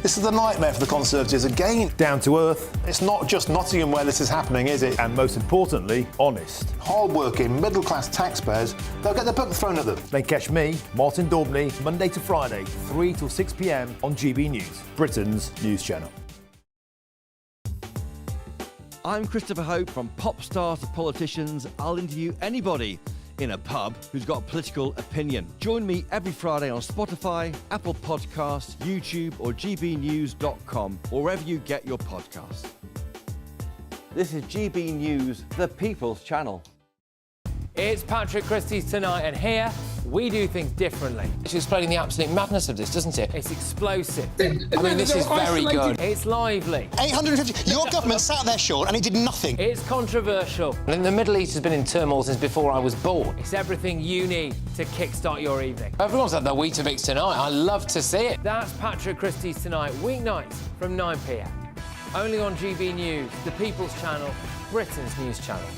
This is the nightmare for the Conservatives again. Down to earth. It's not just Nottingham where this is happening, is it? And most importantly, honest. Hard-working, middle-class taxpayers, they'll get their book thrown at them. Then catch me, Martin Daubney, Monday to Friday, 3 till 6 p.m. on GB News, Britain's news channel. I'm Christopher Hope. From pop stars to politicians, I'll interview anybody in a pub who's got a political opinion. Join me every Friday on Spotify, Apple Podcasts, YouTube or gbnews.com, or wherever you get your podcasts. This is GB News, the People's Channel. It's Patrick Christie's Tonight, and here we do things differently. It's explaining the absolute madness of this, doesn't it? It's explosive. I mean, this is very good. It's lively. 850. Your government sat there, Sean, and it did nothing. It's controversial. And the Middle East has been in turmoil since before I was born. It's everything you need to kickstart your evening. Everyone's had their Weetabix tonight. I love to see it. That's Patrick Christie's Tonight, weeknights from 9 p.m. Only on GB News, the People's Channel, Britain's news channel.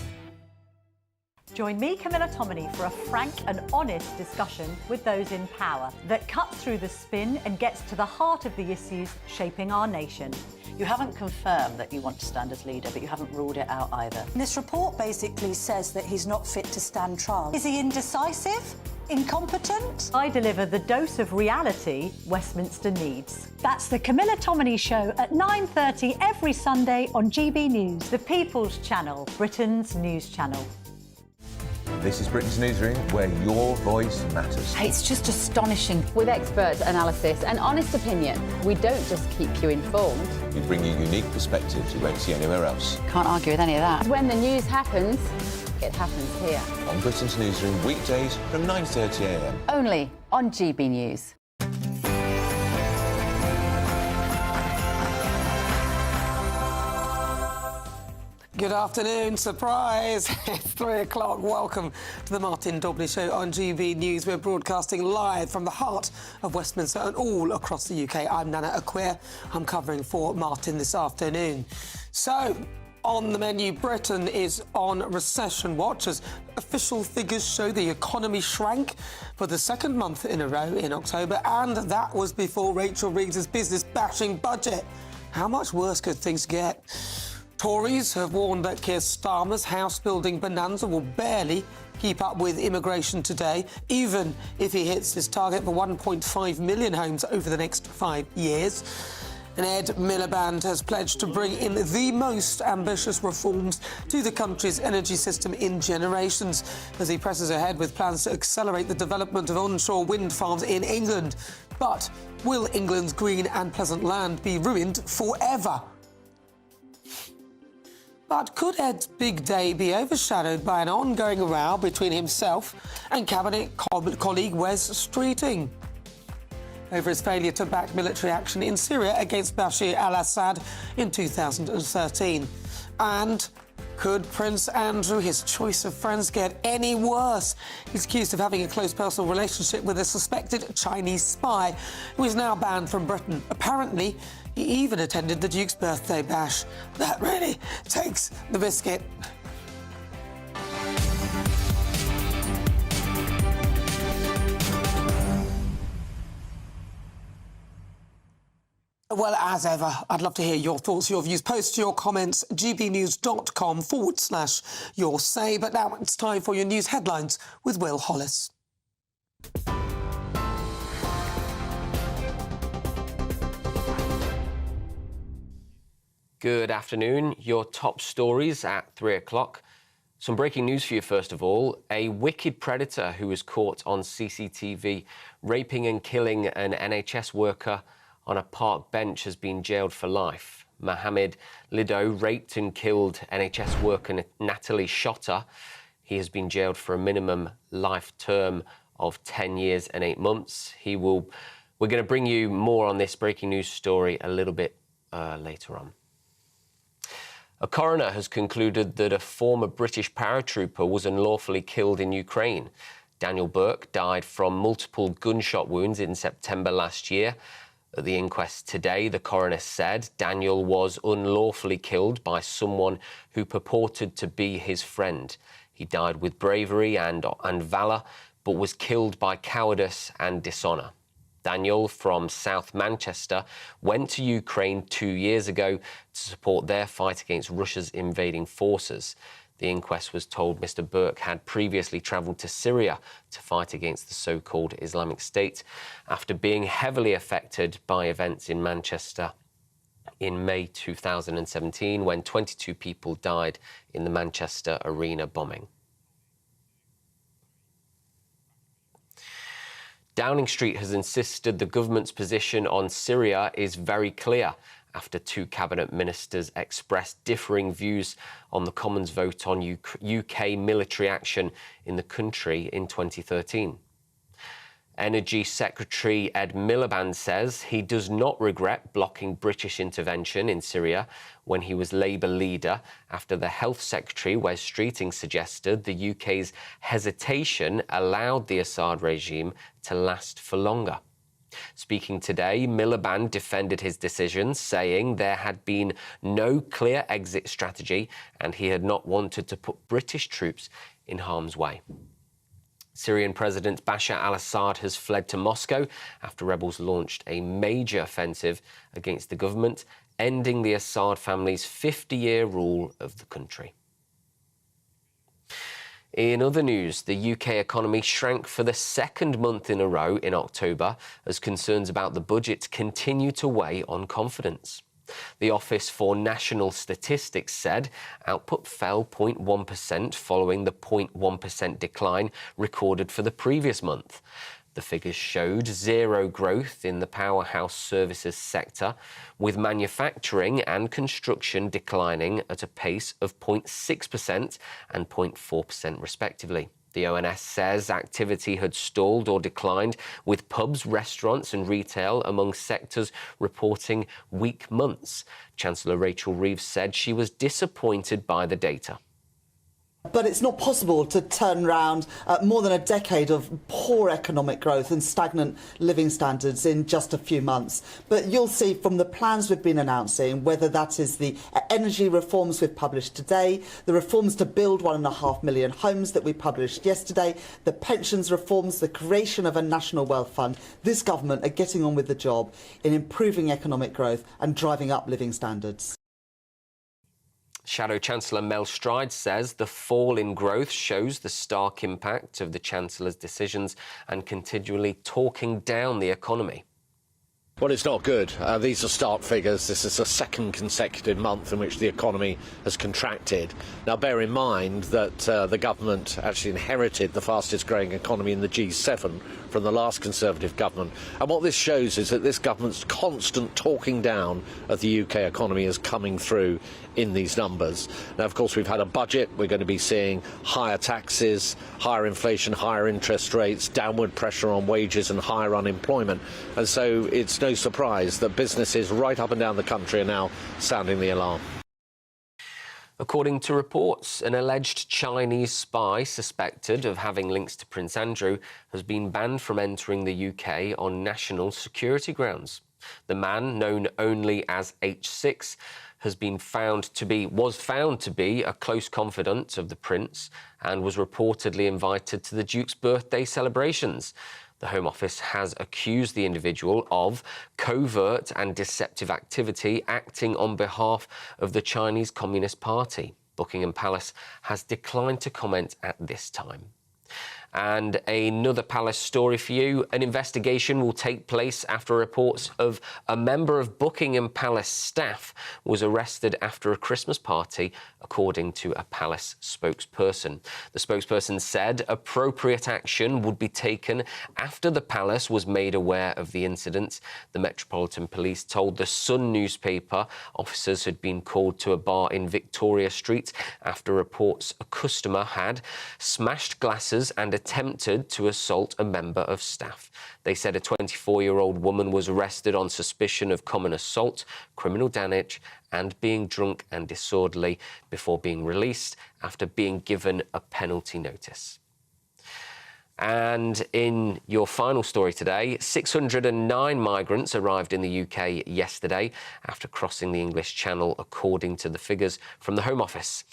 Join me, Camilla Tominey, for a frank and honest discussion with those in power that cuts through the spin and gets to the heart of the issues shaping our nation. You haven't confirmed that you want to stand as leader, but you haven't ruled it out either. This report basically says that he's not fit to stand trial. Is he indecisive? Incompetent? I deliver the dose of reality Westminster needs. That's the Camilla Tominey Show at 9:30 every Sunday on GB News. The People's Channel, Britain's news channel. This is Britain's Newsroom, where your voice matters. It's just astonishing. With expert analysis and honest opinion, we don't just keep you informed. We bring you unique perspectives you won't see anywhere else. Can't argue with any of that. When the news happens, it happens here. On Britain's Newsroom, weekdays from 9:30 a.m. Only on GB News. Good afternoon, surprise! It's 3 o'clock. Welcome to the Martin Daubney Show on GB News. We're broadcasting live from the heart of Westminster and all across the UK. I'm Nana Acquia. I'm covering for Martin this afternoon. So, on the menu, Britain is on recession watch as official figures show the economy shrank for the second month in a row in October, and that was before Rachel Reeves' business-bashing budget. How much worse could things get? Tories have warned that Keir Starmer's house-building bonanza will barely keep up with immigration today, even if he hits his target for 1.5 million homes over the next 5 years. And Ed Miliband has pledged to bring in the most ambitious reforms to the country's energy system in generations as he presses ahead with plans to accelerate the development of onshore wind farms in England. But will England's green and pleasant land be ruined forever? But could Ed's big day be overshadowed by an ongoing row between himself and Cabinet colleague Wes Streeting over his failure to back military action in Syria against Bashar al-Assad in 2013? And could Prince Andrew, his choice of friends, get any worse? He's accused of having a close personal relationship with a suspected Chinese spy who is now banned from Britain. Apparently, he even attended the Duke's birthday bash. That really takes the biscuit. Well, as ever, I'd love to hear your thoughts, your views. Post your comments, gbnews.com/your say. But now it's time for your news headlines with Will Hollis. Good afternoon. Your top stories at 3 o'clock. Some breaking news for you, first of all. A wicked predator who was caught on CCTV raping and killing an NHS worker on a park bench has been jailed for life. Mohammed Lido raped and killed NHS worker Natalie Shotter. He has been jailed for a minimum life term of 10 years and 8 months. We're going to bring you more on this breaking news story a little bit later on. A coroner has concluded that a former British paratrooper was unlawfully killed in Ukraine. Daniel Burke died from multiple gunshot wounds in September last year. At the inquest today, the coroner said Daniel was unlawfully killed by someone who purported to be his friend. He died with bravery and valour, but was killed by cowardice and dishonour. Daniel from South Manchester went to Ukraine 2 years ago to support their fight against Russia's invading forces. The inquest was told Mr. Burke had previously travelled to Syria to fight against the so-called Islamic State after being heavily affected by events in Manchester in May 2017 when 22 people died in the Manchester Arena bombing. Downing Street has insisted the government's position on Syria is very clear after two cabinet ministers expressed differing views on the Commons vote on UK military action in the country in 2013. Energy Secretary Ed Miliband says he does not regret blocking British intervention in Syria when he was Labour leader after the Health Secretary, Wes Streeting, suggested the UK's hesitation allowed the Assad regime to last for longer. Speaking today, Miliband defended his decision, saying there had been no clear exit strategy and he had not wanted to put British troops in harm's way. Syrian President Bashar al-Assad has fled to Moscow after rebels launched a major offensive against the government, ending the Assad family's 50-year rule of the country. In other news, the UK economy shrank for the second month in a row in October as concerns about the budget continue to weigh on confidence. The Office for National Statistics said output fell 0.1% following the 0.1% decline recorded for the previous month. The figures showed zero growth in the powerhouse services sector, with manufacturing and construction declining at a pace of 0.6% and 0.4% respectively. The ONS says activity had stalled or declined, with pubs, restaurants and retail among sectors reporting weak months. Chancellor Rachel Reeves said she was disappointed by the data. But it's not possible to turn around more than a decade of poor economic growth and stagnant living standards in just a few months. But you'll see from the plans we've been announcing, whether that is the energy reforms we've published today, the reforms to build 1.5 million homes that we published yesterday, the pensions reforms, the creation of a national wealth fund, this government are getting on with the job in improving economic growth and driving up living standards. Shadow Chancellor Mel Stride says the fall in growth shows the stark impact of the Chancellor's decisions and continually talking down the economy. Well, it's not good. These are stark figures. This is the second consecutive month in which the economy has contracted. Now, bear in mind that the government actually inherited the fastest growing economy in the G7 from the last Conservative government. And what this shows is that this government's constant talking down of the UK economy is coming through in these numbers. Now, of course, we've had a budget. We're going to be seeing higher taxes, higher inflation, higher interest rates, downward pressure on wages and higher unemployment. And so it's no surprise that businesses right up and down the country are now sounding the alarm. According to reports, an alleged Chinese spy suspected of having links to Prince Andrew has been banned from entering the UK on national security grounds. The man, known only as H6, was found to be a close confidant of the Prince and was reportedly invited to the Duke's birthday celebrations. The Home Office has accused the individual of covert and deceptive activity acting on behalf of the Chinese Communist Party. Buckingham Palace has declined to comment at this time. And another Palace story for you. An investigation will take place after reports of a member of Buckingham Palace staff was arrested after a Christmas party, according to a Palace spokesperson. The spokesperson said appropriate action would be taken after the Palace was made aware of the incident. The Metropolitan Police told the Sun newspaper officers had been called to a bar in Victoria Street after reports a customer had smashed glasses and attempted to assault a member of staff. They said a 24-year-old woman was arrested on suspicion of common assault, criminal damage and being drunk and disorderly before being released after being given a penalty notice. And in your final story today, 609 migrants arrived in the UK yesterday after crossing the English Channel, according to the figures from the Home Office.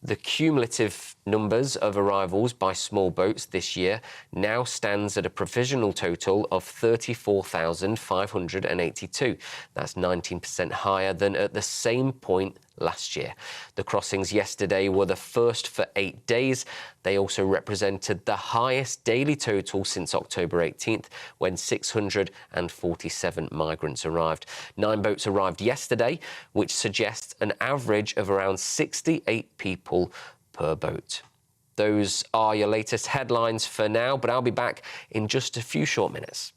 The cumulative numbers of arrivals by small boats this year now stands at a provisional total of 34,582. That's 19% higher than at the same point last year. The crossings yesterday were the first for 8 days. They also represented the highest daily total since October 18th, when 647 migrants arrived. 9 boats arrived yesterday, which suggests an average of around 68 people per boat. Those are your latest headlines for now, but I'll be back in just a few short minutes.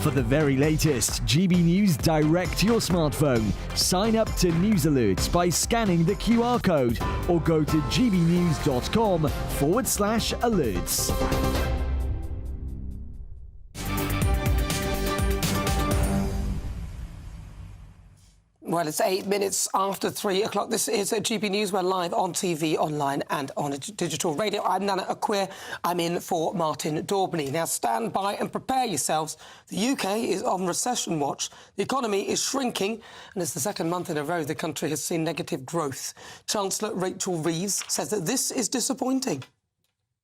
For the very latest GB News direct to your smartphone, sign up to News Alerts by scanning the QR code or go to gbnews.com/alerts. Well, it's 8 minutes after 3 o'clock. This is GB News. We're live on TV, online and on digital radio. I'm Nana Akweer. I'm in for Martin Daubney. Now, stand by and prepare yourselves. The UK is on recession watch. The economy is shrinking, and it's the second month in a row the country has seen negative growth. Chancellor Rachel Reeves says that this is disappointing.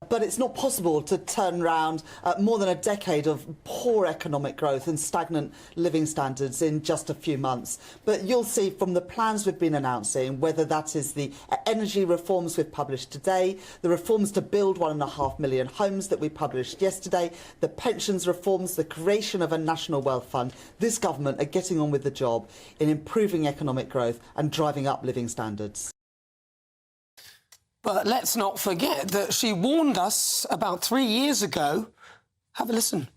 But it's not possible to turn around more than a decade of poor economic growth and stagnant living standards in just a few months. But you'll see from the plans we've been announcing, whether that is the energy reforms we've published today, the reforms to build 1.5 million homes that we published yesterday, the pensions reforms, the creation of a national wealth fund, this government are getting on with the job in improving economic growth and driving up living standards. But let's not forget that she warned us about 3 years ago. Have a listen.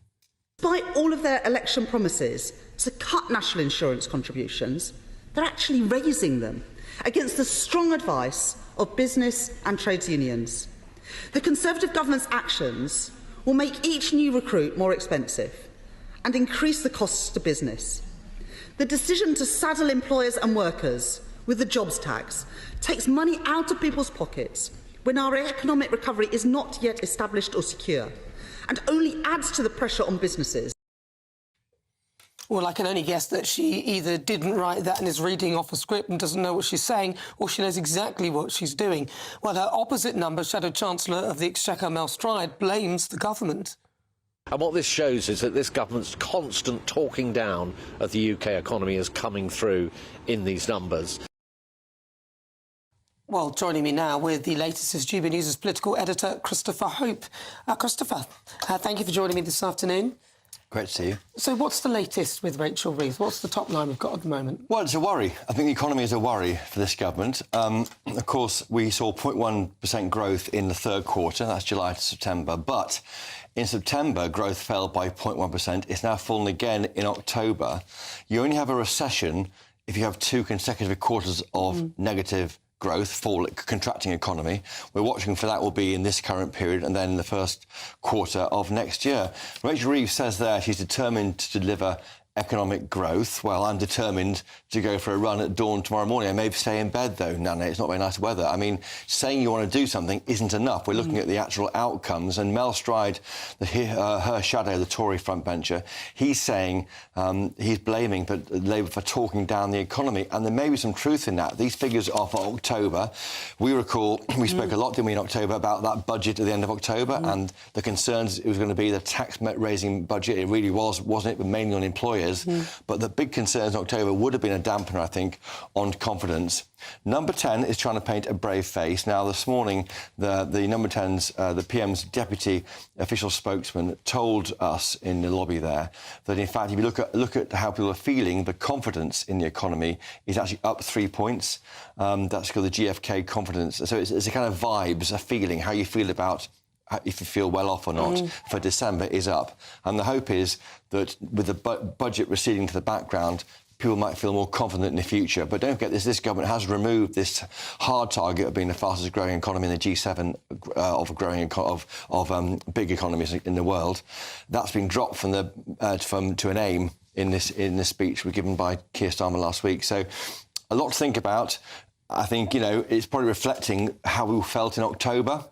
Despite all of their election promises to cut national insurance contributions, they're actually raising them against the strong advice of business and trades unions. The Conservative government's actions will make each new recruit more expensive and increase the costs to business. The decision to saddle employers and workers with the jobs tax takes money out of people's pockets when our economic recovery is not yet established or secure, and only adds to the pressure on businesses. Well, I can only guess that she either didn't write that and is reading off a script and doesn't know what she's saying, or she knows exactly what she's doing. Well, her opposite number, Shadow Chancellor of the Exchequer, Mel Stride, blames the government. And what this shows is that this government's constant talking down of the UK economy is coming through in these numbers. Well, joining me now with the latest is GB News' political editor, Christopher Hope. Christopher, thank you for joining me this afternoon. Great to see you. So what's the latest with Rachel Reeves? What's the top line we've got at the moment? Well, it's a worry. I think the economy is a worry for this government. Of course, we saw 0.1% growth in the third quarter. That's July to September. But in September, growth fell by 0.1%. It's now fallen again in October. You only have a recession if you have 2 consecutive quarters of negative growth, contracting economy. We're watching for that will be in this current period and then in the first quarter of next year. Rachel Reeves says there she's determined to deliver economic growth. Well, I'm determined to go for a run at dawn tomorrow morning. I may stay in bed, though, Nana. It's not very nice weather. I mean, saying you want to do something isn't enough. We're looking at the actual outcomes. And Mel Stride, her shadow, the Tory frontbencher, he's saying he's blaming Labour for talking down the economy. And there may be some truth in that. These figures are for October. We recall we spoke a lot, didn't we, in October about that budget at the end of October and the concerns it was going to be the tax-raising budget. It really was, wasn't it, but mainly on employers. But the big concerns in October would have been a dampener, I think, on confidence. Number 10 is trying to paint a brave face. Now, this morning, the Number 10's, the PM's deputy official spokesman told us in the lobby there that, in fact, if you look at how people are feeling, the confidence in the economy is actually up 3 points. That's called the GfK confidence. So it's a kind of vibes, a feeling, how you feel about if you feel well off or not, for December is up. And the hope is that with the budget receding to the background, people might feel more confident in the future. But don't forget this government has removed this hard target of being the fastest growing economy in the G7 of big economies in the world. That's been dropped from to an aim in this speech given by Keir Starmer last week. So a lot to think about. I think, it's probably reflecting how we felt in October.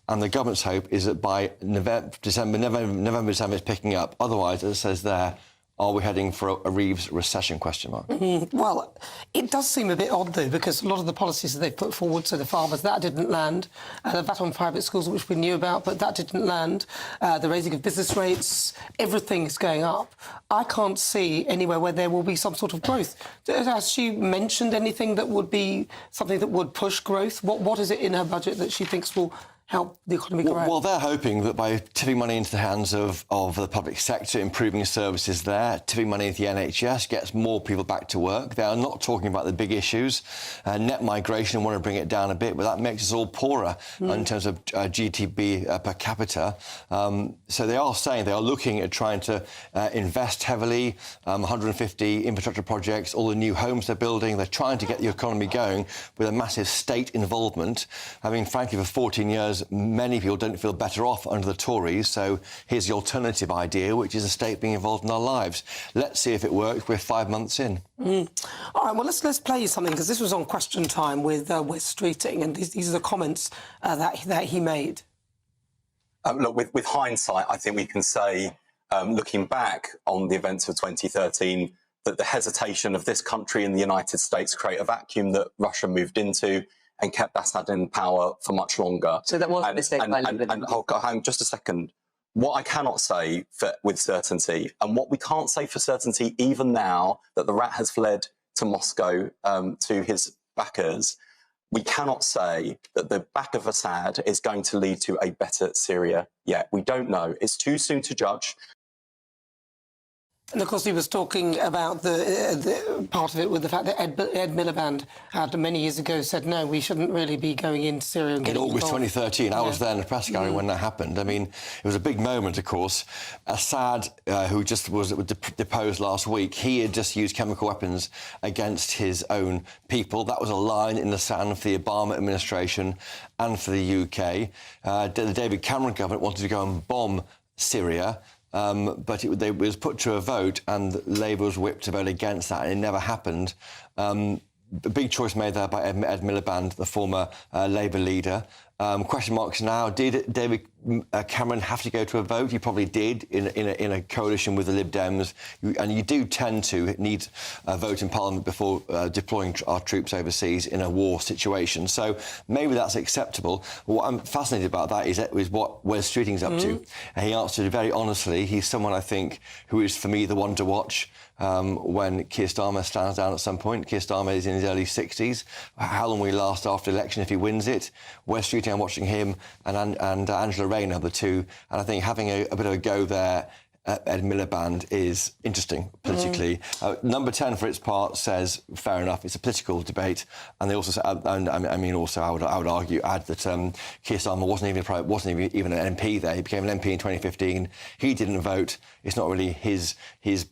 And the government's hope is that by November, December, it's picking up. Otherwise, as it says there, are we heading for a Reeves recession, question mark? Well, it does seem a bit odd, though, because a lot of the policies that they've put forward to the farmers, that didn't land. The VAT on private schools, which we knew about, but that didn't land. The raising of business rates, everything is going up. I can't see anywhere where there will be some sort of growth. Has she mentioned anything that would be something that would push growth? What is it in her budget that she thinks will help the economy grow? Well, they're hoping that by tipping money into the hands of the public sector, improving services there, tipping money into the NHS, gets more people back to work. They are not talking about the big issues. Net migration, want to bring it down a bit, but that makes us all poorer in terms of GDP per capita. So they are saying they are looking at trying to invest heavily, 150 infrastructure projects, all the new homes they're building. They're trying to get the economy going with a massive state involvement. I mean, frankly, for 14 years, many people don't feel better off under the Tories, so here's the alternative idea, which is the state being involved in our lives. Let's see if it works. We're 5 months in. All right, well, let's play you something, because this was on Question Time with Wes Streeting, and these are the comments that he made. Look, with hindsight, I think we can say, looking back on the events of 2013, that the hesitation of this country and the United States create a vacuum that Russia moved into and kept Assad in power for much longer. So that was a mistake by Libya. And hang on just a second. What I cannot say with certainty, and what we can't say for certainty even now, that the rat has fled to Moscow to his backers, we cannot say that the back of Assad is going to lead to a better Syria yet. We don't know. It's too soon to judge. And, of course, he was talking about the part of it with the fact that Ed Miliband had many years ago said, no, we shouldn't really be going into Syria and getting involved. In August 2013, I was there in the press gallery when that happened. I mean, it was a big moment, of course. Assad, who just was deposed last week, he had just used chemical weapons against his own people. That was a line in the sand for the Obama administration and for the UK. The David Cameron government wanted to go and bomb Syria. But it was put to a vote, and Labour was whipped to vote against that, and it never happened. A big choice made there by Ed Miliband, the former Labour leader. Question marks now. Did David Cameron have to go to a vote? He probably did in a coalition with the Lib Dems. And you do tend to need a vote in Parliament before deploying our troops overseas in a war situation. So maybe that's acceptable. What I'm fascinated about that is what Wes Streeting's up to. And he answered very honestly. He's someone, I think, who is, for me, the one to watch when Keir Starmer stands down at some point. Keir Starmer is in his early 60s. How long will he last after election if he wins it? Wes Streeting, I'm watching him, and Angela Rayner, the two. And I think having a bit of a go there, Ed Miliband, is interesting politically. Number 10, for its part, says fair enough. It's a political debate, and they also say, I would argue that Keir Starmer wasn't even an MP there. He became an MP in 2015. He didn't vote. It's not really his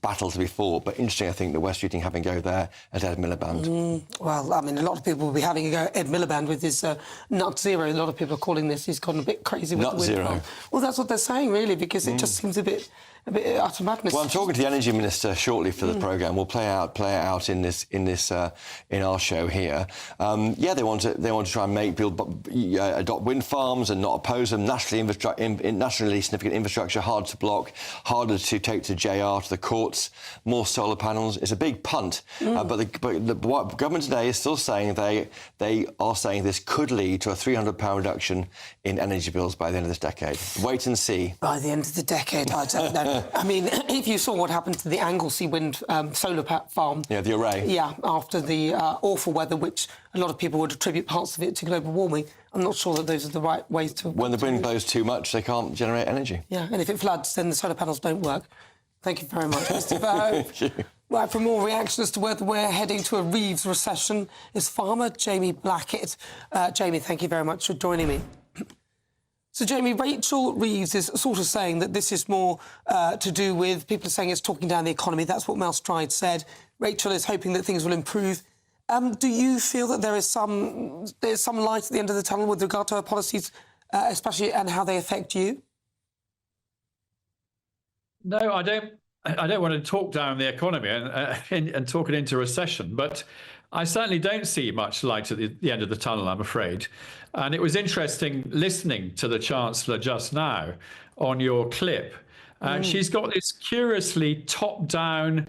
battle to be fought. But interesting, I think, that Wes Streeting having a go there at Ed Miliband. Well, I mean, a lot of people will be having a go at Ed Miliband with his nut zero. A lot of people are calling this. He's gone a bit crazy with nut the wind zero. farm. Well, that's what they're saying, really, because it just seems a bit utter madness. Well, I'm talking to the Energy Minister shortly for the programme. We'll play it out in our show here. They want to try and make people adopt wind farms and not oppose them. Nationally significant infrastructure, hard to block, harder to take to JR, to the courts. More solar panels. It's a big punt. But the government today is still saying they are saying this could lead to a £300 reduction in energy bills by the end of this decade. Wait and see. By the end of the decade, I don't know. I mean, if you saw what happened to the Anglesey wind solar farm... Yeah, the array. Yeah, after the awful weather, which a lot of people would attribute parts of it to global warming, I'm not sure that those are the right ways to... When the wind blows too much, they can't generate energy. Yeah, and if it floods, then the solar panels don't work. Thank you very much, Mr. Verhoeven. Thank you. Right, for more reaction as to whether we're heading to a Reeves recession is farmer Jamie Blackett. Jamie, thank you very much for joining me. So, Jamie, Rachel Reeves is sort of saying that this is more to do with... People are saying it's talking down the economy. That's what Mel Stride said. Rachel is hoping that things will improve. Do you feel that there's some light at the end of the tunnel with regard to her policies, especially, and how they affect you? No, I don't want to talk down the economy and talk it into recession, but I certainly don't see much light at the end of the tunnel, I'm afraid. And it was interesting listening to the Chancellor just now on your clip She's got this curiously top-down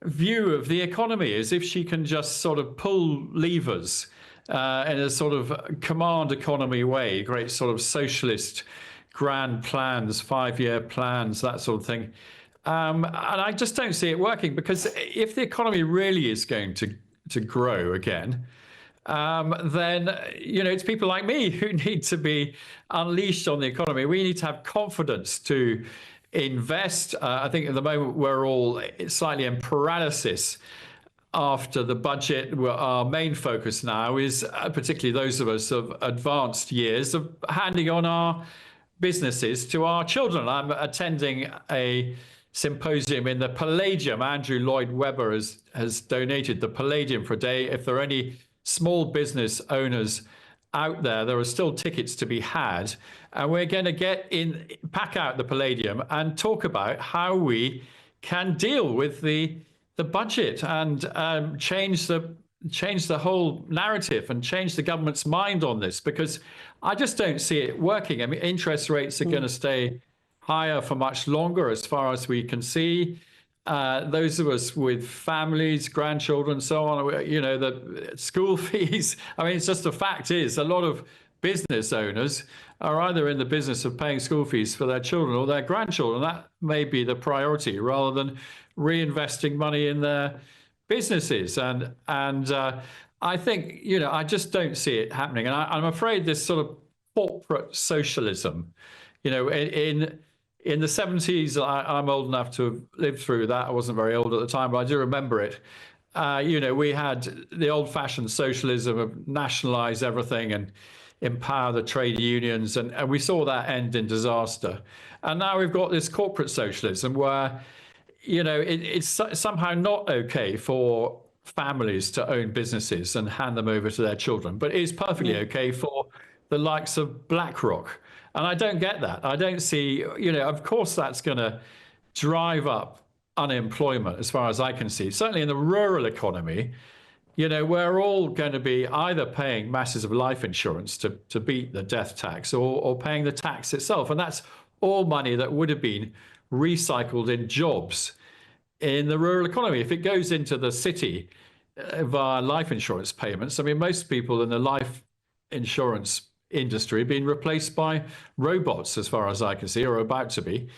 view of the economy, as if she can just sort of pull levers in a sort of command economy way, great sort of socialist grand plans, 5-year plans, that sort of thing. And I just don't see it working, because if the economy really is going to grow again, then, it's people like me who need to be unleashed on the economy. We need to have confidence to invest. I think at the moment we're all slightly in paralysis after the budget. Our main focus now is, particularly those of us of advanced years, of handing on our businesses to our children. I'm attending a symposium in the Palladium. Andrew Lloyd Webber has donated the Palladium for a day. If there are any small business owners out there, there are still tickets to be had. And we're going to pack out the Palladium and talk about how we can deal with the budget and change the whole narrative and change the government's mind on this, because I just don't see it working. I mean, interest rates are going to stay higher for much longer, as far as we can see. Those of us with families, grandchildren, so on, the school fees. I mean, it's just the fact is, a lot of business owners are either in the business of paying school fees for their children or their grandchildren. That may be the priority, rather than reinvesting money in their businesses. And I think, I just don't see it happening. And I'm afraid this sort of corporate socialism, in the 70s, I'm old enough to have lived through that. I wasn't very old at the time, but I do remember it. We had the old-fashioned socialism of nationalize everything and empower the trade unions, and we saw that end in disaster. And now we've got this corporate socialism where, it's somehow not okay for families to own businesses and hand them over to their children, but it is perfectly okay for the likes of BlackRock. And I don't get that. I don't see, of course that's going to drive up unemployment, as far as I can see. Certainly in the rural economy, we're all going to be either paying masses of life insurance to beat the death tax, or paying the tax itself. And that's all money that would have been recycled in jobs in the rural economy. If it goes into the city via life insurance payments, I mean, most people in the life insurance industry being replaced by robots, as far as I can see, or about to be.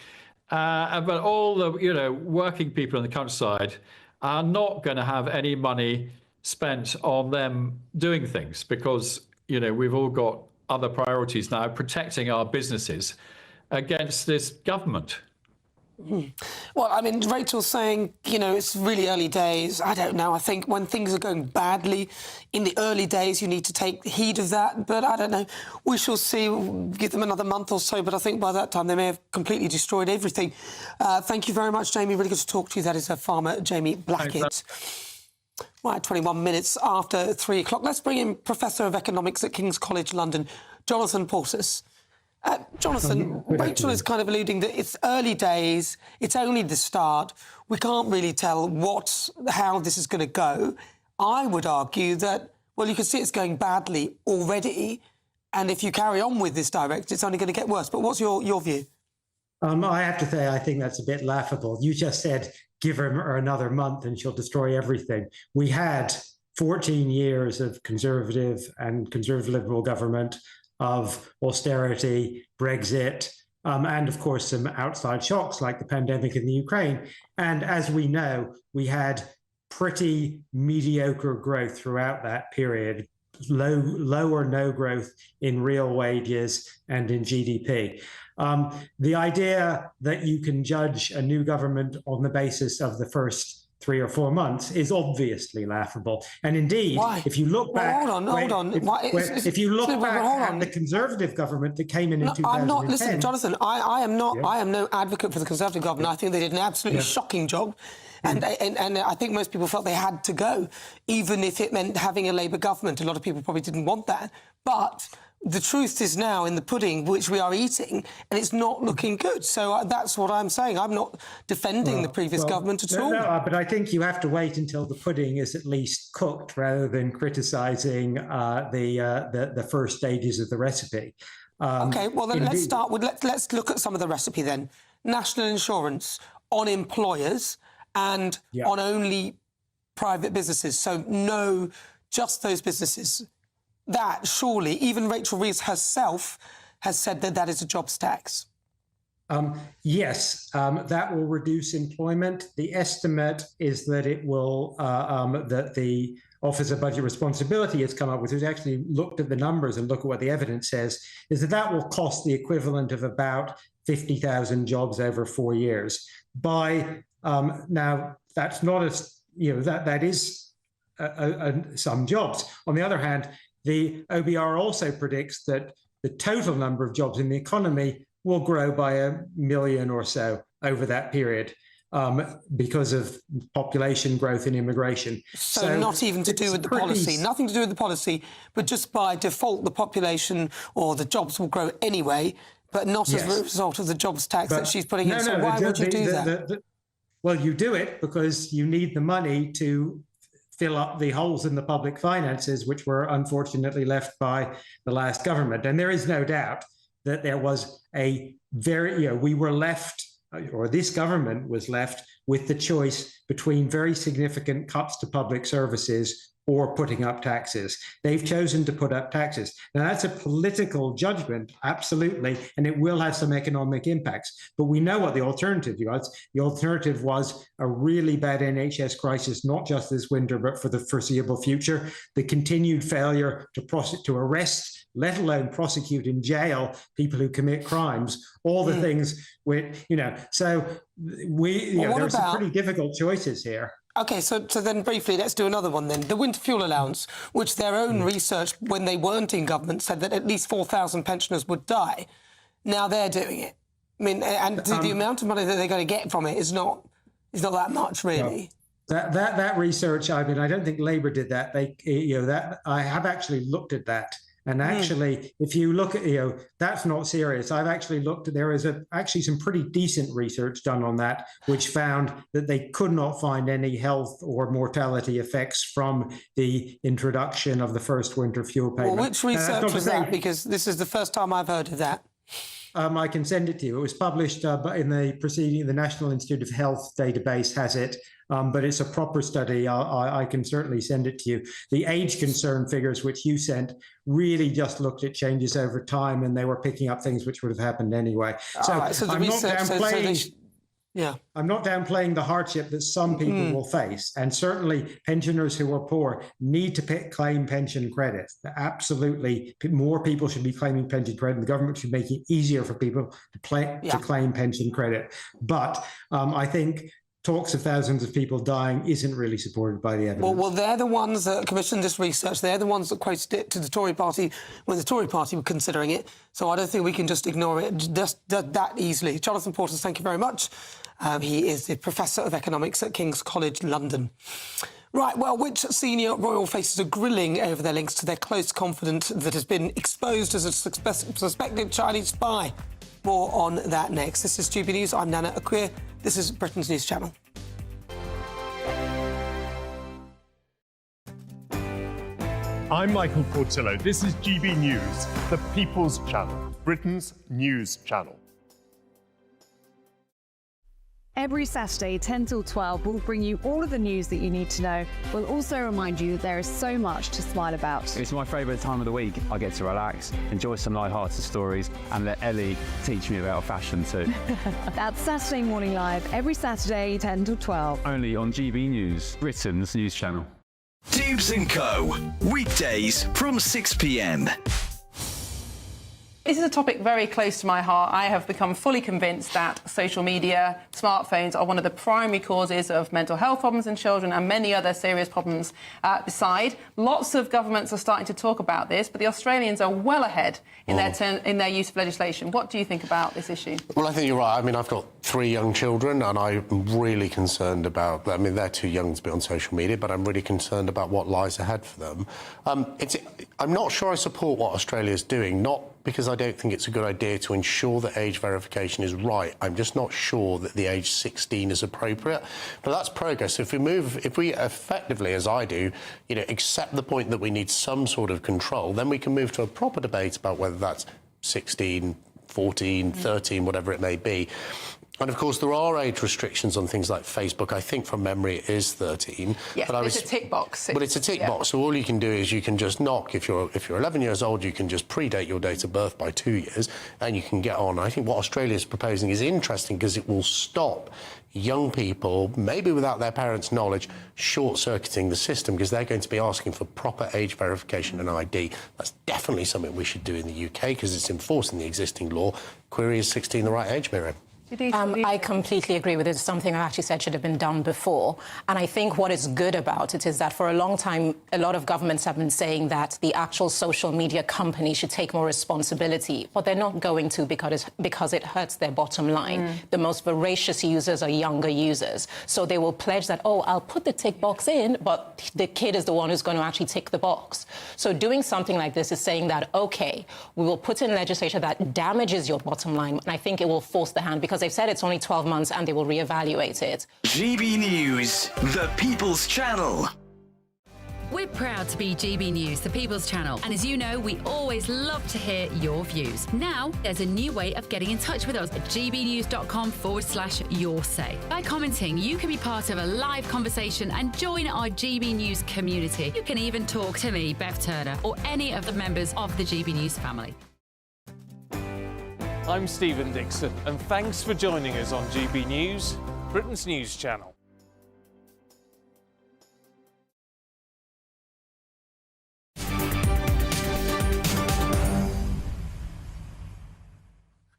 But all the working people in the countryside are not going to have any money spent on them doing things, because we've all got other priorities now, protecting our businesses against this government. Well, I mean, Rachel's saying, it's really early days. I don't know. I think when things are going badly in the early days, you need to take heed of that. But I don't know. We shall see. We'll give them another month or so. But I think by that time, they may have completely destroyed everything. Thank you very much, Jamie. Really good to talk to you. That is farmer Jamie Blackett. Right, 21 minutes after 3 o'clock. Let's bring in Professor of Economics at King's College London, Jonathan Portis. Jonathan, Rachel is kind of alluding that it's early days, it's only the start. We can't really tell how this is going to go. I would argue that, well, you can see it's going badly already, and if you carry on with this direct, it's only going to get worse. But what's your view? I have to say, I think that's a bit laughable. You just said, give her another month and she'll destroy everything. We had 14 years of conservative liberal government, of austerity, Brexit, and of course some outside shocks like the pandemic in the Ukraine. And as we know, we had pretty mediocre growth throughout that period, low or no growth in real wages and in GDP. The idea that you can judge a new government on the basis of the first 3 or 4 months is obviously laughable. And indeed, if you look back... Hold on. If you look back at the Conservative government that came in 2010... I'm not... Listen, Jonathan, I am no advocate for the Conservative government. I think they did an absolutely shocking job. And I think most people felt they had to go, even if it meant having a Labour government. A lot of people probably didn't want that. But the truth is now in the pudding, which we are eating, and it's not looking good. So that's what I'm saying. I'm not defending the previous government at all. No, but I think you have to wait until the pudding is at least cooked, rather than criticising the first stages of the recipe. OK, well, then let's start with... Let's look at some of the recipe then. national insurance on employers and on only private businesses. So no, just those businesses. That surely, even Rachel Reeves herself has said that that is a jobs tax. Yes, that will reduce employment. The estimate is that it will, that the Office of Budget Responsibility has come up with, who's actually looked at the numbers and look at what the evidence says, is that that will cost the equivalent of about 50,000 jobs over 4 years. By now, that's not that is some jobs. On the other hand, the OBR also predicts that the total number of jobs in the economy will grow by 1 million or so over that period because of population growth and immigration. So not even to do with the policy, nothing to do with the policy, but just by default the population or the jobs will grow anyway, but not as a result of the jobs tax that she's putting in. So why would you do that? Well, you do it because you need the money to fill up the holes in the public finances, which were unfortunately left by the last government. And there is no doubt that there was a we were left, or this government was left, with the choice between very significant cuts to public services or putting up taxes. They've chosen to put up taxes. Now, that's a political judgment, absolutely, and it will have some economic impacts. But we know what the alternative was. The alternative was a really bad NHS crisis, not just this winter, but for the foreseeable future. The continued failure to arrest, let alone prosecute in jail, people who commit crimes, all the things which, so there are some pretty difficult choices here. OK, so then briefly, let's do another one then. The winter fuel allowance, which their own research, when they weren't in government, said that at least 4,000 pensioners would die. Now they're doing it. I mean, and the amount of money that they're going to get from it is not that much, really. That research, I mean, I don't think Labour did that. That I have actually looked at that. And actually, if you look at, that's not serious. I've actually looked at, there is actually some pretty decent research done on that, which found that they could not find any health or mortality effects from the introduction of the first winter fuel payment. Well, which research was that? Because this is the first time I've heard of that. I can send it to you. It was published in the National Institute of Health database has it, but it's a proper study. I can certainly send it to you. The age concern figures which you sent really just looked at changes over time, and they were picking up things which would have happened anyway. I'm not downplaying the hardship that some people will face, and certainly pensioners who are poor need to claim pension credit. Absolutely, more people should be claiming pension credit, and the government should make it easier for people to claim pension credit. But I think talks of thousands of people dying isn't really supported by the evidence. Well, they're the ones that commissioned this research. They're the ones that quoted it to the Tory party when the Tory party were considering it. So I don't think we can just ignore it just that easily. Jonathan Portes, thank you very much. He is the Professor of Economics at King's College London. Right, well, which senior royal faces a grilling over their links to their close confidant that has been exposed as a suspected Chinese spy? More on that next. This is GBNews. I'm Nana Akua. This is Britain's News Channel. I'm Michael Portillo. This is GB News, the People's Channel, Britain's news channel. Every Saturday, 10 till 12, we'll bring you all of the news that you need to know. We'll also remind you that there is so much to smile about. It's my favourite time of the week. I get to relax, enjoy some light-hearted stories, and let Ellie teach me about fashion too. That's Saturday Morning Live, every Saturday, 10 till 12. Only on GB News, Britain's news channel. Dubes & Co. Weekdays from 6 p.m. This is a topic very close to my heart. I have become fully convinced that social media, smartphones are one of the primary causes of mental health problems in children and many other serious problems beside. Lots of governments are starting to talk about this, but the Australians are well ahead in their use of legislation. What do you think about this issue? Well, I think you're right. I mean, I've got 3 young children and I'm really concerned about... I mean, they're too young to be on social media, but I'm really concerned about what lies ahead for them. I'm not sure I support what Australia's doing, not because I don't think it's a good idea to ensure that age verification is right. I'm just not sure that the age 16 is appropriate. But that's progress. If we effectively, as I do, accept the point that we need some sort of control, then we can move to a proper debate about whether that's 16, 14, 13, whatever it may be. And of course, there are age restrictions on things like Facebook. I think from memory it is 13. Yes, but it's a tick box. But it's a tick box. So all you can do is you can just knock. If you're 11 years old, you can just predate your date of birth by 2 years, and you can get on. I think what Australia is proposing is interesting because it will stop young people, maybe without their parents' knowledge, short-circuiting the system because they're going to be asking for proper age verification and ID. That's definitely something we should do in the UK because it's enforced in the existing law. Query, is 16 the right age, Miriam? I completely agree with it. It's something I actually said should have been done before. And I think what is good about it is that for a long time, a lot of governments have been saying that the actual social media companies should take more responsibility, but they're not going to because it hurts their bottom line. The most voracious users are younger users. So they will pledge that, oh, I'll put the tick box in, but the kid is the one who's going to actually tick the box. So doing something like this is saying that, OK, we will put in legislation that damages your bottom line. And I think it will force the hand because they've said it's only 12 months and they will reevaluate it. GB News, the People's Channel. We're proud to be GB News, the People's Channel. And as you know, we always love to hear your views. Now, there's a new way of getting in touch with us at gbnews.com/yoursay. By commenting, you can be part of a live conversation and join our GB News community. You can even talk to me, Bev Turner, or any of the members of the GB News family. I'm Stephen Dixon, and thanks for joining us on GB News, Britain's news channel.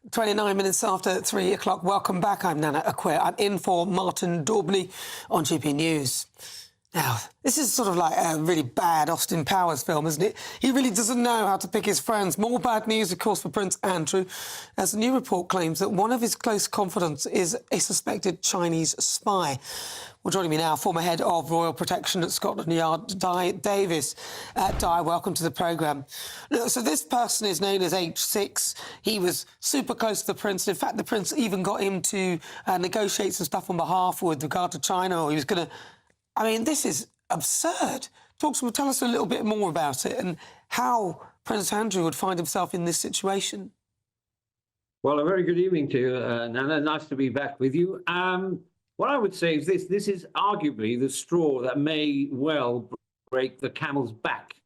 "29 after 3 o'clock. Welcome back. I'm Nana Akwe. I'm in for Martin Daubney on GB News. Now, this is sort of like a really bad Austin Powers film, isn't it? He really doesn't know how to pick his friends. More bad news, of course, for Prince Andrew, as a new report claims that one of his close confidants is a suspected Chinese spy. Well, joining me now, former head of Royal Protection at Scotland Yard, Di Davis. Di, welcome to the programme. So this person is known as H6. He was super close to the Prince. In fact, the Prince even got him to negotiate some stuff on behalf with regard to China, or he was going to... I mean, this is absurd. Tell us a little bit more about it and how Prince Andrew would find himself in this situation. Well, a very good evening to you, Nana. Nice to be back with you. What I would say is this. This is arguably the straw that may well break the camel's back.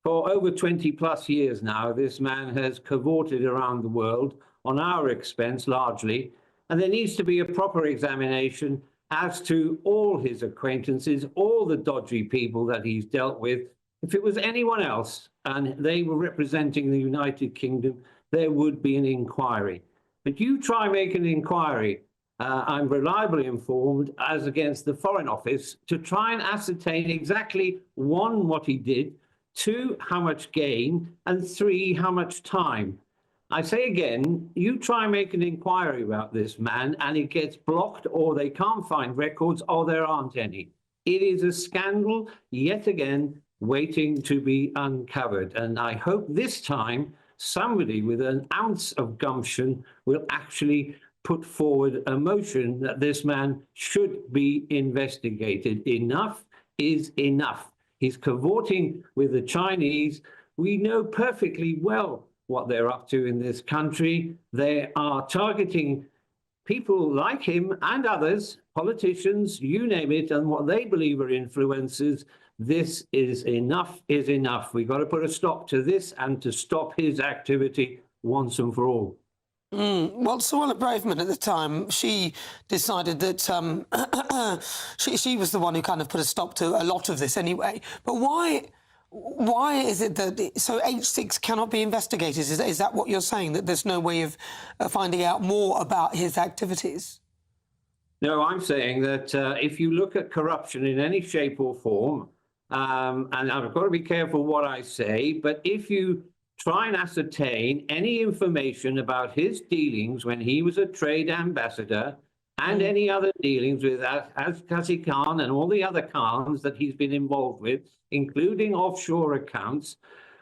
For over 20-plus years now, this man has cavorted around the world on our expense, largely, and there needs to be a proper examination as to all his acquaintances, all the dodgy people that he's dealt with. If it was anyone else and they were representing the United Kingdom, there would be an inquiry. But you try make an inquiry, I'm reliably informed, as against the Foreign Office, to try and ascertain exactly, 1, what he did, 2, how much gain, and 3, how much time. I say again, you try and make an inquiry about this man and it gets blocked, or they can't find records, or there aren't any. It is a scandal, yet again, waiting to be uncovered. And I hope this time somebody with an ounce of gumption will actually put forward a motion that this man should be investigated. Enough is enough. He's cavorting with the Chinese. We know perfectly well what they're up to in this country. They are targeting people like him and others, politicians, you name it, and what they believe are influencers. This is enough is enough. We've got to put a stop to this and to stop his activity once and for all. Well, Suella Braverman at the time, she decided that she was the one who kind of put a stop to a lot of this anyway. But why is it that... So H6 cannot be investigated? Is that what you're saying, that there's no way of finding out more about his activities? No, I'm saying that if you look at corruption in any shape or form, and I've got to be careful what I say, but if you try and ascertain any information about his dealings when he was a trade ambassador and any other dealings with Qazi Khan and all the other Khans that he's been involved with, including offshore accounts,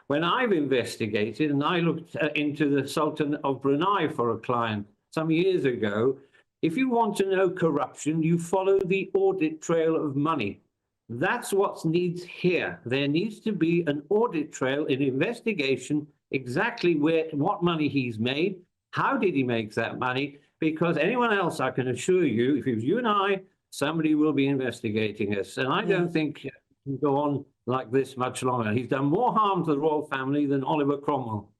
when I've investigated and I looked into the Sultan of Brunei for a client some years ago, if you want to know corruption, you follow the audit trail of money. That's what needs here. There needs to be an audit trail, an investigation, exactly what money he's made, how did he make that money, because anyone else, I can assure you, if it was you and I, somebody will be investigating us. And I don't think it can go on like this much longer. He's done more harm to the royal family than Oliver Cromwell.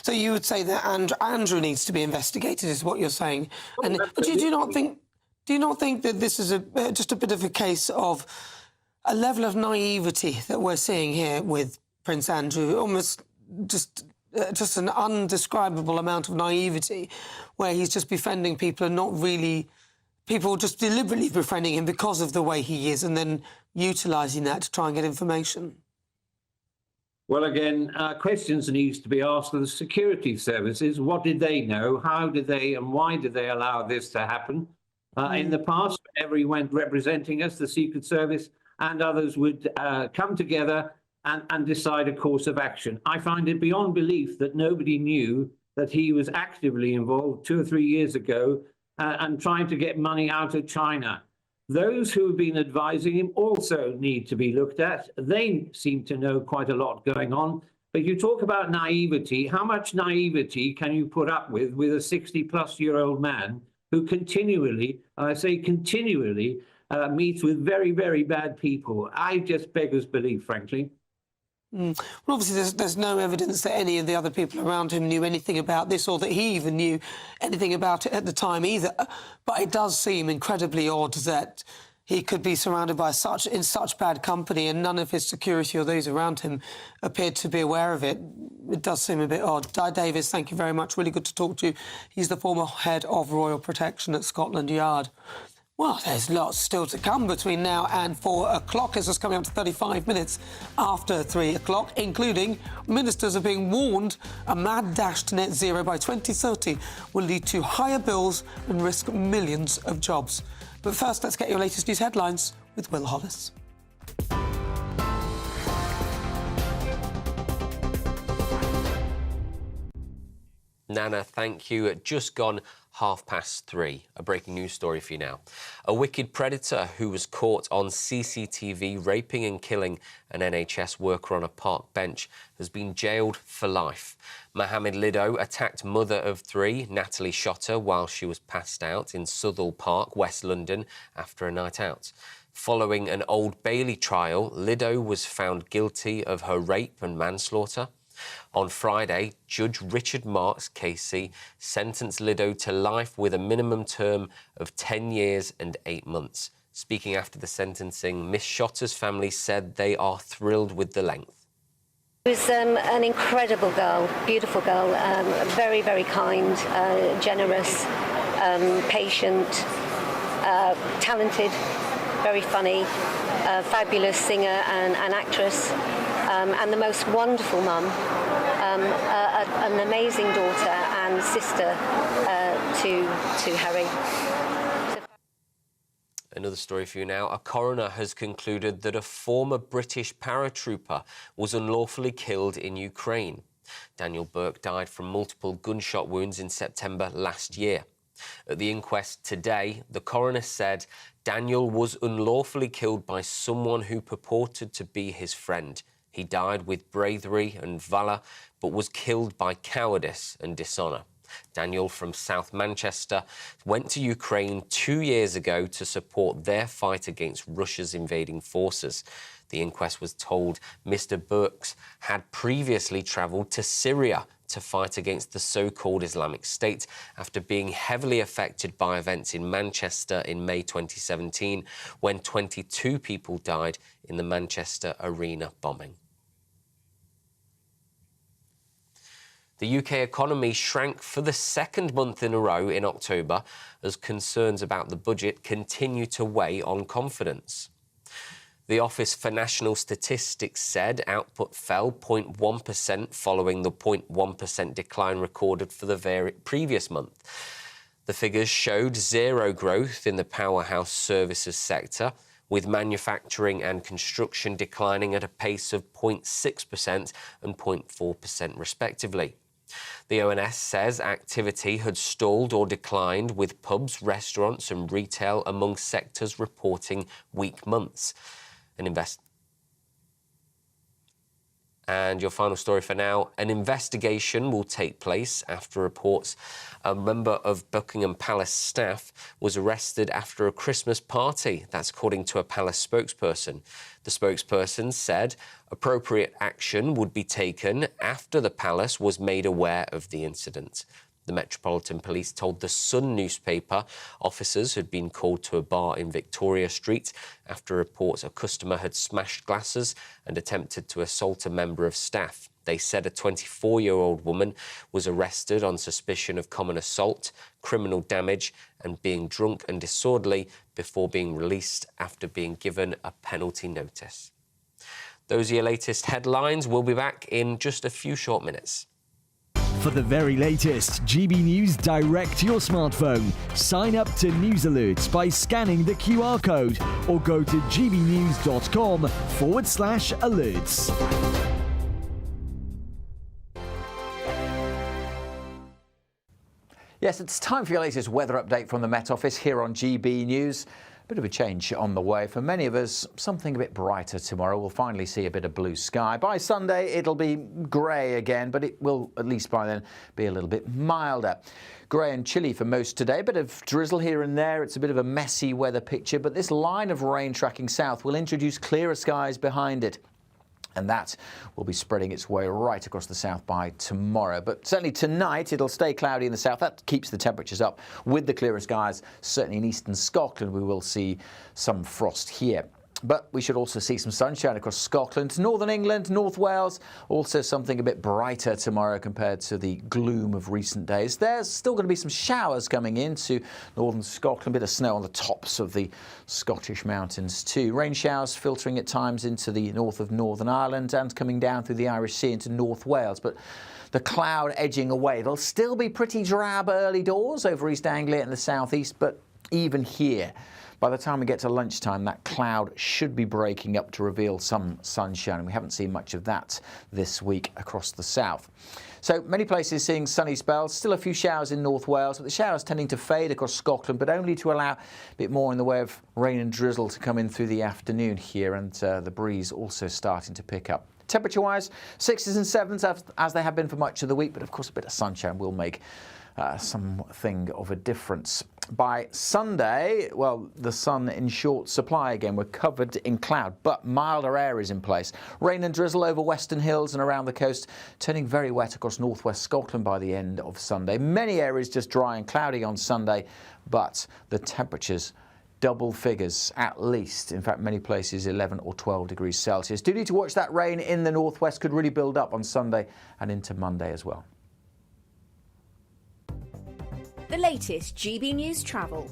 So you would say that Andrew needs to be investigated, is what you're saying. And but do you not think that this is just a bit of a case of a level of naivety that we're seeing here with Prince Andrew, almost just an undescribable amount of naivety, where he's just befriending people and not really, people just deliberately befriending him because of the way he is, and then utilising that to try and get information? Well, again, questions needs to be asked of the security services. What did they know? How did they and why did they allow this to happen? In the past, whenever he went representing us, the Secret Service and others would come together and decide a course of action. I find it beyond belief that nobody knew that he was actively involved 2 or 3 years ago and trying to get money out of China. Those who have been advising him also need to be looked at. They seem to know quite a lot going on. But you talk about naivety. How much naivety can you put up with a 60-plus-year-old man who continually, I say continually, meets with very, very bad people? I just beggars belief, frankly. Well, obviously, there's no evidence that any of the other people around him knew anything about this, or that he even knew anything about it at the time either. But it does seem incredibly odd that he could be surrounded by in such bad company, and none of his security or those around him appeared to be aware of it. It does seem a bit odd. Di Davis, thank you very much. Really good to talk to you. He's the former head of Royal Protection at Scotland Yard. Well, there's lots still to come between now and 4 o'clock. This is coming up to 35 minutes after 3 o'clock, including ministers are being warned a mad dash to net zero by 2030 will lead to higher bills and risk millions of jobs. But first, let's get your latest news headlines with Will Hollis. Nana, thank you. Just gone 3:30. A breaking news story for you now. A wicked predator who was caught on CCTV raping and killing an NHS worker on a park bench has been jailed for life. Mohammed Lido attacked mother of 3, Natalie Shotter, while she was passed out in Southall Park, West London, after a night out. Following an Old Bailey trial, Lido was found guilty of her rape and manslaughter. On Friday, Judge Richard Marks, KC, sentenced Lido to life with a minimum term of 10 years and 8 months. Speaking after the sentencing, Miss Shotter's family said they are thrilled with the length. She was an incredible girl, beautiful girl, very, very kind, generous, patient, talented, very funny, fabulous singer and actress. And the most wonderful mum, an amazing daughter and sister to Harry. Another story for you now. A coroner has concluded that a former British paratrooper was unlawfully killed in Ukraine. Daniel Burke died from multiple gunshot wounds in September last year. At the inquest today, the coroner said Daniel was unlawfully killed by someone who purported to be his friend. He died with bravery and valour, but was killed by cowardice and dishonour. Daniel from South Manchester went to Ukraine 2 years ago to support their fight against Russia's invading forces. The inquest was told Mr. Burks had previously travelled to Syria to fight against the so-called Islamic State after being heavily affected by events in Manchester in May 2017, when 22 people died in the Manchester Arena bombing. The UK economy shrank for the second month in a row in October as concerns about the budget continue to weigh on confidence. The Office for National Statistics said output fell 0.1% following the 0.1% decline recorded for the previous month. The figures showed zero growth in the powerhouse services sector, with manufacturing and construction declining at a pace of 0.6% and 0.4% respectively. The ONS says activity had stalled or declined, with pubs, restaurants and retail among sectors reporting weak months. An And your final story for now, an investigation will take place after reports a member of Buckingham Palace staff was arrested after a Christmas party. That's according to a palace spokesperson. The spokesperson said appropriate action would be taken after the palace was made aware of the incident. The Metropolitan Police told the Sun newspaper officers had been called to a bar in Victoria Street after reports a customer had smashed glasses and attempted to assault a member of staff. They said a 24-year-old woman was arrested on suspicion of common assault, criminal damage and being drunk and disorderly before being released after being given a penalty notice. Those are your latest headlines. We'll be back in just a few short minutes. For the very latest GB News direct to your smartphone, sign up to News Alerts by scanning the QR code or go to gbnews.com/alerts. Yes, it's time for your latest weather update from the Met Office here on GB News. Bit of a change on the way. For many of us, something a bit brighter tomorrow. We'll finally see a bit of blue sky. By Sunday, it'll be grey again, but it will, at least by then, be a little bit milder. Grey and chilly for most today. Bit of drizzle here and there. It's a bit of a messy weather picture, but this line of rain tracking south will introduce clearer skies behind it. And that will be spreading its way right across the south by tomorrow. But certainly tonight, it'll stay cloudy in the south. That keeps the temperatures up with the clearer skies. Certainly in eastern Scotland, we will see some frost here. But we should also see some sunshine across Scotland, northern England, North Wales. Also something a bit brighter tomorrow compared to the gloom of recent days. There's still going to be some showers coming into northern Scotland. A bit of snow on the tops of the Scottish mountains too. Rain showers filtering at times into the north of Northern Ireland and coming down through the Irish Sea into North Wales. But the cloud edging away. It'll still be pretty drab early doors over East Anglia and the southeast, but even here, by the time we get to lunchtime, that cloud should be breaking up to reveal some sunshine. We haven't seen much of that this week across the south. So many places seeing sunny spells, still a few showers in North Wales, but the showers tending to fade across Scotland, but only to allow a bit more in the way of rain and drizzle to come in through the afternoon here, and the breeze also starting to pick up. Temperature-wise, 6s and 7s as they have been for much of the week, but of course a bit of sunshine will make something of a difference. By Sunday, well, the sun in short supply again. We're covered in cloud, but milder air is in place. Rain and drizzle over western hills and around the coast, turning very wet across northwest Scotland by the end of Sunday. Many areas just dry and cloudy on Sunday, but the temperatures double figures at least. In fact, many places 11 or 12 degrees Celsius. Do need to watch that rain in the northwest. Could really build up on Sunday and into Monday as well. The latest GB News travel.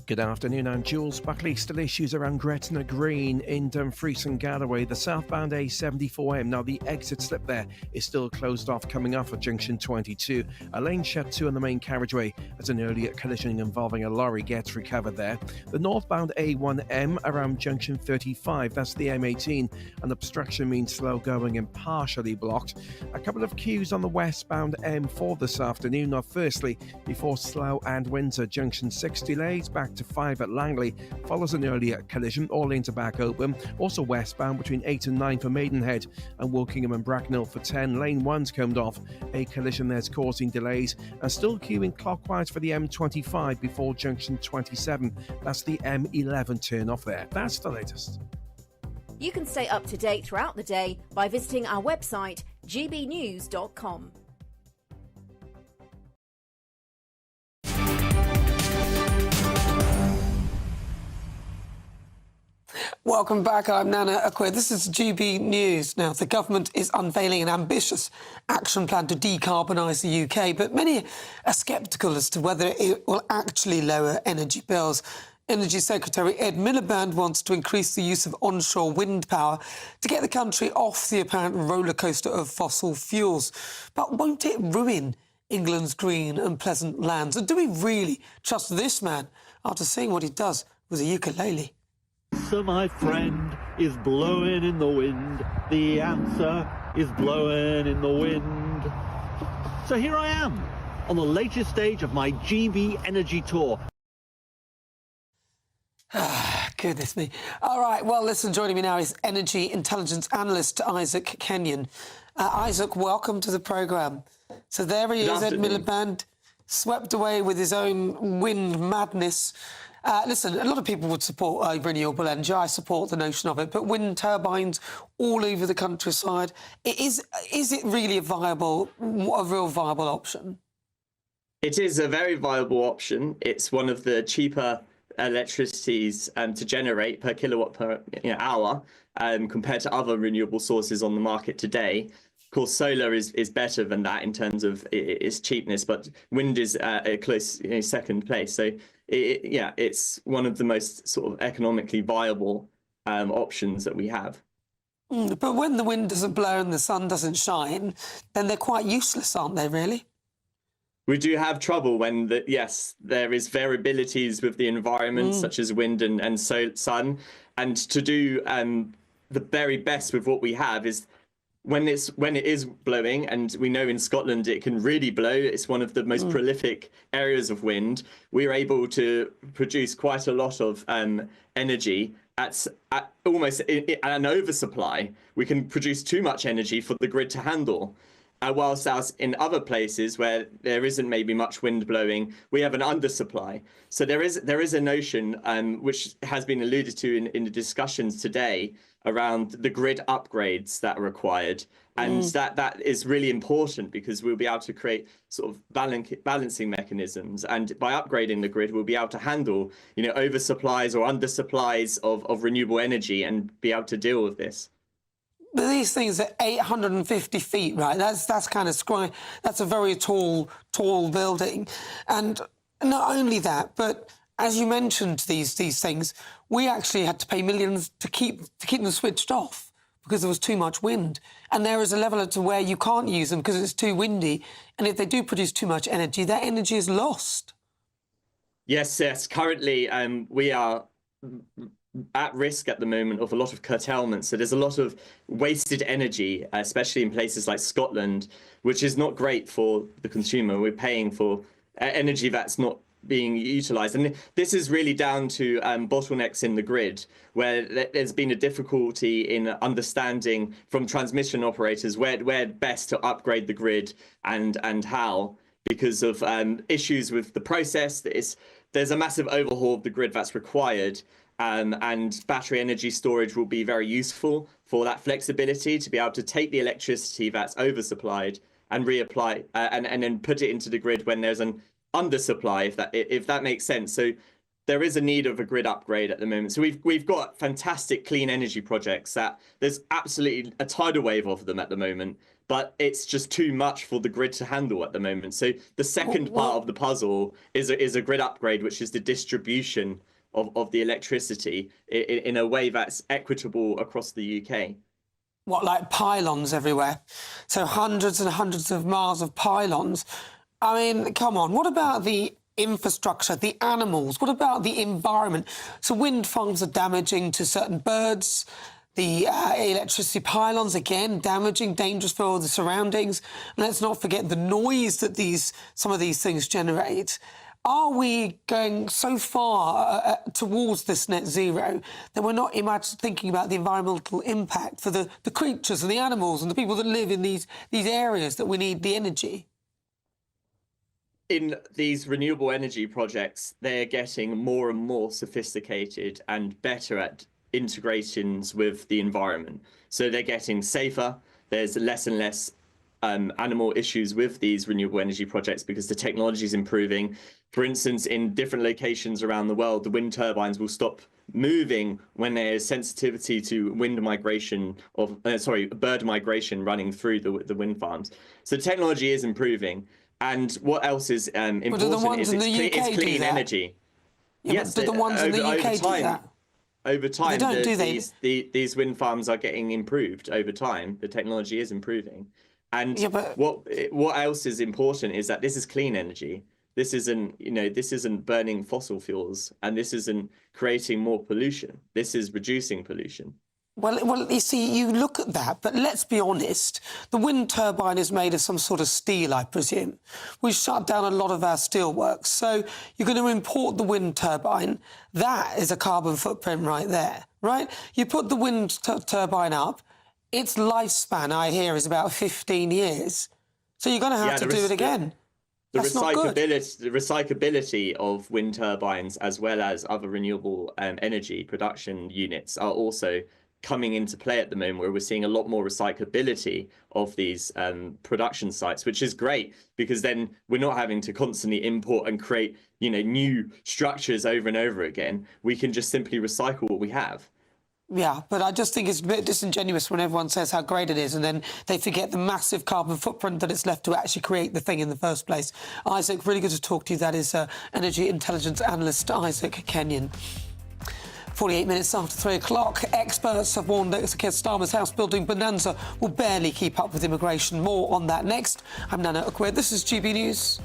Good afternoon, I'm Jules Buckley. Still issues around Gretna Green in Dumfries and Galloway. The southbound A74M, now the exit slip there is still closed off coming off at junction 22. A lane shut too on the main carriageway as an earlier collision involving a lorry gets recovered there. The northbound A1M around junction 35, that's the M18, and obstruction means slow going and partially blocked. A couple of queues on the westbound M4 this afternoon. Now firstly, before Slough and Windsor, junction 6 delays back to 5 at Langley follows an earlier collision. All lanes are back open. Also westbound between 8 and 9 for Maidenhead and Wokingham and Bracknell for 10. Lane 1's combed off. A collision there's causing delays, and still queuing clockwise for the M25 before junction 27. That's the M11 turn off there. That's the latest. You can stay up to date throughout the day by visiting our website gbnews.com. Welcome back. I'm Nana Akwe. This is GB News. Now, the government is unveiling an ambitious action plan to decarbonise the UK, but many are sceptical as to whether it will actually lower energy bills. Energy Secretary Ed Miliband wants to increase the use of onshore wind power to get the country off the apparent rollercoaster of fossil fuels. But won't it ruin England's green and pleasant lands? And do we really trust this man after seeing what he does with a ukulele? Answer, my friend, is blowing in the wind. The answer is blowing in the wind. So here I am on the latest stage of my GB Energy Tour. Goodness me. All right, well, listen, joining me now is energy intelligence analyst Isaac Kenyon. Isaac, welcome to the programme. So there he is, Ed Miliband, swept away with his own wind madness. Listen, a lot of people would support renewable energy. I support the notion of it, but wind turbines all over the countryside. Is it really a real viable option? It is a very viable option. It's one of the cheaper electricities to generate per kilowatt per hour compared to other renewable sources on the market today. Of course, solar is better than that in terms of its cheapness, but wind is a close second place. So it's one of the most sort of economically viable options that we have. But when the wind doesn't blow and the sun doesn't shine, then they're quite useless, aren't they, really? We do have trouble when, yes, there is variabilities with the environment, such as wind and sun. And to do the very best with what we have is when it is blowing, and we know in Scotland it can really blow. It's one of the most prolific areas of wind. We are able to produce quite a lot of energy at almost an oversupply. We can produce too much energy for the grid to handle. Whilst in other places where there isn't maybe much wind blowing, we have an undersupply. So there is a notion which has been alluded to in the discussions today around the grid upgrades that are required. And that is really important because we'll be able to create sort of balancing mechanisms. And by upgrading the grid, we'll be able to handle, oversupplies or undersupplies of renewable energy and be able to deal with this. But these things are 850 feet, right? That's kind of scrawny. That's a very tall building. And not only that, but as you mentioned, these things, we actually had to pay millions to keep them switched off because there was too much wind. And there is a level to where you can't use them because it's too windy. And if they do produce too much energy, that energy is lost. Yes. Currently, we are at risk at the moment of a lot of curtailment. So there's a lot of wasted energy, especially in places like Scotland, which is not great for the consumer. We're paying for energy that's not being utilised. And this is really down to bottlenecks in the grid, where there's been a difficulty in understanding from transmission operators where best to upgrade the grid and how, because of issues with the process. There's a massive overhaul of the grid that's required. And battery energy storage will be very useful for that flexibility to be able to take the electricity that's oversupplied and reapply and then put it into the grid when there's an undersupply, if that makes sense. So there is a need of a grid upgrade at the moment. So we've got fantastic clean energy projects that there's absolutely a tidal wave of them at the moment, but it's just too much for the grid to handle at the moment. So the second part of the puzzle is a grid upgrade, which is the distribution of the electricity in a way that's equitable across the UK. What, like pylons everywhere? So hundreds and hundreds of miles of pylons. I mean, come on, what about the infrastructure, the animals? What about the environment? So wind farms are damaging to certain birds. The electricity pylons, again, damaging, dangerous for the surroundings. And let's not forget the noise that some of these things generate. Are we going so far towards this net zero that we're not thinking about the environmental impact for the creatures and the animals and the people that live in these areas that we need the energy? In these renewable energy projects, they're getting more and more sophisticated and better at integrations with the environment. So they're getting safer. There's less and less animal issues with these renewable energy projects because the technology is improving. For instance, in different locations around the world, the wind turbines will stop moving when there is sensitivity to wind migration bird migration running through the wind farms. So technology is improving. And what else is important is it's clean energy. Yes, but the ones in the UK do that? Over time, They don't, do they? these wind farms are getting improved over time. The technology is improving. And what else is important is that this is clean energy. This isn't burning fossil fuels, and this isn't creating more pollution. This is reducing pollution. Well, you see, you look at that, but let's be honest, the wind turbine is made of some sort of steel, I presume. We shut down a lot of our steelworks, so you're going to import the wind turbine. That is a carbon footprint right there, right? You put the wind turbine up, its lifespan, I hear, is about 15 years. So you're going to have to do it again. The the recyclability of wind turbines, as well as other renewable energy production units, are also coming into play at the moment, where we're seeing a lot more recyclability of these production sites, which is great, because then we're not having to constantly import and create, new structures over and over again. We can just simply recycle what we have. Yeah, but I just think it's a bit disingenuous when everyone says how great it is and then they forget the massive carbon footprint that it's left to actually create the thing in the first place. Isaac, really good to talk to you. That is energy intelligence analyst Isaac Kenyon. 48 minutes after 3 o'clock, experts have warned that Keir Starmer's house building bonanza will barely keep up with immigration. More on that next. I'm Nana Okwue. This is GB News.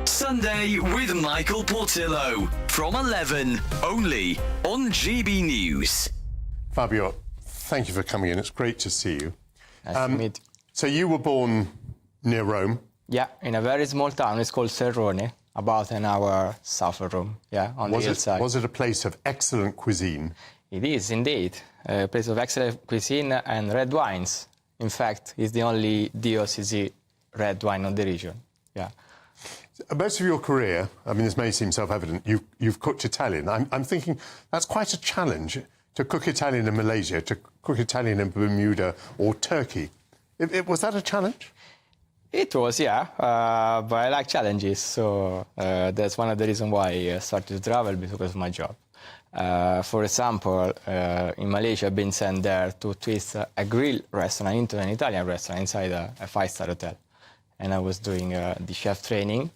Sunday with Michael Portillo from 11, only on GB News. Fabio, thank you for coming in. It's great to see you. Nice to meet you. So you were born near Rome? Yeah, in a very small town. It's called Serrone, about an hour south of Rome, on the hillside. Was it a place of excellent cuisine? It is, indeed. A place of excellent cuisine and red wines. In fact, it's the only DOCG red wine of the region, Most of your career, this may seem self-evident, you've cooked Italian. I'm thinking that's quite a challenge to cook Italian in Malaysia, to cook Italian in Bermuda or Turkey. Was that a challenge? It was, but I like challenges, so that's one of the reasons why I started to travel, because of my job. For example, in Malaysia, I've been sent there to twist a grill restaurant into an Italian restaurant inside a five-star hotel. And I was doing the chef training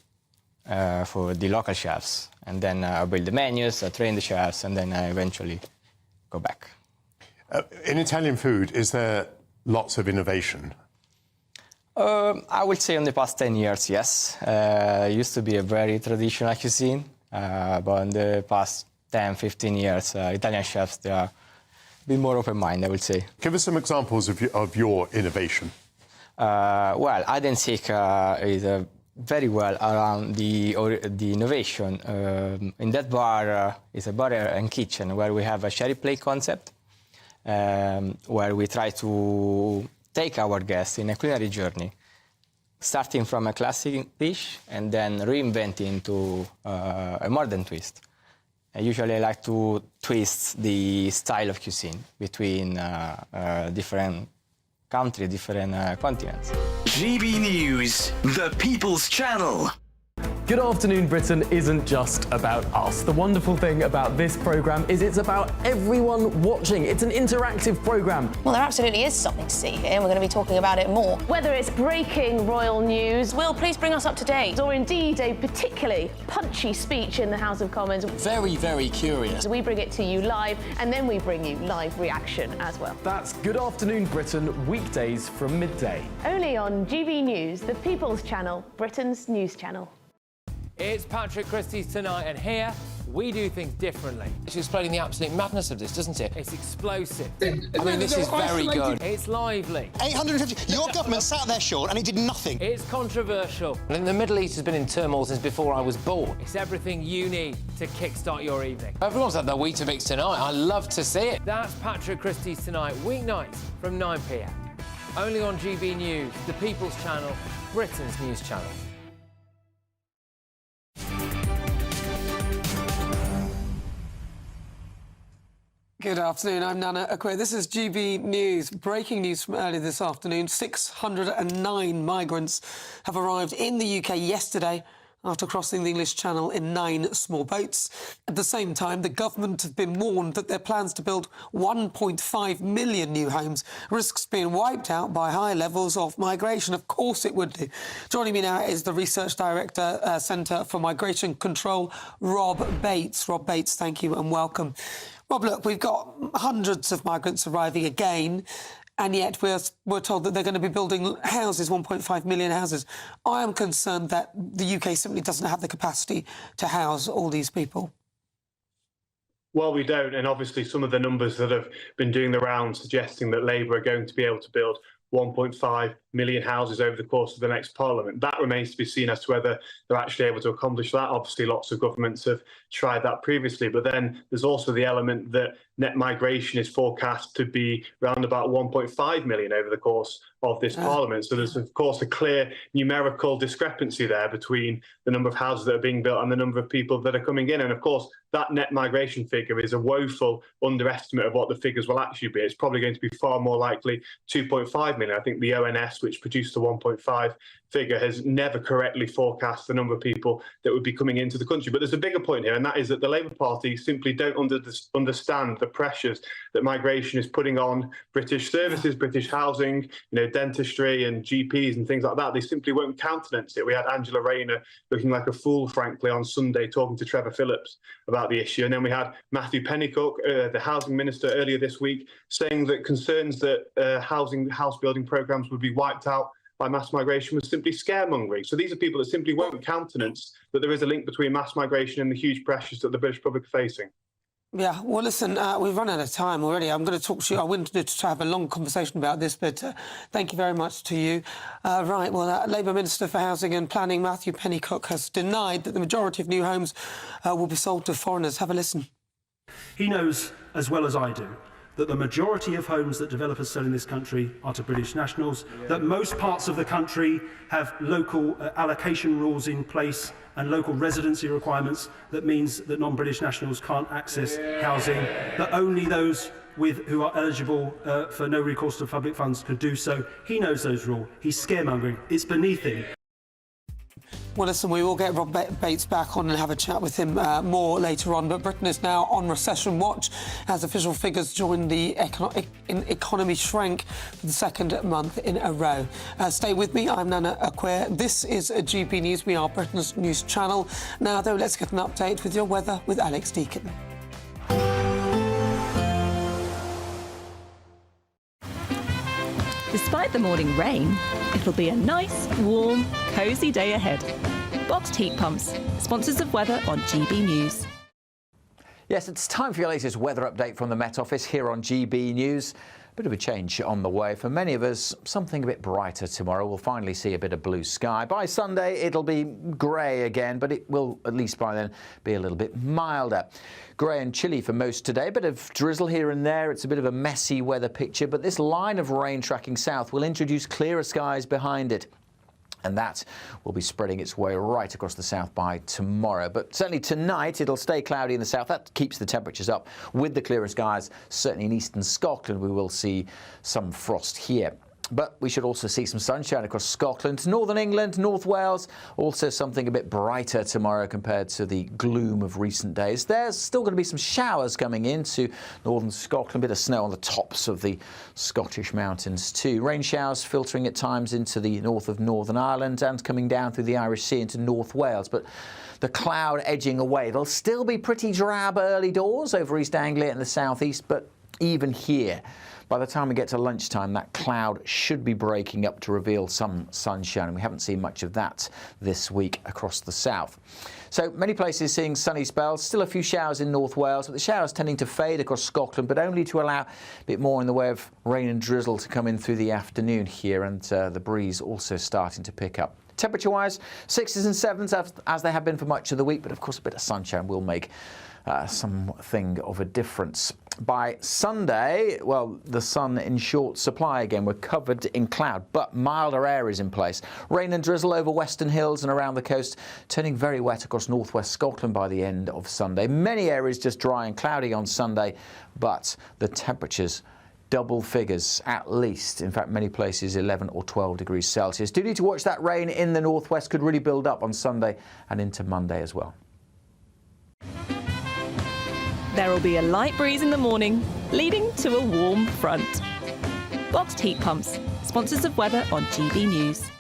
for the local chefs. And then I build the menus, I train the chefs, and then I eventually go back. In Italian food, is there lots of innovation? I would say in the past 10 years, yes. It used to be a very traditional cuisine, but in the past 10, 15 years, Italian chefs, they are a bit more open-minded, I would say. Give us some examples of your innovation. Well, hide and seek is very well around the innovation. In that bar is a bar and kitchen where we have a sherry plate concept, where we try to take our guests in a culinary journey, starting from a classic dish and then reinventing into a modern twist. Usually I like to twist the style of cuisine between different countries, different continents. GB News, the People's Channel. Good Afternoon Britain isn't just about us. The wonderful thing about this programme is it's about everyone watching. It's an interactive programme. Well, there absolutely is something to see here, and we're going to be talking about it more. Whether it's breaking royal news, Will, please bring us up to date. or indeed a particularly punchy speech in the House of Commons, Very, very curious. we bring it to you live, and then we bring you live reaction as well. That's Good Afternoon Britain, weekdays from midday. Only on GB News, the People's Channel, Britain's news channel. It's Patrick Christie's Tonight, and here we do things differently. It's explaining the absolute madness of this, doesn't it? It's explosive. This is very good. It's lively. 850. Your government sat there, Sean, and it did nothing. It's controversial. And the Middle East has been in turmoil since before I was born. It's everything you need to kickstart your evening. Everyone's had their Weetabix tonight. I love to see it. That's Patrick Christie's Tonight, weeknights from 9 p.m. Only on GB News, the People's Channel, Britain's news channel. Good afternoon, I'm Nana Okwue. This is GB News. Breaking news from earlier this afternoon. 609 migrants have arrived in the UK yesterday after crossing the English Channel in 9 small boats. At the same time, the government have been warned that their plans to build 1.5 million new homes risks being wiped out by high levels of migration. Of course it would do. Joining me now is the Research Director, Centre for Migration Control, Rob Bates. Rob Bates, thank you and welcome. Rob, look, we've got hundreds of migrants arriving again, and yet we're told that they're going to be building houses, 1.5 million houses. I am concerned that the UK simply doesn't have the capacity to house all these people. Well, we don't. And obviously some of the numbers that have been doing the rounds suggesting that Labour are going to be able to build 1.5 million houses over the course of the next Parliament. That remains to be seen as to whether they're actually able to accomplish that. Obviously, lots of governments have tried that previously, but then there's also the element that net migration is forecast to be around about 1.5 million over the course of this Parliament. So there's, of course, a clear numerical discrepancy there between the number of houses that are being built and the number of people that are coming in. And of course, that net migration figure is a woeful underestimate of what the figures will actually be. It's probably going to be far more likely 2.5 million. I think the ONS, which produced the 1.5 figure, has never correctly forecast the number of people that would be coming into the country. But there's a bigger point here, and that is that the Labour Party simply don't understand the pressures that migration is putting on British services, British housing, dentistry and GPs and things like that. They simply won't countenance it. We had Angela Rayner looking like a fool, frankly, on Sunday talking to Trevor Phillips about the issue. And then we had Matthew Pennycook, the housing minister, earlier this week, saying that concerns that house building programmes would be wiped out by mass migration was simply scaremongering. So these are people that simply won't countenance that there is a link between mass migration and the huge pressures that the British public are facing. Yeah, well, listen, we've run out of time already. I'm going to talk to you. I wanted to have a long conversation about this, but thank you very much to you. Right, well, Labour Minister for Housing and Planning, Matthew Pennycook, has denied that the majority of new homes will be sold to foreigners. Have a listen. He knows, as well as I do, that the majority of homes that developers sell in this country are to British nationals, that most parts of the country have local allocation rules in place and local residency requirements that means that non-British nationals can't access housing, that only those who are eligible for no recourse to public funds could do so. He knows those rules. He's scaremongering. It's beneath him. Well, listen, we will get Rob Bates back on and have a chat with him more later on. But Britain is now on recession watch as official figures join the economy shrank for the second month in a row. Stay with me. I'm Nana Acquare. This is GB News. We are Britain's news channel. Now, though, let's get an update with your weather with Alex Deakin. Despite the morning rain, it'll be a nice, warm, cosy day ahead. Boxed heat pumps, sponsors of weather on GB News. Yes, it's time for your latest weather update from the Met Office here on GB News. Bit of a change on the way. For many of us, something a bit brighter tomorrow. We'll finally see a bit of blue sky. By Sunday, it'll be grey again, but it will, at least by then, be a little bit milder. Grey and chilly for most today. Bit of drizzle here and there. It's a bit of a messy weather picture, but this line of rain tracking south will introduce clearer skies behind it. And that will be spreading its way right across the south by tomorrow. But certainly tonight, it'll stay cloudy in the south. That keeps the temperatures up with the clearer skies. Certainly in eastern Scotland, we will see some frost here. But we should also see some sunshine across Scotland, northern England, North Wales. Also something a bit brighter tomorrow compared to the gloom of recent days. There's still going to be some showers coming into northern Scotland. A bit of snow on the tops of the Scottish mountains too. Rain showers filtering at times into the north of Northern Ireland and coming down through the Irish Sea into North Wales. But the cloud edging away. It'll still be pretty drab early doors over East Anglia and the southeast, but even here, by the time we get to lunchtime, that cloud should be breaking up to reveal some sunshine, and we haven't seen much of that this week across the south. So many places seeing sunny spells, still a few showers in North Wales, but the showers tending to fade across Scotland, but only to allow a bit more in the way of rain and drizzle to come in through the afternoon here, and the breeze also starting to pick up. Temperature-wise, 6s and 7s as they have been for much of the week, but of course a bit of sunshine will make something of a difference. By Sunday, well, the sun in short supply again. We're covered in cloud, but milder air is in place. Rain and drizzle over western hills and around the coast, turning very wet across northwest Scotland by the end of Sunday. Many areas just dry and cloudy on Sunday, but the temperatures double figures at least. In fact, many places 11 or 12 degrees Celsius. Do need to watch that rain in the northwest. Could really build up on Sunday and into Monday as well. There will be a light breeze in the morning, leading to a warm front. Boxed heat pumps, sponsors of weather on GB News.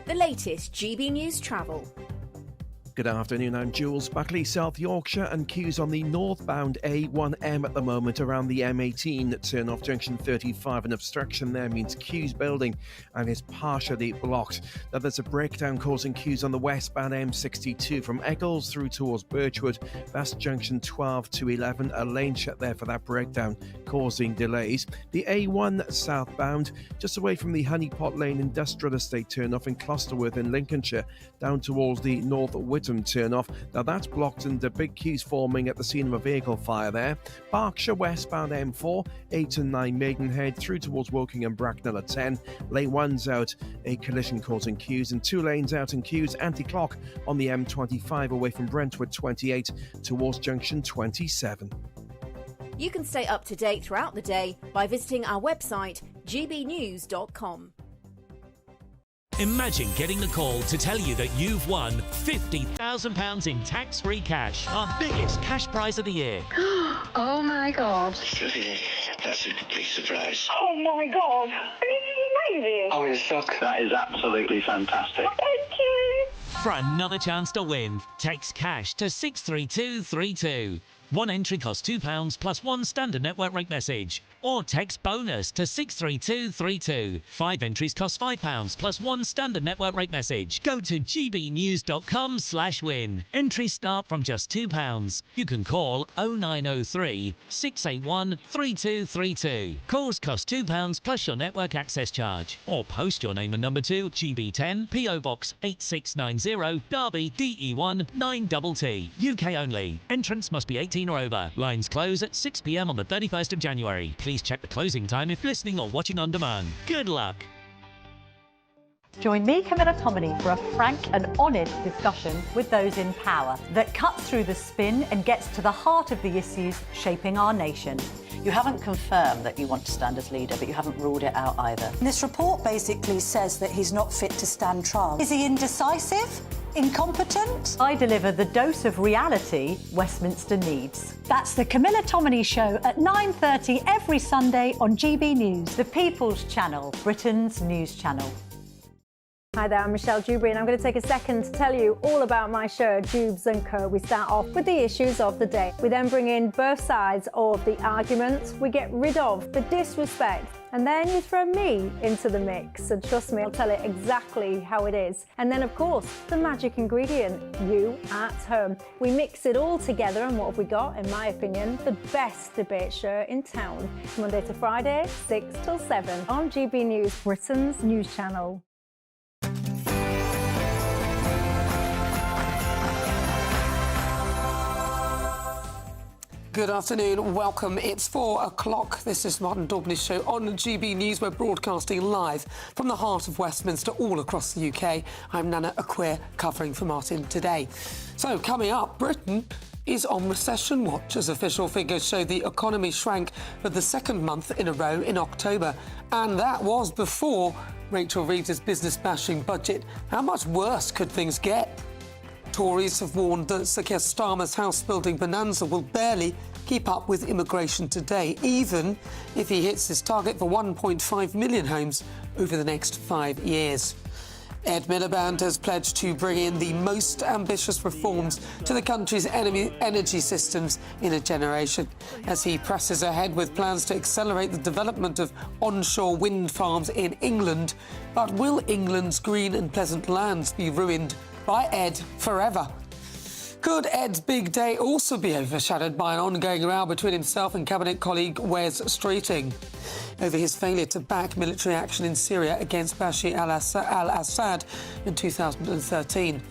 The latest GB News travel. Good afternoon, I'm Jules Buckley, South Yorkshire, and queues on the northbound A1M at the moment around the M18 turn off junction 35. An obstruction there means queues building and is partially blocked. Now there's a breakdown causing queues on the westbound M62 from Eccles through towards Birchwood. That's junction 12 to 11. A lane shut there for that breakdown, causing delays. The A1 southbound, just away from the Honeypot Lane Industrial Estate turn off in Closterworth in Lincolnshire, down towards the North Whittam turn off. Now that's blocked and the big queues forming at the scene of a vehicle fire there. Berkshire westbound M4, 8 and 9 Maidenhead through towards Woking and Bracknell at 10. Lane 1's out, a collision causing queues, and 2 lanes out in queues anti-clock on the M25 away from Brentwood 28 towards junction 27. You can stay up to date throughout the day by visiting our website gbnews.com. Imagine getting the call to tell you that you've won £50,000 in tax-free cash, our biggest cash prize of the year. Oh my God. That's a big surprise. Oh my God. This is amazing. I'm in shock. That is absolutely fantastic. Thank you. For another chance to win, text cash to 63232. One entry costs £2 plus one standard network rate message. Or text bonus to 63232. 5 entries cost £5 plus one standard network rate message. Go to gbnews.com/win. Entries start from just £2. You can call 0903 681 3232. Calls cost £2 plus your network access charge. Or post your name and number to GB10 PO Box 8690 Derby DE1 9TT. UK only. Entrance must be 18 or over. Lines close at 6 p.m. on the 31st of January. Please check the closing time if listening or watching on demand. Good luck. Join me, Camilla Tominey, for a frank and honest discussion with those in power that cuts through the spin and gets to the heart of the issues shaping our nation. You haven't confirmed that you want to stand as leader, but you haven't ruled it out either. This report basically says that he's not fit to stand trial. Is he indecisive? Incompetent? I deliver the dose of reality Westminster needs. That's the Camilla Tominey Show at 9:30 every Sunday on GB News, the People's Channel, Britain's news channel. Hi there, I'm Michelle Dewberry and I'm going to take a second to tell you all about my show, Dubes & Co. We start off with the issues of the day. We then bring in both sides of the arguments. We get rid of the disrespect. And then you throw me into the mix. And trust me, I'll tell it exactly how it is. And then, of course, the magic ingredient, you at home. We mix it all together and what have we got, in my opinion, the best debate show in town. Monday to Friday, 6 till 7 on GB News, Britain's news channel. Good afternoon, welcome. It's 4 o'clock. This is Martin Daubney's show on GB News. We're broadcasting live from the heart of Westminster, all across the UK. I'm Nana Aquir, covering for Martin today. So, coming up, Britain is on recession watch as official figures show the economy shrank for the second month in a row in October. And that was before Rachel Reeves' business-bashing budget. How much worse could things get? Tories have warned that Sir Keir Starmer's house-building bonanza will barely keep up with immigration today, even if he hits his target for 1.5 million homes over the next 5 years. Ed Miliband has pledged to bring in the most ambitious reforms to the country's energy systems in a generation, as he presses ahead with plans to accelerate the development of onshore wind farms in England. But will England's green and pleasant lands be ruined by Ed forever? Could Ed's big day also be overshadowed by an ongoing row between himself and cabinet colleague Wes Streeting over his failure to back military action in Syria against Bashar al-Assad in 2013?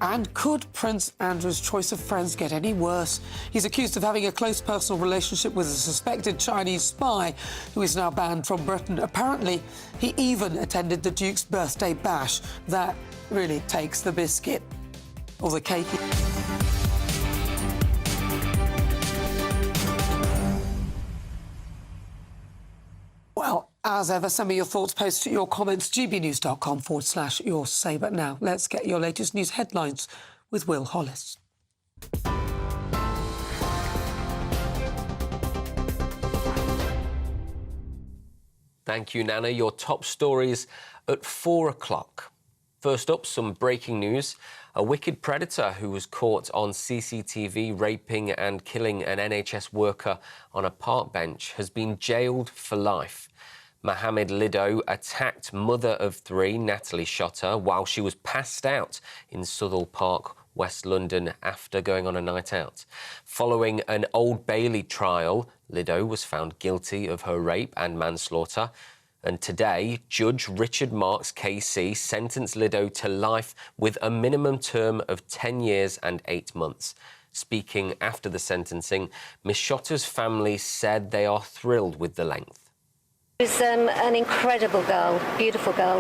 And could Prince Andrew's choice of friends get any worse? He's accused of having a close personal relationship with a suspected Chinese spy who is now banned from Britain. Apparently, he even attended the Duke's birthday bash. That really takes the biscuit. Or the cake. Well, as ever, send me your thoughts, post your comments, gbnews.com/your say. But now, let's get your latest news headlines with Will Hollis. Thank you, Nana. Your top stories at 4 o'clock. First up, some breaking news. A wicked predator who was caught on CCTV raping and killing an NHS worker on a park bench has been jailed for life. Mohammed Lido attacked mother of three, Natalie Shotter, while she was passed out in Southall Park, West London, after going on a night out. Following an Old Bailey trial, Lido was found guilty of her rape and manslaughter. And today, Judge Richard Marks KC sentenced Lido to life with a minimum term of 10 years and 8 months. Speaking after the sentencing, Ms Shotter's family said they are thrilled with the length. She was an incredible girl, beautiful girl,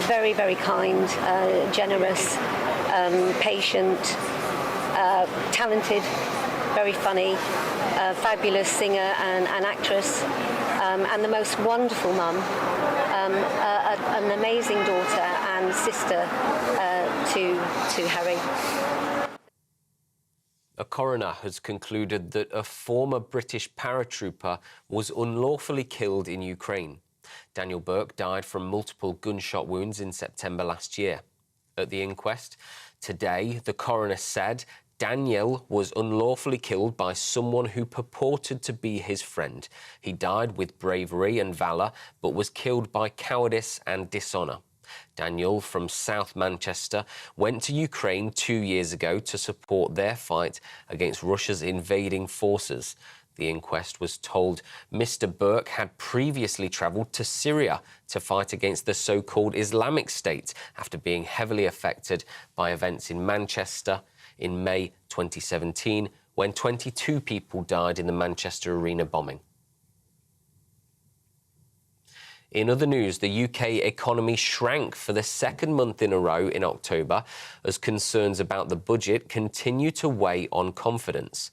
very, very kind, generous, patient, talented, very funny, fabulous singer and actress, and the most wonderful mum, an amazing daughter and sister to Harry. A coroner has concluded that a former British paratrooper was unlawfully killed in Ukraine. Daniel Burke died from multiple gunshot wounds in September last year. At the inquest today, the coroner said Daniel was unlawfully killed by someone who purported to be his friend. He died with bravery and valour, but was killed by cowardice and dishonour. Daniel, from South Manchester, went to Ukraine 2 years ago to support their fight against Russia's invading forces. The inquest was told Mr. Burke had previously travelled to Syria to fight against the so-called Islamic State after being heavily affected by events in Manchester in May 2017, when 22 people died in the Manchester Arena bombing. In other news, the UK economy shrank for the second month in a row in October as concerns about the budget continue to weigh on confidence.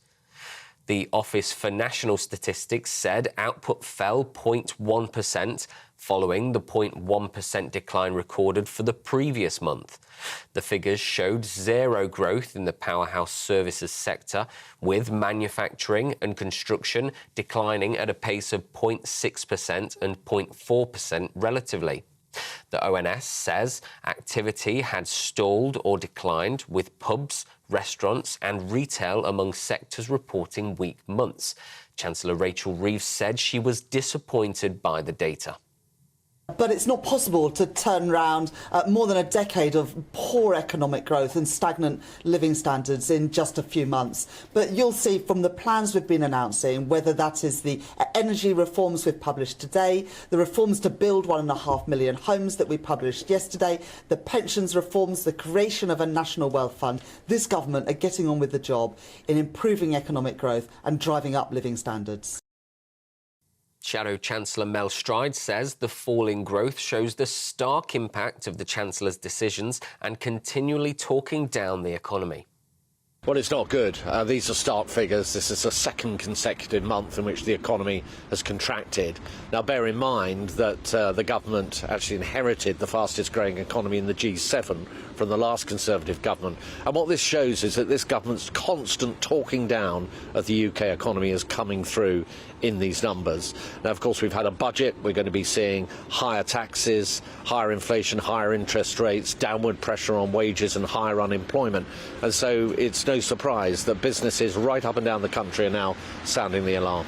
The Office for National Statistics said output fell 0.1%, following the 0.1% decline recorded for the previous month. The figures showed zero growth in the powerhouse services sector, with manufacturing and construction declining at a pace of 0.6% and 0.4% relatively. The ONS says activity had stalled or declined, with pubs, restaurants and retail among sectors reporting weak months. Chancellor Rachel Reeves said she was disappointed by the data. But it's not possible to turn around more than a decade of poor economic growth and stagnant living standards in just a few months. But you'll see from the plans we've been announcing, whether that is the energy reforms we've published today, the reforms to build 1.5 million homes that we published yesterday, the pensions reforms, the creation of a national wealth fund, this government are getting on with the job in improving economic growth and driving up living standards. Shadow Chancellor Mel Stride says the fall in growth shows the stark impact of the Chancellor's decisions and continually talking down the economy. Well, it's not good. These are stark figures. This is the second consecutive month in which the economy has contracted. Now, bear in mind that the government actually inherited the fastest growing economy in the G7 from the last Conservative government. And what this shows is that this government's constant talking down of the UK economy is coming through in these numbers. Now, of course, we've had a budget. We're going to be seeing higher taxes, higher inflation, higher interest rates, downward pressure on wages and higher unemployment. And so it's no surprise that businesses right up and down the country are now sounding the alarm.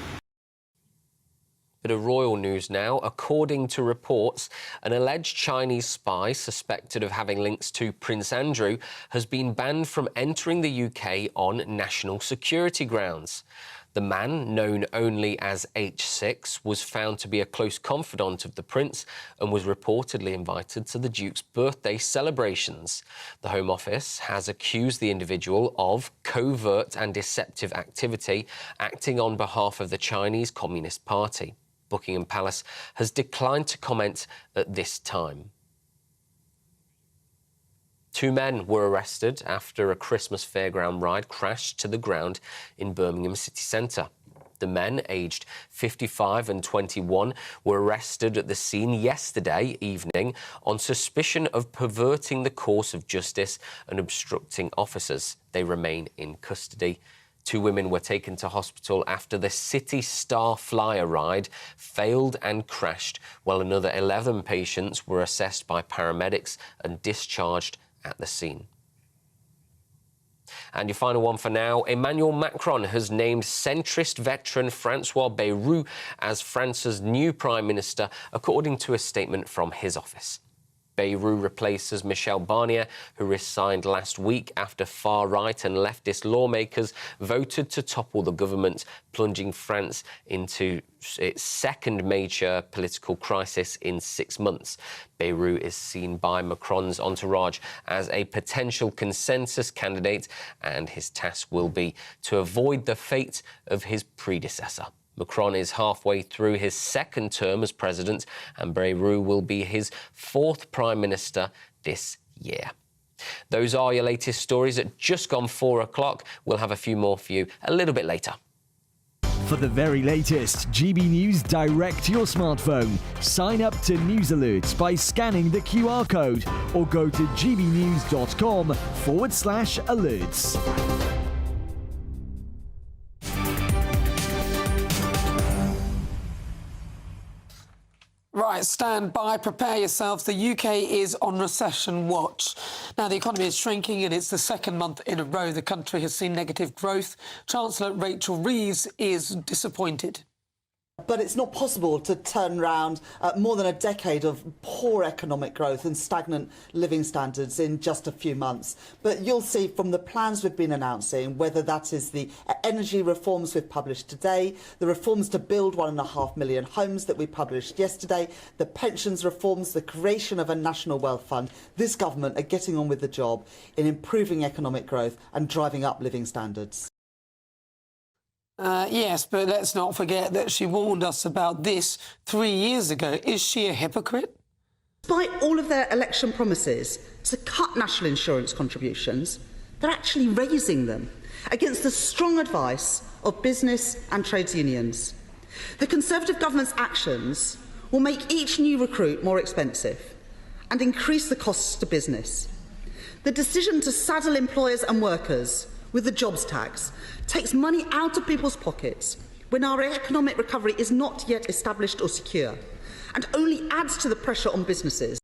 Bit of royal news now. According to reports, an alleged Chinese spy suspected of having links to Prince Andrew has been banned from entering the UK on national security grounds. The man, known only as H6, was found to be a close confidant of the Prince and was reportedly invited to the Duke's birthday celebrations. The Home Office has accused the individual of covert and deceptive activity, acting on behalf of the Chinese Communist Party. Buckingham Palace has declined to comment at this time. 2 men were arrested after a Christmas fairground ride crashed to the ground in Birmingham city centre. The men, aged 55 and 21, were arrested at the scene yesterday evening on suspicion of perverting the course of justice and obstructing officers. They remain in custody. 2 women were taken to hospital after the City Star Flyer ride failed and crashed, while another 11 patients were assessed by paramedics and discharged at the scene. And your final one for now, Emmanuel Macron has named centrist veteran Francois Bayrou as France's new Prime Minister, according to a statement from his office. Bayrou replaces Michel Barnier, who resigned last week after far-right and leftist lawmakers voted to topple the government, plunging France into its second major political crisis in 6 months. Bayrou is seen by Macron's entourage as a potential consensus candidate, and his task will be to avoid the fate of his predecessor. Macron is halfway through his second term as president, and Bayrou will be his 4th Prime Minister this year. Those are your latest stories at just gone 4 o'clock. We'll have a few more for you a little bit later. For the very latest GB News direct to your smartphone, sign up to News Alerts by scanning the QR code or go to gbnews.com/alerts. Right, stand by, prepare yourselves. The UK is on recession watch. Now, the economy is shrinking and it's the second month in a row the country has seen negative growth. Chancellor Rachel Reeves is disappointed. But it's not possible to turn around more than a decade of poor economic growth and stagnant living standards in just a few months. But you'll see from the plans we've been announcing, whether that is the energy reforms we've published today, the reforms to build 1.5 million homes that we published yesterday, the pensions reforms, the creation of a national wealth fund, this government are getting on with the job in improving economic growth and driving up living standards. Yes, but let's not forget that she warned us about this 3 years ago. Is she a hypocrite? Despite all of their election promises to cut national insurance contributions, they're actually raising them against the strong advice of business and trades unions. The Conservative government's actions will make each new recruit more expensive and increase the costs to business. The decision to saddle employers and workers with the jobs tax takes money out of people's pockets when our economic recovery is not yet established or secure, and only adds to the pressure on businesses.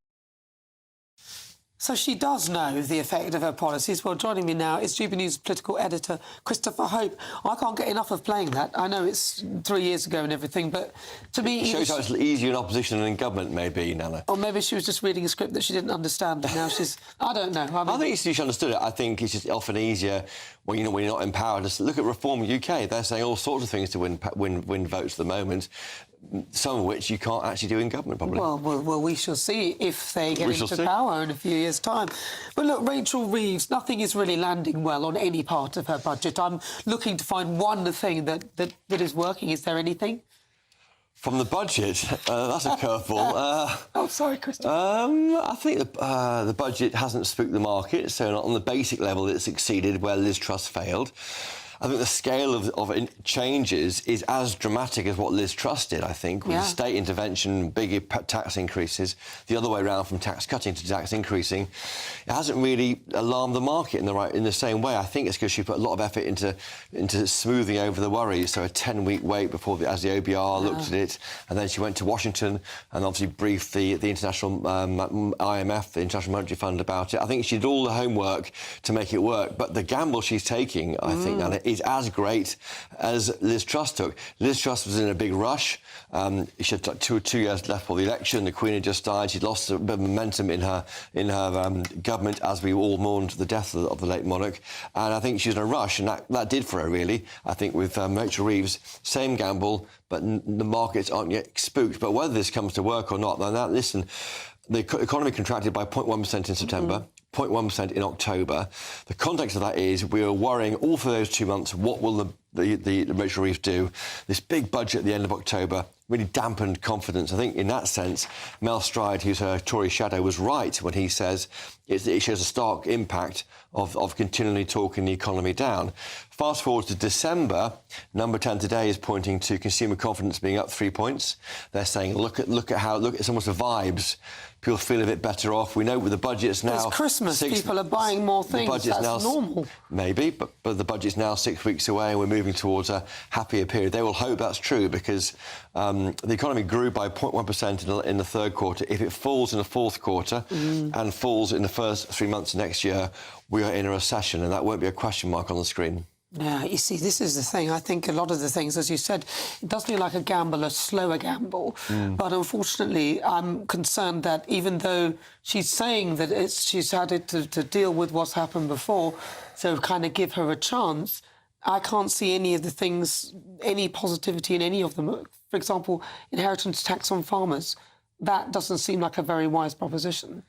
So she does know the effect of her policies. Well, joining me now is GB News political editor Christopher Hope. I can't get enough of playing that. I know it's 3 years ago and everything, but to me... It shows how it's easier in opposition than in government, maybe, Nana. Or maybe she was just reading a script that she didn't understand, and now she's... I don't know. I think she understood it. I think it's just often easier when, when you're not empowered. Just look at Reform UK. They're saying all sorts of things to win votes at the moment, some of which you can't actually do in government, probably. Well, we shall see if they get into power in a few years' time. But look, Rachel Reeves, nothing is really landing well on any part of her budget. I'm looking to find one thing that is working. Is there anything? From the budget, that's a curveball. Oh, sorry, Christopher. I think the budget hasn't spooked the market, so on the basic level it succeeded where Liz Truss failed. I think the scale of changes is as dramatic as what Liz Truss did, I think, with state intervention, big tax increases, the other way around from tax cutting to tax increasing. It hasn't really alarmed the market in the same way. I think it's because she put a lot of effort into smoothing over the worries. So a 10-week wait before as the OBR looked at it, and then she went to Washington and obviously briefed the international IMF, the International Monetary Fund, about it. I think she did all the homework to make it work. But the gamble she's taking, I think, Nana, is as great as Liz Truss took. Liz Truss was in a big rush. She had 2 years left for the election. The Queen had just died. She'd lost a bit of momentum in her government as we all mourned the death of the late monarch. And I think she was in a rush, and that did for her, really. I think with Rachel Reeves, same gamble, but the markets aren't yet spooked. But whether this comes to work or not, then listen, the economy contracted by 0.1% in September. 0.1% in October. The context of that is we were worrying all for those 2 months, what will the Rachel Reeves do? This big budget at the end of October really dampened confidence. I think in that sense, Mel Stride, who's her Tory shadow, was right when he says it shows a stark impact of continually talking the economy down. Fast forward to December, number 10 today is pointing to consumer confidence being up 3 points. They're saying, look at it's almost the vibes. People feel a bit better off. We know with the budget's now... It's Christmas. People are buying more things. That's normal. Maybe, but the budget's now 6 weeks away and we're moving towards a happier period. They will hope that's true because the economy grew by 0.1% in the third quarter. If it falls in the fourth quarter and falls in the first 3 months of next year, we are in a recession, and that won't be a question mark on the screen. Yeah, you see, this is the thing. I think a lot of the things, as you said, it does feel like a gamble, a slower gamble. But unfortunately, I'm concerned that even though she's saying that she's had it to deal with what's happened before, so kind of give her a chance, I can't see any of the things, any positivity in any of them. For example, inheritance tax on farmers. That doesn't seem like a very wise proposition.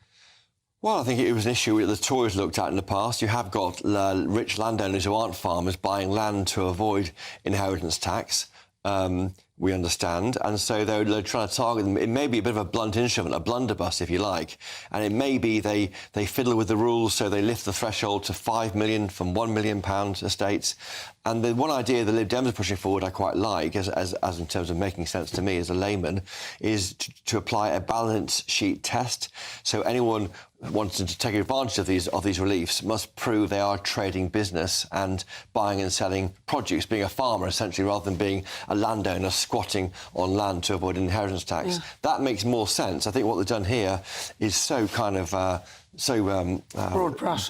Well, I think it was an issue that the Tories looked at in the past. You have got rich landowners who aren't farmers buying land to avoid inheritance tax. We understand, and so they're trying to target them. It may be a bit of a blunt instrument, a blunderbuss, if you like, and it may be they fiddle with the rules, so they lift the threshold to £5 million from £1 million estates. And the one idea the Lib Dems are pushing forward I quite like, as in terms of making sense to me as a layman, is to apply a balance sheet test. So anyone wanting to take advantage of these reliefs must prove they are a trading business and buying and selling produce, being a farmer essentially, rather than being a landowner squatting on land to avoid inheritance tax. Yeah. That makes more sense. I think what they've done here is so kind of broad brush,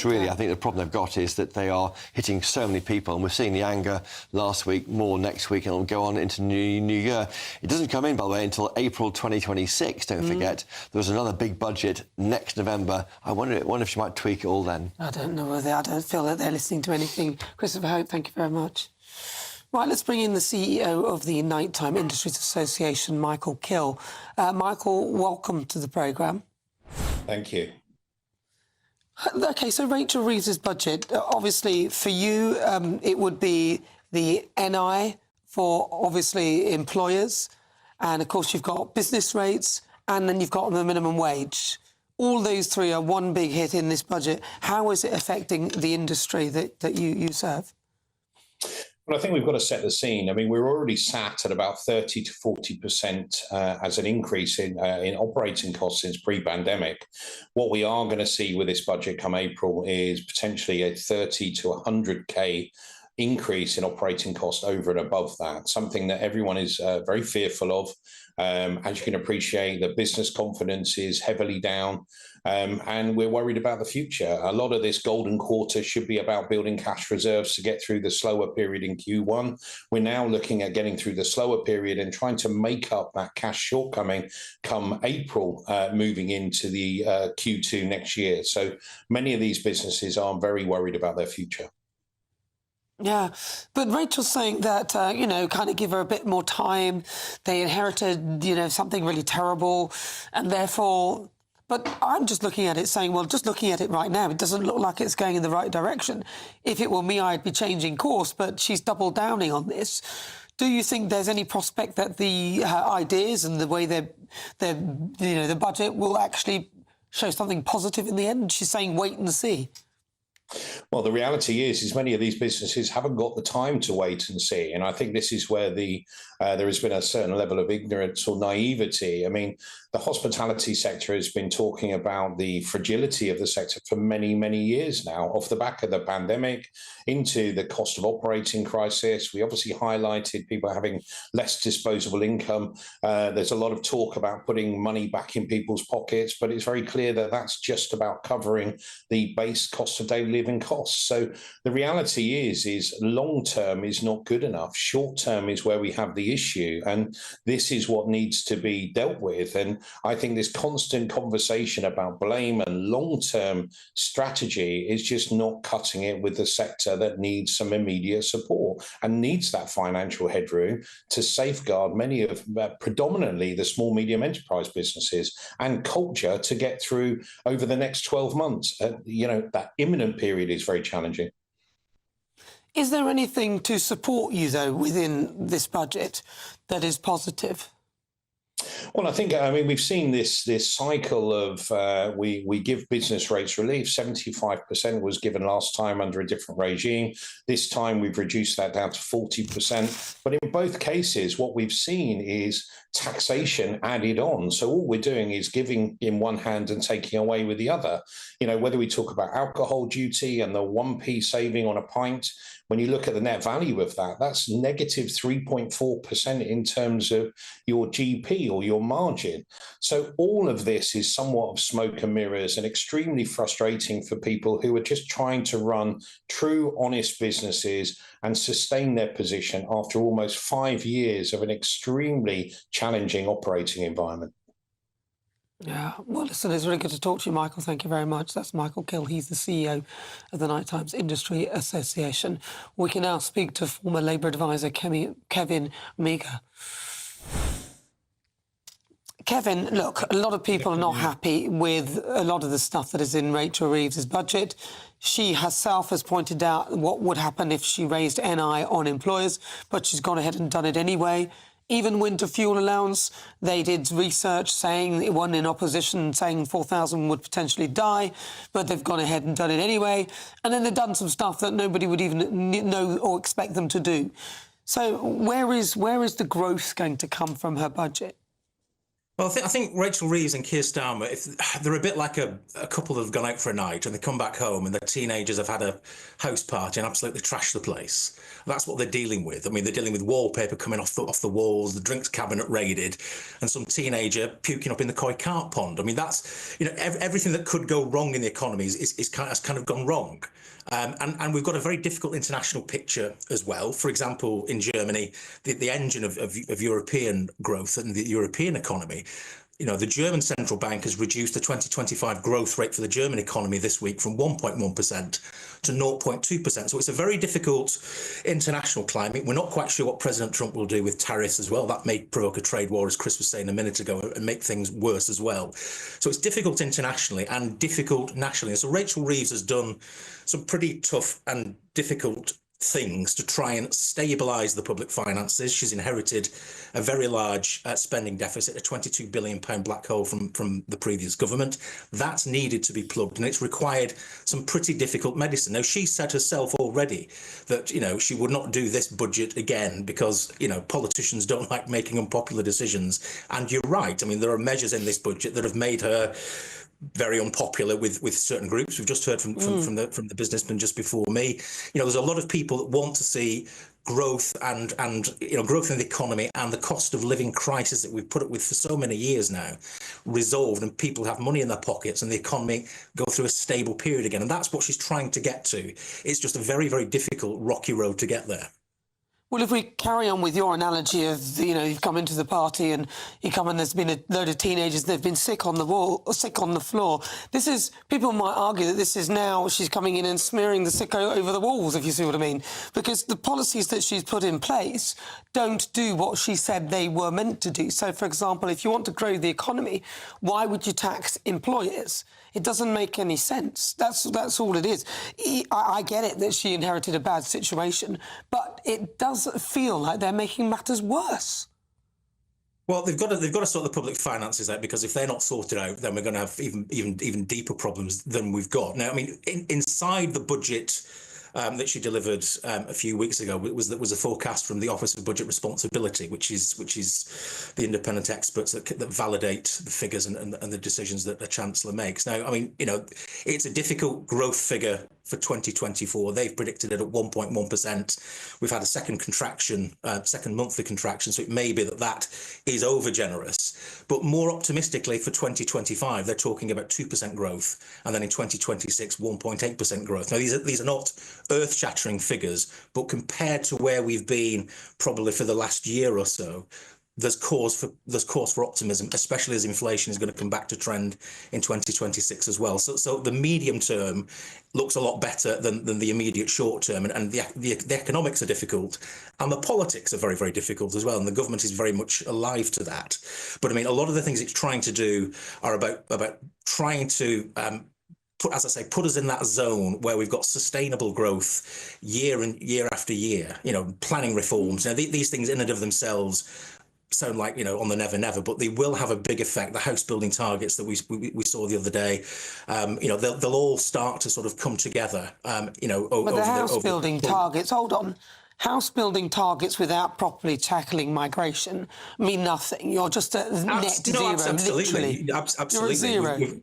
really. Yeah. I think the problem they've got is that they are hitting so many people, and we're seeing the anger last week, more next week, and it'll go on into New Year. It doesn't come in, by the way, until April 2026, don't forget. There's another big budget next November. I wonder if she might tweak it all then. I don't know whether I don't feel that they're listening to anything. Christopher Hope, thank you very much. Right, let's bring in the CEO of the Nighttime Industries Association, Michael Kill. Michael, welcome to the programme. Thank you. OK, so Rachel Reeves's budget, obviously for you, it would be the NI for, obviously, employers. And, of course, you've got business rates and then you've got the minimum wage. All those three are one big hit in this budget. How is it affecting the industry that you serve? Well, I think we've got to set the scene. I mean, we're already sat at about 30 to 40% as an increase in operating costs since pre-pandemic. What we are going to see with this budget come April is potentially a 30 to 100k increase in operating costs over and above that, something that everyone is very fearful of. As you can appreciate, the business confidence is heavily down. And we're worried about the future. A lot of this golden quarter should be about building cash reserves to get through the slower period in Q1. We're now looking at getting through the slower period and trying to make up that cash shortcoming come April, moving into the Q2 next year. So many of these businesses are very worried about their future. Yeah, but Rachel's saying that, kind of give her a bit more time. They inherited, something really terrible, and therefore... But I'm just looking at it saying, well, just looking at it right now, it doesn't look like it's going in the right direction. If it were me, I'd be changing course, but she's double downing on this. Do you think there's any prospect that the ideas and the way the budget will actually show something positive in the end? She's saying wait and see. Well, the reality is many of these businesses haven't got the time to wait and see. And I think this is where there has been a certain level of ignorance or naivety. I mean, the hospitality sector has been talking about the fragility of the sector for many, many years now, off the back of the pandemic into the cost of operating crisis. We obviously highlighted people having less disposable income. There's a lot of talk about putting money back in people's pockets, but it's very clear that that's just about covering the base cost of daily living costs. So the reality is long term is not good enough. Short term is where we have the issue, and this is what needs to be dealt with. And I think this constant conversation about blame and long-term strategy is just not cutting it with the sector that needs some immediate support and needs that financial headroom to safeguard many of predominantly the small, medium enterprise businesses and culture to get through over the next 12 months. That imminent period is very challenging. Is there anything to support you, though, within this budget that is positive? Well, I think, I mean, we've seen this cycle of we give business rates relief. 75% was given last time under a different regime. This time we've reduced that down to 40%. But in both cases, what we've seen is taxation added on. So all we're doing is giving in one hand and taking away with the other. You know, whether we talk about alcohol duty and the 1p saving on a pint, when you look at the net value of that, that's negative 3.4% in terms of your GP or your margin. So all of this is somewhat of smoke and mirrors and extremely frustrating for people who are just trying to run true, honest businesses and sustain their position after almost 5 years of an extremely challenging operating environment. Yeah, well, listen, it's really good to talk to you, Michael. Thank you very much. That's Michael Gill. He's the CEO of the Night Times Industry Association. We can now speak to former Labour advisor Kevin Meagher. Kevin, look, a lot of people are not happy with a lot of the stuff that is in Rachel Reeves' budget. She herself has pointed out what would happen if she raised NI on employers, but she's gone ahead and done it anyway. Even winter fuel allowance, they did research saying it wasn't in opposition, saying 4,000 would potentially die, but they've gone ahead and done it anyway. And then they've done some stuff that nobody would even know or expect them to do. So where is the growth going to come from her budget? Well, I think Rachel Reeves and Keir Starmer, they're a bit like a couple that have gone out for a night and they come back home and their teenagers have had a house party and absolutely trashed the place. That's what they're dealing with. I mean, they're dealing with wallpaper coming off the walls, the drinks cabinet raided, and some teenager puking up in the koi carp pond. I mean, that's, you know, everything that could go wrong in the economy has kind of gone wrong. And we've got a very difficult international picture as well. For example, in Germany, the engine of European growth and the European economy, you know, the German central bank has reduced the 2025 growth rate for the German economy this week from 1.1% to 0.2%. So it's a very difficult international climate. We're not quite sure what President Trump will do with tariffs as well. That may provoke a trade war, as Chris was saying a minute ago, and make things worse as well. So it's difficult internationally and difficult nationally. And so Rachel Reeves has done some pretty tough and difficult things to try and stabilise the public finances. She's inherited a very large spending deficit, a £22 billion black hole from the previous government. That's needed to be plugged, and it's required some pretty difficult medicine. Now, she said herself already that, you know, she would not do this budget again because, you know, politicians don't like making unpopular decisions. And you're right. I mean, there are measures in this budget that have made her very unpopular with certain groups. We've just heard from the businessman just before me. You know, there's a lot of people that want to see growth and you know, growth in the economy and the cost of living crisis that we've put up with for so many years now resolved, and people have money in their pockets and the economy go through a stable period again. And that's what she's trying to get to. It's just a very, very difficult, rocky road to get there. Well, if we carry on with your analogy of, you know, you've come into the party and you come and there's been a load of teenagers, they've been sick on the wall, or sick on the floor. This is, people might argue that this is now she's coming in and smearing the sicko over the walls, if you see what I mean. Because the policies that she's put in place don't do what she said they were meant to do. So, for example, if you want to grow the economy, why would you tax employers? It doesn't make any sense. That's all it is. I get it that she inherited a bad situation, but it does feel like they're making matters worse. Well, they've got to sort the public finances out, because if they're not sorted out, then we're going to have even deeper problems than we've got now. I mean, inside the budget that she delivered a few weeks ago was a forecast from the Office of Budget Responsibility, which is the independent experts that validate the figures and the decisions that the Chancellor makes. Now, I mean, you know, it's a difficult growth figure for 2024. They've predicted it at 1.1%. We've had a second monthly contraction, so it may be that is over generous. But more optimistically, for 2025, they're talking about 2% growth, and then in 2026, 1.8% growth. Now, these are not earth-shattering figures, but compared to where we've been probably for the last year or so, there's cause for optimism, especially as inflation is going to come back to trend in 2026 as well. So the medium term looks a lot better than the immediate short term, and the economics are difficult, and the politics are very, very difficult as well, and the government is very much alive to that. But I mean, a lot of the things it's trying to do are about trying to put us in that zone where we've got sustainable growth year after year. You know, planning reforms. Now, these things in and of themselves sound like, you know, on the never, but they will have a big effect. The house building targets that we saw the other day, you know, they'll all start to sort of come together, you know, But the house building targets, hold on. House building targets without properly tackling migration mean nothing. You're just at net zero, absolutely. literally. Absolutely. You're at zero.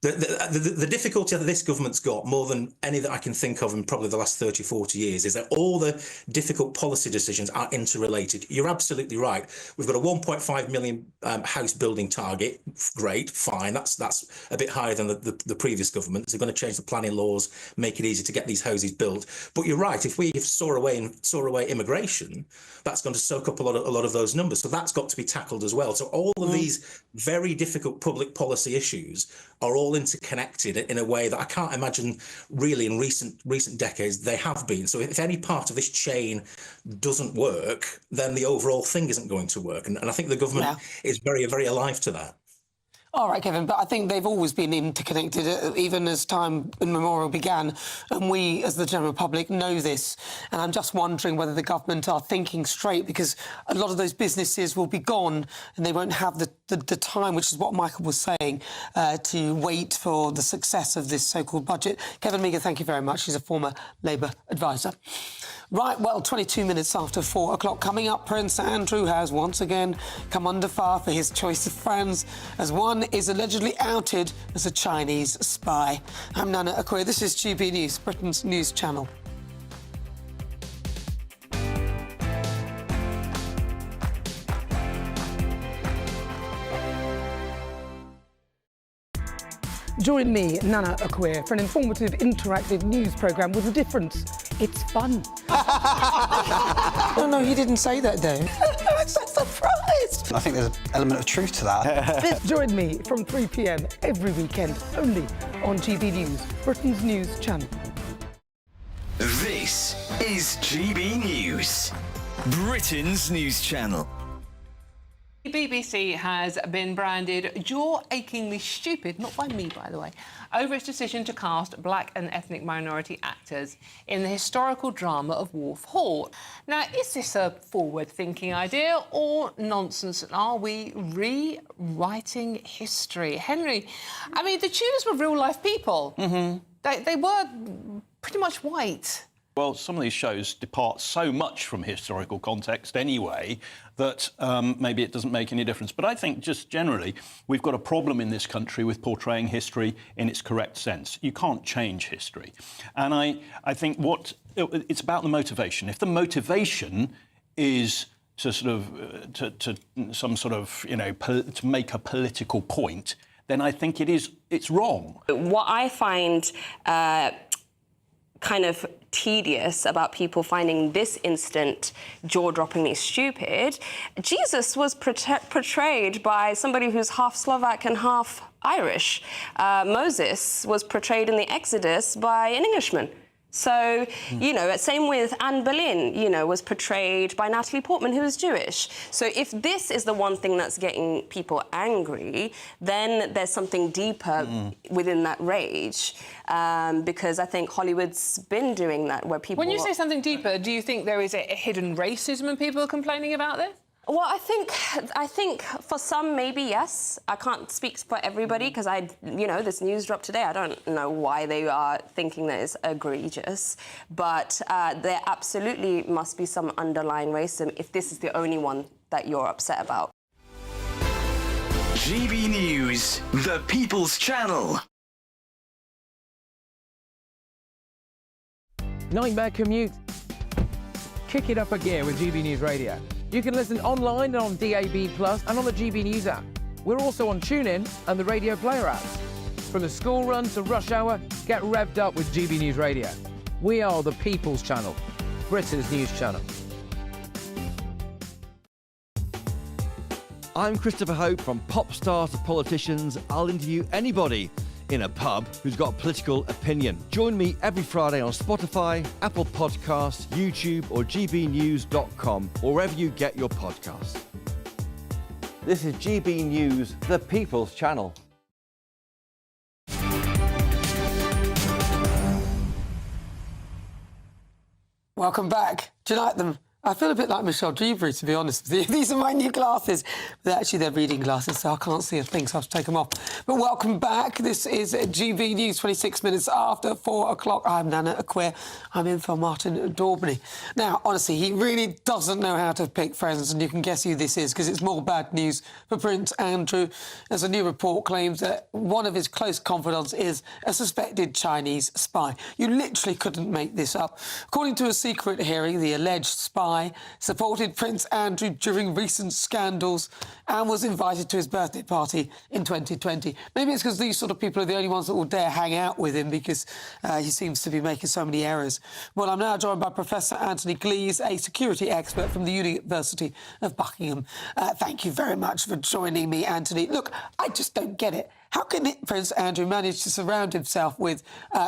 The difficulty that this government's got, more than any that I can think of in probably the last 30, 40 years, is that all the difficult policy decisions are interrelated. You're absolutely right. We've got a 1.5 million house building target. Great, fine. That's a bit higher than the previous government. They're going to change the planning laws, make it easy to get these houses built. But you're right. If we soar away immigration, that's going to soak up a lot of those numbers. So that's got to be tackled as well. So all of these very difficult public policy issues are all interconnected in a way that I can't imagine really in recent decades they have been. So if any part of this chain doesn't work, then the overall thing isn't going to work. And I think the government is very, very alive to that. All right, Kevin, but I think they've always been interconnected, even as time immemorial began, and we, as the general public, know this. And I'm just wondering whether the government are thinking straight, because a lot of those businesses will be gone and they won't have the time, which is what Michael was saying, to wait for the success of this so-called budget. Kevin Meagher, thank you very much. He's a former Labour advisor. Right, well, 22 minutes after 4 o'clock. Coming up, Prince Andrew has once again come under fire for his choice of friends, as one is allegedly outed as a Chinese spy. I'm Nana Akwe. This is GB News, Britain's news channel. Join me, Nana Akwe, for an informative, interactive news programme with a difference. It's fun. No, he didn't say that, Dave. I'm so surprised. I think there's an element of truth to that. Join me from 3 p.m. every weekend, only on GB News, Britain's news channel. This is GB News, Britain's news channel. The BBC has been branded jaw-achingly stupid, not by me, by the way, over its decision to cast black and ethnic minority actors in the historical drama of Wolf Hall. Now, is this a forward-thinking idea or nonsense? Are we rewriting history? Henry, I mean, the Tudors were real-life people. They were pretty much white. Well, some of these shows depart so much from historical context anyway that maybe it doesn't make any difference. But I think just generally we've got a problem in this country with portraying history in its correct sense. You can't change history. And I think it's about the motivation. If the motivation is to sort of to some sort of, you know, to make a political point, then I think it's wrong. What I find kind of tedious about people finding this instant jaw-droppingly stupid, Jesus was portrayed by somebody who's half Slovak and half Irish. Moses was portrayed in the Exodus by an Englishman. So, you know, same with Anne Boleyn, you know, was portrayed by Natalie Portman, who is Jewish. So if this is the one thing that's getting people angry, then there's something deeper within that rage, because I think Hollywood's been doing that, where people... When you say something deeper, do you think there is a hidden racism and people are complaining about this? Well, I think for some, maybe, yes. I can't speak for everybody because this news dropped today. I don't know why they are thinking that it's egregious. But there absolutely must be some underlying racism if this is the only one that you're upset about. GB News, the People's Channel. Nightmare commute. Kick it up a gear with GB News Radio. You can listen online and on DAB+ and on the GB News app. We're also on TuneIn and the Radio Player apps. From the school run to rush hour, get revved up with GB News Radio. We are the People's Channel, Britain's news channel. I'm Christopher Hope. From pop stars to politicians, I'll interview anybody in a pub who's got a political opinion. Join me every Friday on Spotify, Apple Podcasts, YouTube or gbnews.com, or wherever you get your podcasts. This is GB News, the People's Channel. Welcome back. Do you like them? I feel a bit like Michelle Dewberry, to be honest with you. These are my new glasses. But actually, they're reading glasses, so I can't see a thing, so I have to take them off. But welcome back. This is GB News, 26 minutes after 4 o'clock. I'm Nana Acquare. I'm in for Martin Daubney. Now, honestly, he really doesn't know how to pick friends, and you can guess who this is, because it's more bad news for Prince Andrew, as a new report claims that one of his close confidants is a suspected Chinese spy. You literally couldn't make this up. According to a secret hearing, the alleged spy supported Prince Andrew during recent scandals and was invited to his birthday party in 2020. Maybe it's because these sort of people are the only ones that will dare hang out with him, because he seems to be making so many errors. Well, I'm now joined by Professor Anthony Glees, a security expert from the University of Buckingham. Thank you very much for joining me, Anthony. Look, I just don't get it. How can Prince Andrew manage to surround himself with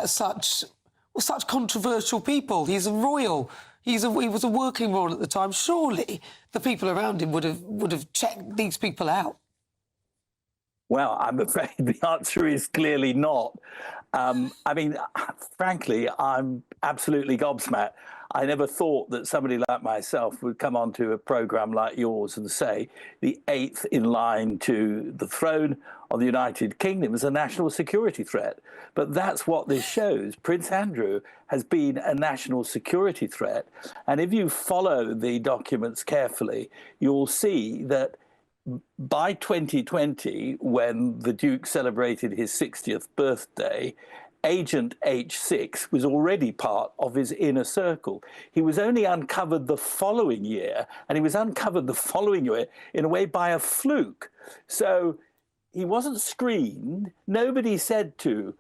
such controversial people? He's a royal. He was a working royal at the time. Surely the people around him would have checked these people out. Well, I'm afraid the answer is clearly not. I mean, frankly, I'm absolutely gobsmacked. I never thought that somebody like myself would come onto a programme like yours and say the 8th in line to the throne of the United Kingdom is a national security threat. But that's what this shows. Prince Andrew has been a national security threat. And if you follow the documents carefully, you'll see that by 2020, when the Duke celebrated his 60th birthday, Agent H6 was already part of his inner circle. He was only uncovered the following year, and he was uncovered the following year in a way by a fluke. So he wasn't screened. Nobody said to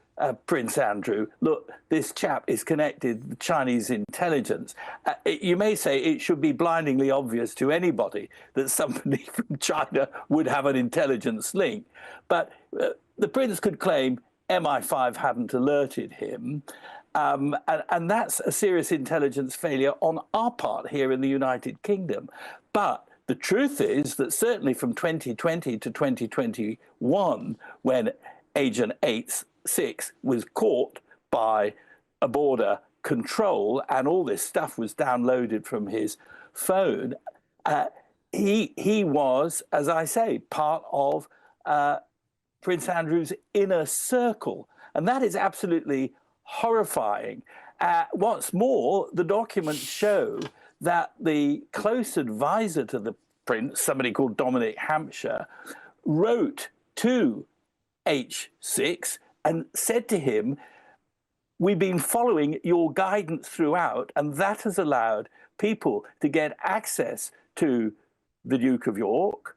Prince Andrew, look, this chap is connected to Chinese intelligence. You may say it should be blindingly obvious to anybody that somebody from China would have an intelligence link. But the prince could claim MI5 hadn't alerted him. And that's a serious intelligence failure on our part here in the United Kingdom. But the truth is that certainly from 2020 to 2021, when Agent 8/6 was caught by a border control and all this stuff was downloaded from his phone, he was, as I say, part of Prince Andrew's inner circle. And that is absolutely horrifying. What's more, the documents show that the close advisor to the prince, somebody called Dominic Hampshire, wrote to H6 and said to him, we've been following your guidance throughout, and that has allowed people to get access to the Duke of York,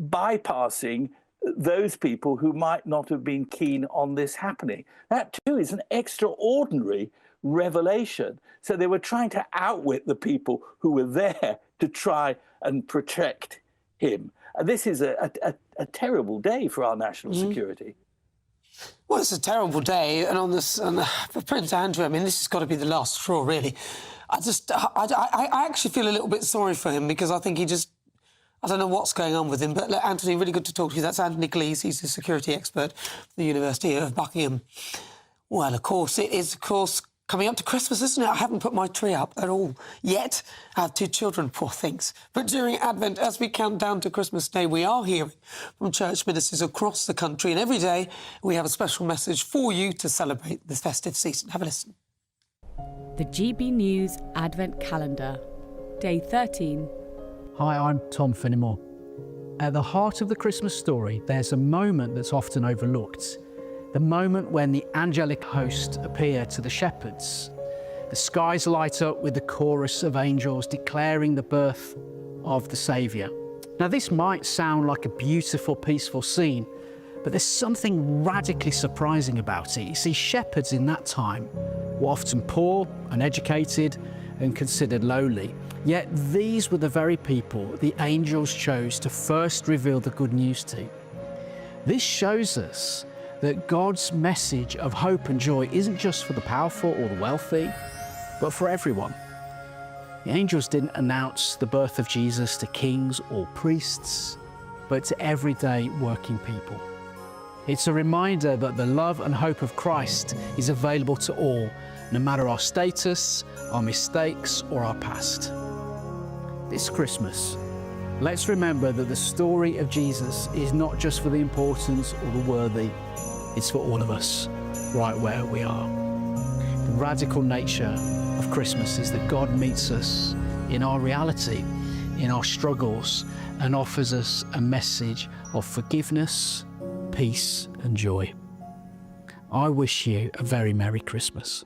bypassing those people who might not have been keen on this happening. That, too, is an extraordinary revelation. So they were trying to outwit the people who were there to try and protect him. And this is a terrible day for our national security. Well, it's a terrible day, and for Prince Andrew, I mean, this has got to be the last straw, really. I actually feel a little bit sorry for him, because I think I don't know what's going on with him. But Anthony, really good to talk to you. That's Anthony Glees. He's a security expert at the University of Buckingham. Well, of course, it is, coming up to Christmas, isn't it? I haven't put my tree up at all yet. I have 2 children, poor things. But during Advent, as we count down to Christmas Day, we are hearing from church ministers across the country, and every day we have a special message for you to celebrate this festive season. Have a listen. The GB News Advent Calendar, Day 13. Hi, I'm Tom Finnemore. At the heart of the Christmas story, there's a moment that's often overlooked. The moment when the angelic host appear to the shepherds. The skies light up with the chorus of angels declaring the birth of the Saviour. Now, this might sound like a beautiful, peaceful scene, but there's something radically surprising about it. You see, shepherds in that time were often poor, uneducated, and considered lowly. Yet these were the very people the angels chose to first reveal the good news to. This shows us that God's message of hope and joy isn't just for the powerful or the wealthy, but for everyone. The angels didn't announce the birth of Jesus to kings or priests, but to everyday working people. It's a reminder that the love and hope of Christ is available to all, no matter our status, our mistakes, or our past. This Christmas, let's remember that the story of Jesus is not just for the important or the worthy, it's for all of us, right where we are. The radical nature of Christmas is that God meets us in our reality, in our struggles, and offers us a message of forgiveness, peace, and joy. I wish you a very Merry Christmas.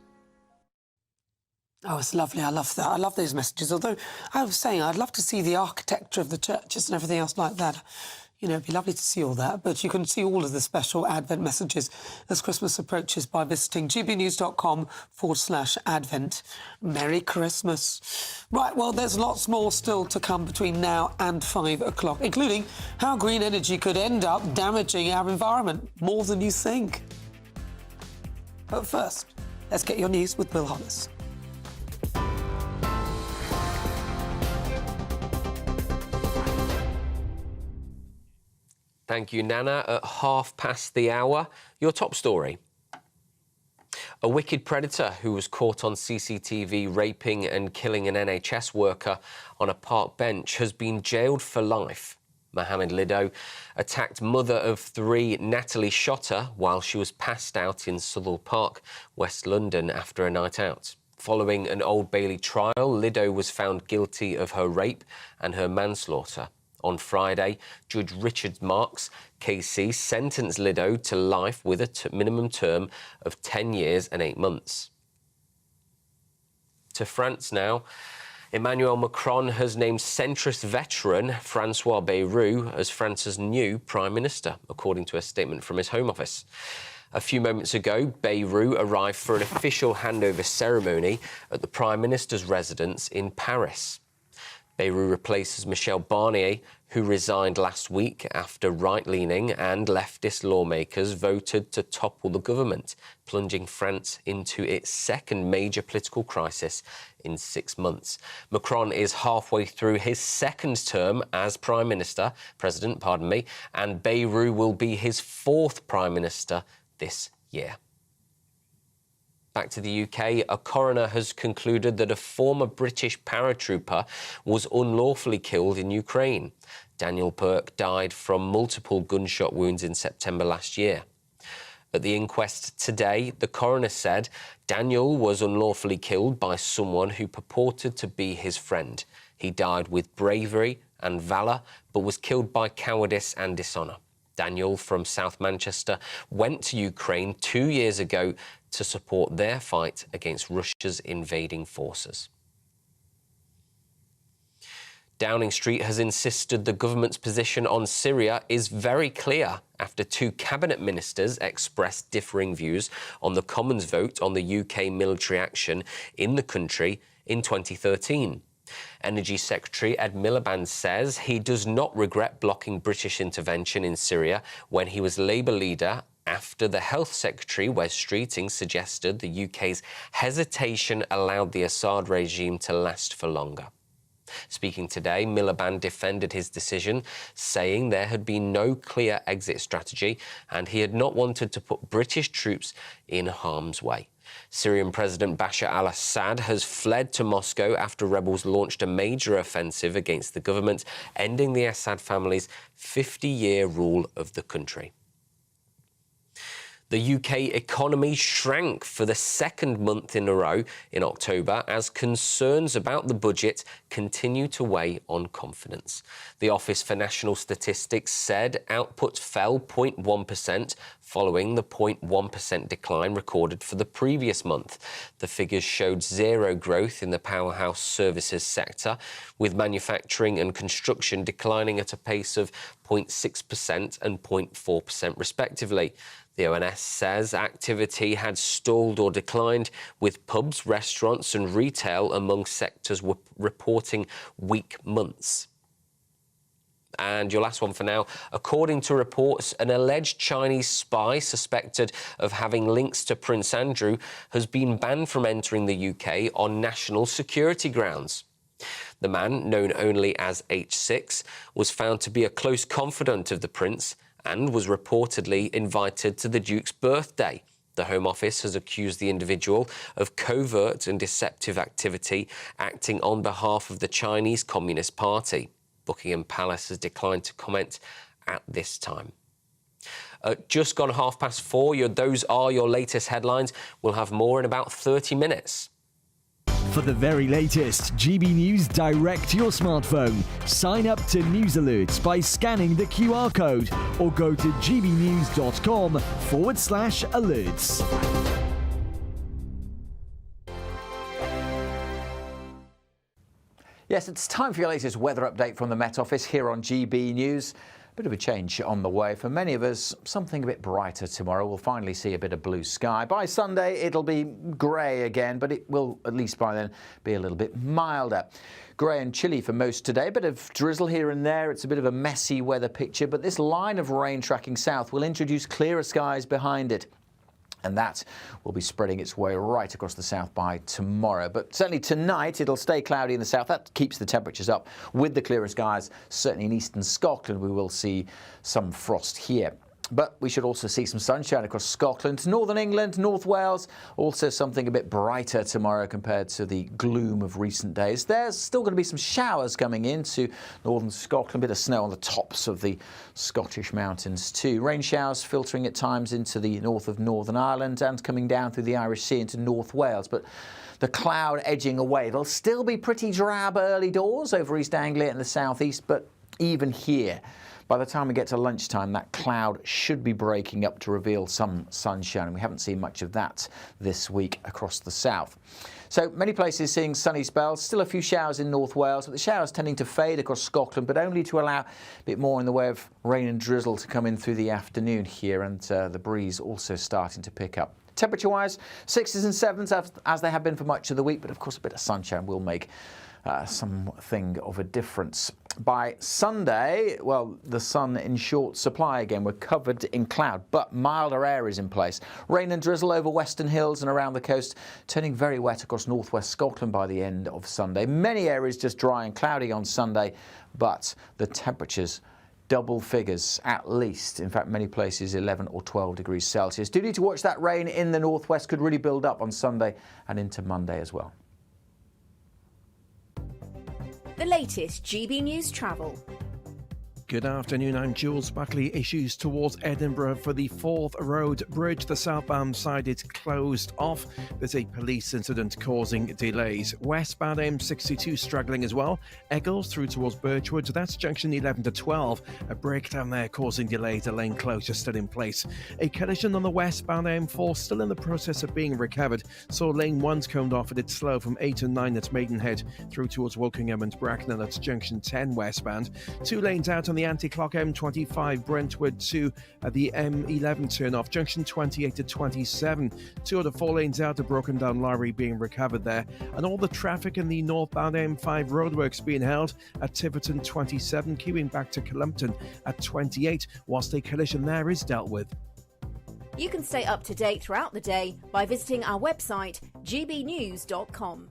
Oh, it's lovely. I love that. I love those messages. Although I was saying I'd love to see the architecture of the churches and everything else like that. You know, it'd be lovely to see all that. But you can see all of the special Advent messages as Christmas approaches by visiting gbnews.com/Advent. Merry Christmas. Right, well, there's lots more still to come between now and 5 o'clock, including how green energy could end up damaging our environment more than you think. But first, let's get your news with Will Hollis. Thank you, Nana. At hour, your top story. A wicked predator who was caught on CCTV raping and killing an NHS worker on a park bench has been jailed for life. Mohammed Lido attacked mother of 3, Natalie Shotter, while she was passed out in Southall Park, West London, after a night out. Following an Old Bailey trial, Lido was found guilty of her rape and her manslaughter. On Friday, Judge Richard Marks, KC, sentenced Lido to life with a minimum term of 10 years and 8 months. To France now. Emmanuel Macron has named centrist veteran François Bayrou as France's new Prime Minister, according to a statement from his Home Office. A few moments ago, Bayrou arrived for an official handover ceremony at the Prime Minister's residence in Paris. Bayrou replaces Michel Barnier, who resigned last week after right-leaning and leftist lawmakers voted to topple the government, plunging France into its second major political crisis in 6 months. Macron is halfway through his second term as president, and Bayrou will be his 4th Prime Minister this year. Back to the UK, a coroner has concluded that a former British paratrooper was unlawfully killed in Ukraine. Daniel Burke died from multiple gunshot wounds in September last year. At the inquest today, the coroner said Daniel was unlawfully killed by someone who purported to be his friend. He died with bravery and valour, but was killed by cowardice and dishonour. Daniel from South Manchester went to Ukraine 2 years ago to support their fight against Russia's invading forces. Downing Street has insisted the government's position on Syria is very clear after 2 cabinet ministers expressed differing views on the Commons vote on the UK military action in the country in 2013. Energy Secretary Ed Miliband says he does not regret blocking British intervention in Syria when he was Labour leader, after the Health Secretary, Wes Streeting, suggested the UK's hesitation allowed the Assad regime to last for longer. Speaking today, Miliband defended his decision, saying there had been no clear exit strategy and he had not wanted to put British troops in harm's way. Syrian President Bashar al-Assad has fled to Moscow after rebels launched a major offensive against the government, ending the Assad family's 50-year rule of the country. The UK economy shrank for the 2nd month in a row in October as concerns about the budget continue to weigh on confidence. The Office for National Statistics said output fell 0.1% following the 0.1% decline recorded for the previous month. The figures showed zero growth in the powerhouse services sector, with manufacturing and construction declining at a pace of 0.6% and 0.4% respectively. The ONS says activity had stalled or declined, with pubs, restaurants and retail among sectors reporting weak months. And your last one for now. According to reports, an alleged Chinese spy suspected of having links to Prince Andrew has been banned from entering the UK on national security grounds. The man, known only as H6, was found to be a close confidant of the Prince and was reportedly invited to the Duke's birthday. The Home Office has accused the individual of covert and deceptive activity, acting on behalf of the Chinese Communist Party. Buckingham Palace has declined to comment at this time. Just gone 4:30. Those are your latest headlines. We'll have more in about 30 minutes. For the very latest GB News direct to your smartphone, sign up to News Alerts by scanning the QR code or go to gbnews.com/alerts. Yes, it's time for your latest weather update from the Met Office here on GB News. Bit of a change on the way. For many of us, something a bit brighter tomorrow. We'll finally see a bit of blue sky. By Sunday, it'll be grey again, but it will, at least by then, be a little bit milder. Grey and chilly for most today. Bit of drizzle here and there. It's a bit of a messy weather picture, but this line of rain tracking south will introduce clearer skies behind it. And that will be spreading its way right across the south by tomorrow. But certainly tonight, it'll stay cloudy in the south. That keeps the temperatures up with the clearer skies. Certainly in eastern Scotland, we will see some frost here. But we should also see some sunshine across Scotland, northern England, North Wales. Also something a bit brighter tomorrow compared to the gloom of recent days. There's still going to be some showers coming into northern Scotland. A bit of snow on the tops of the Scottish mountains too. Rain showers filtering at times into the north of Northern Ireland and coming down through the Irish Sea into North Wales. But the cloud edging away. It'll still be pretty drab early doors over East Anglia and the southeast, but even here, by the time we get to lunchtime, that cloud should be breaking up to reveal some sunshine. And we haven't seen much of that this week across the south. So many places seeing sunny spells, still a few showers in North Wales, but the showers tending to fade across Scotland, but only to allow a bit more in the way of rain and drizzle to come in through the afternoon here, and the breeze also starting to pick up. Temperature-wise, 6s and 7s as they have been for much of the week, but of course a bit of sunshine will make something of a difference. By Sunday, well, the sun in short supply again. We're covered in cloud, but milder air is in place. Rain and drizzle over western hills and around the coast, turning very wet across northwest Scotland by the end of Sunday. Many areas just dry and cloudy on Sunday, but the temperatures double figures at least. In fact, many places 11 or 12 degrees Celsius. Do need to watch that rain in the northwest. Could really build up on Sunday and into Monday as well. The latest GB News travel. Good afternoon, I'm Jules Buckley. Issues towards Edinburgh for the Forth Road Bridge. The southbound side is closed off. There's a police incident causing delays. Westbound M62 struggling as well. Eccles through towards Birchwood. That's junction 11 to 12. A breakdown there causing delays. A lane closure still in place. A collision on the westbound M4 still in the process of being recovered. So lane 1's coned off and it's slow from 8 and 9 at Maidenhead through towards Wokingham and Bracknell. That's junction 10 westbound. 2 lanes out on the anti-clock M25 Brentwood to the M11 turn off, junction 28 to 27. 2 of the 4 lanes out, a broken down lorry being recovered there, and all the traffic in the northbound M5 roadworks being held at Tiverton 27, queuing back to Columpton at 28, whilst a collision there is dealt with. You can stay up to date throughout the day by visiting our website gbnews.com.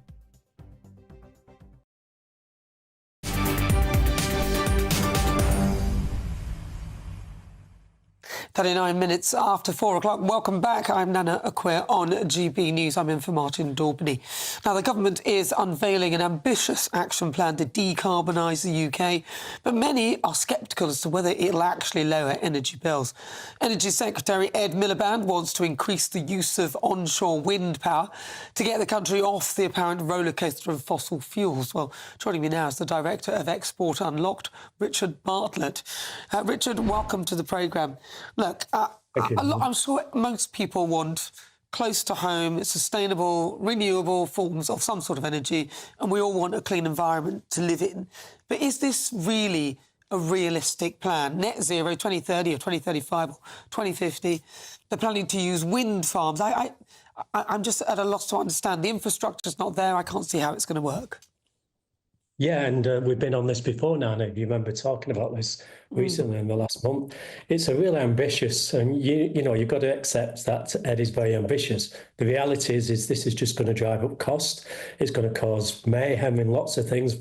39 minutes after 4 o'clock. Welcome back. I'm Nana Acquia on GB News. I'm in for Martin Daubney. Now, the government is unveiling an ambitious action plan to decarbonise the UK, but many are sceptical as to whether it'll actually lower energy bills. Energy Secretary Ed Miliband wants to increase the use of onshore wind power to get the country off the apparent rollercoaster of fossil fuels. Well, joining me now is the Director of Export Unlocked, Richard Bartlett. Richard, welcome to the programme. Look, I'm sure most people want close to home, sustainable, renewable forms of some sort of energy, and we all want a clean environment to live in. But is this really a realistic plan? Net zero 2030 or 2035 or 2050, they're planning to use wind farms. I'm just at a loss to understand. The infrastructure's not there. I can't see how it's going to work. Yeah, and we've been on this before, Nana. You remember talking about this recently in the last month. It's a real ambitious, and you know, you've got to accept that Ed is very ambitious. The reality is this is just going to drive up cost. It's going to cause mayhem in lots of things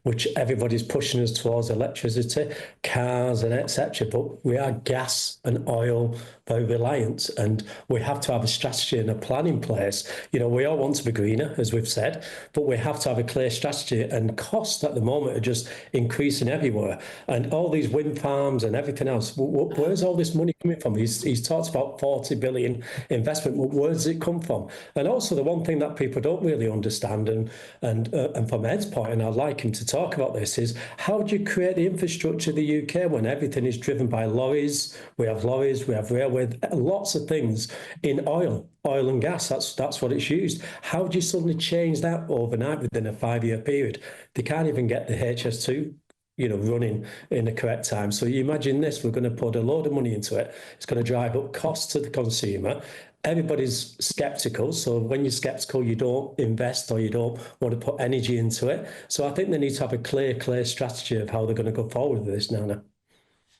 which everybody's pushing us towards electricity, cars and etc. But we are gas and oil very reliant, and we have to have a strategy and a plan in place. You know, we all want to be greener, as we've said, but we have to have a clear strategy, and costs at the moment are just increasing everywhere. And all these wind farms and everything else, where's all this money coming from? He's talked about 40 billion investment, but where does it come from? And also the one thing that people don't really understand, and from Ed's point, and I'd like him to talk about this, is how do you create the infrastructure of the UK when everything is driven by lorries? We have railway, lots of things in oil and gas. That's what it's used. How do you suddenly change that overnight within a 5-year period? They can't even get the HS2 running in the correct time. So you imagine this, we're going to put a load of money into it. It's going to drive up costs to the consumer. Everybody's skeptical. So when you're skeptical, you don't invest or you don't want to put energy into it. So I think they need to have a clear strategy of how they're going to go forward with this, Nana.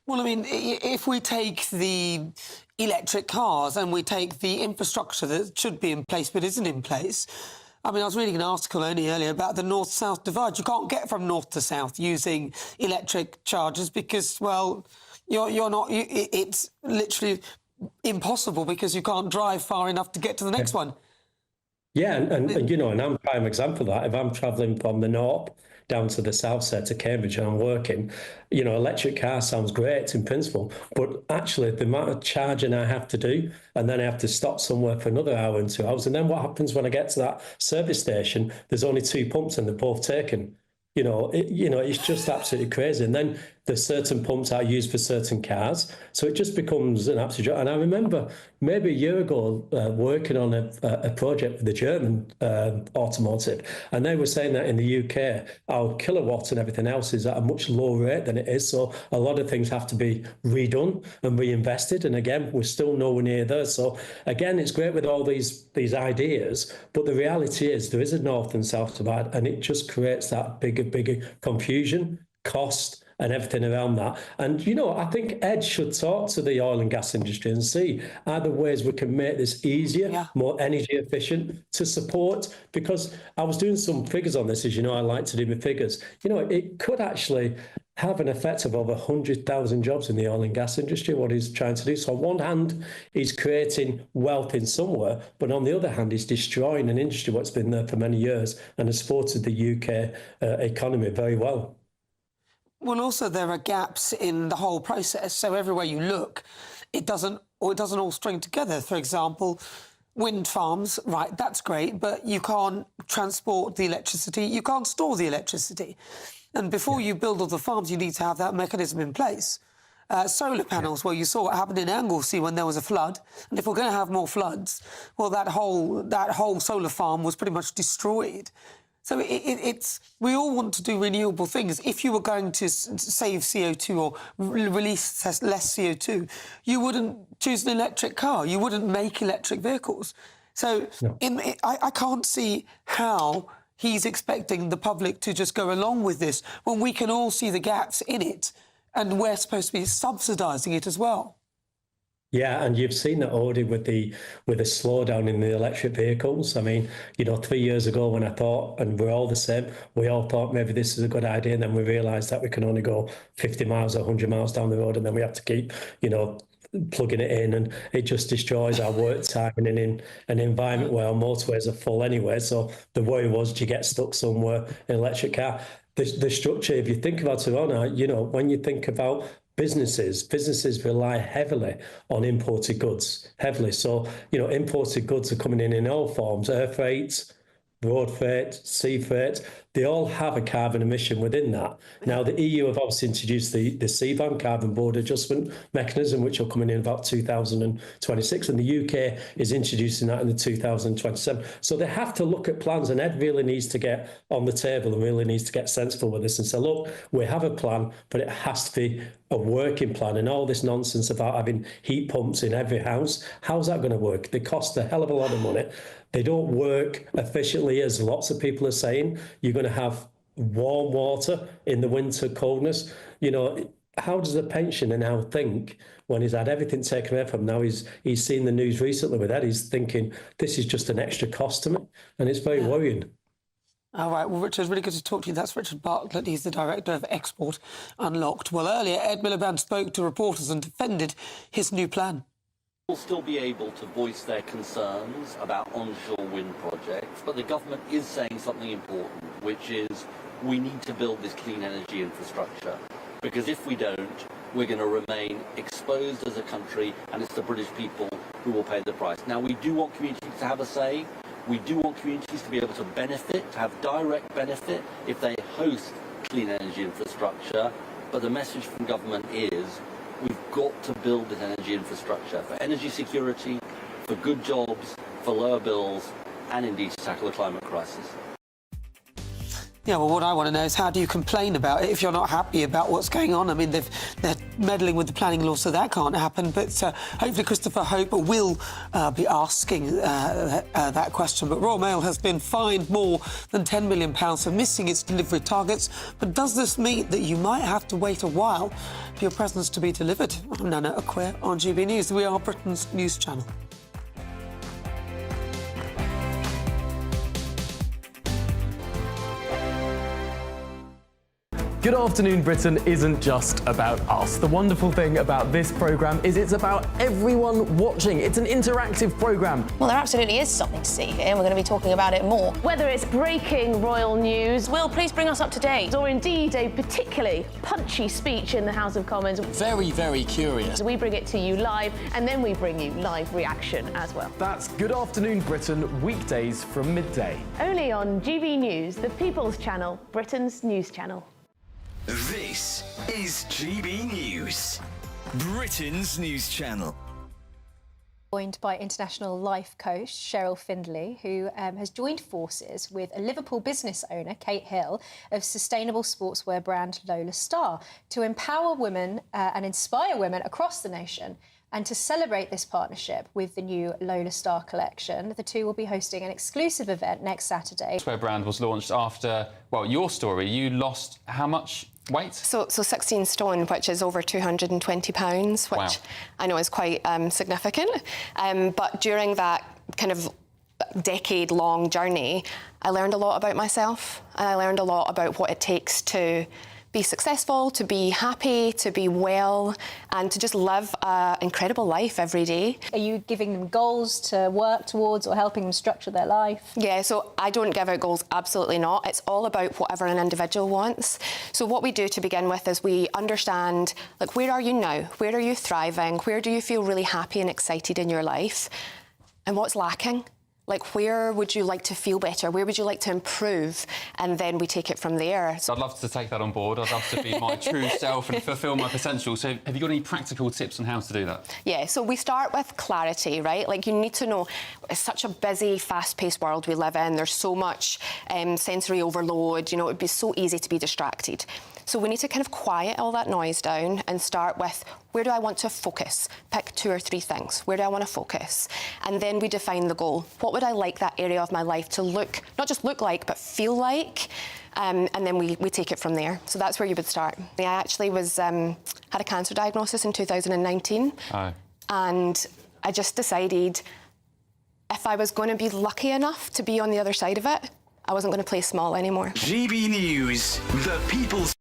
Well, I mean, if we take the electric cars and we take the infrastructure that should be in place but isn't in place, I mean, I was reading an article only earlier about the north-south divide. You can't get from north to south using electric chargers because, well, you're not. It's literally impossible because you can't drive far enough to get to the next one. Yeah, and you know, and I'm a prime example of that. If I'm travelling from the north down to the south side to Cambridge and I'm working, you know, electric car sounds great in principle, but actually the amount of charging I have to do, and then I have to stop somewhere for another hour and 2 hours, and then what happens when I get to that service station? There's only 2 pumps and they're both taken. You know, it's just absolutely crazy. And then there's certain pumps are used for certain cars. So it just becomes an absolute joke. And I remember maybe a year ago working on a project with the German automotive. And they were saying that in the UK, our kilowatts and everything else is at a much lower rate than it is. So a lot of things have to be redone and reinvested. And again, we're still nowhere near there. So again, it's great with all these ideas. But the reality is there is a north and south divide, and it just creates that bigger confusion, cost, and everything around that. And, you know, I think Ed should talk to the oil and gas industry and see are there ways we can make this easier, more energy efficient to support, because I was doing some figures on this, as you know, I like to do my figures. You know, it could actually have an effect of over 100,000 jobs in the oil and gas industry, what he's trying to do. So on one hand, he's creating wealth in somewhere, but on the other hand, he's destroying an industry that's been there for many years and has supported the UK economy very well. Well, also there are gaps in the whole process. So everywhere you look, it doesn't all string together. For example, wind farms, right, that's great, but you can't transport the electricity, you can't store the electricity. And before you build all the farms, you need to have that mechanism in place. Solar panels, well, you saw what happened in Anglesey when there was a flood. And if we're going to have more floods, well, that whole solar farm was pretty much destroyed. So we all want to do renewable things. If you were going to save CO2 or release less CO2, you wouldn't choose an electric car. You wouldn't make electric vehicles. So I can't see how he's expecting the public to just go along with this when we can all see the gaps in it and we're supposed to be subsidising it as well. Yeah, and you've seen that already with the slowdown in the electric vehicles. I mean, you know, 3 years ago when I thought, and we're all the same, we all thought maybe this is a good idea, and then we realised that we can only go 50 miles or 100 miles down the road, and then we have to keep, you know, plugging it in, and it just destroys our work time and in an environment where our motorways are full anyway. So the worry was, do you get stuck somewhere in an electric car? The structure, if you think about it, you know, when you think about businesses rely heavily on imported goods, heavily. So, you know, imported goods are coming in all forms, air freight, road freight, sea freight. They all have a carbon emission within that. Now, the EU have obviously introduced the CBAM, Carbon Border Adjustment Mechanism, which will come in about 2026, and the UK is introducing that in the 2027. So they have to look at plans, and Ed really needs to get on the table and really needs to get sensible with this and say, look, we have a plan, but it has to be a working plan. And all this nonsense about having heat pumps in every house, how's that going to work? They cost a hell of a lot of money. They don't work efficiently, as lots of people are saying. You're going to have warm water in the winter coldness. You know, how does a pensioner now think when he's had everything taken away from him? Now he's seen the news recently with that. He's thinking this is just an extra cost to me, and it's very worrying. All right, well, Richard, really good to talk to you. That's Richard Bartlett. He's the director of Export Unlocked. Well, earlier, Ed Miliband spoke to reporters and defended his new plan. Will still be able to voice their concerns about onshore wind projects, but the government is saying something important, which is we need to build this clean energy infrastructure, because if we don't, we're going to remain exposed as a country, and it's the British people who will pay the price. Now, we do want communities to have a say. We do want communities to be able to benefit, to have direct benefit if they host clean energy infrastructure, but the message from government is we've got to build this energy infrastructure for energy security, for good jobs, for lower bills, and indeed to tackle the climate crisis. Yeah, well, what I want to know is how do you complain about it if you're not happy about what's going on? I mean, they're meddling with the planning law, so that can't happen. But hopefully Christopher Hope will be asking that question. But Royal Mail has been fined more than £10 million for missing its delivery targets. But does this mean that you might have to wait a while for your presents to be delivered? I'm Nana Aquia on GB News. We are Britain's news channel. Good Afternoon Britain isn't just about us. The wonderful thing about this programme is it's about everyone watching. It's an interactive programme. Well, there absolutely is something to see here, and we're going to be talking about it more. Whether it's breaking royal news, Will, please bring us up to date, or indeed a particularly punchy speech in the House of Commons. Very, very curious. We bring it to you live, and then we bring you live reaction as well. That's Good Afternoon Britain, weekdays from midday. Only on GB News, the People's Channel, Britain's news channel. This is GB News, Britain's news channel. Joined by international life coach Cheryl Findlay, who has joined forces with a Liverpool business owner, Kate Hill, of sustainable sportswear brand Lola Star, to empower women and inspire women across the nation. And to celebrate this partnership with the new Lola Star collection, the two will be hosting an exclusive event next Saturday. The sportswear brand was launched after, well, your story. You lost how much weight? So 16 stone, which is over £220, which wow. I know is quite significant. But during that kind of decade-long journey, I learned a lot about myself, and I learned a lot about what it takes to be successful, to be happy, to be well, and to just live an incredible life every day. Are you giving them goals to work towards or helping them structure their life? Yeah, so I don't give out goals, absolutely not. It's all about whatever an individual wants. So what we do to begin with is we understand, like, where are you now? Where are you thriving? Where do you feel really happy and excited in your life? And what's lacking? Like, where would you like to feel better? Where would you like to improve? And then we take it from there. I'd love to take that on board. I'd love to be my true self and fulfil my potential. So have you got any practical tips on how to do that? Yeah, so we start with clarity, right? Like, you need to know, it's such a busy, fast-paced world we live in. There's so much sensory overload. You know, it'd be so easy to be distracted. So we need to kind of quiet all that noise down and start with, where do I want to focus? Pick 2 or 3 things. Where do I want to focus? And then we define the goal. What would I like that area of my life to look, not just look like, but feel like? And then we take it from there. So that's where you would start. I actually had a cancer diagnosis in 2019. Oh. And I just decided if I was going to be lucky enough to be on the other side of it, I wasn't going to play small anymore. GB News, the People's.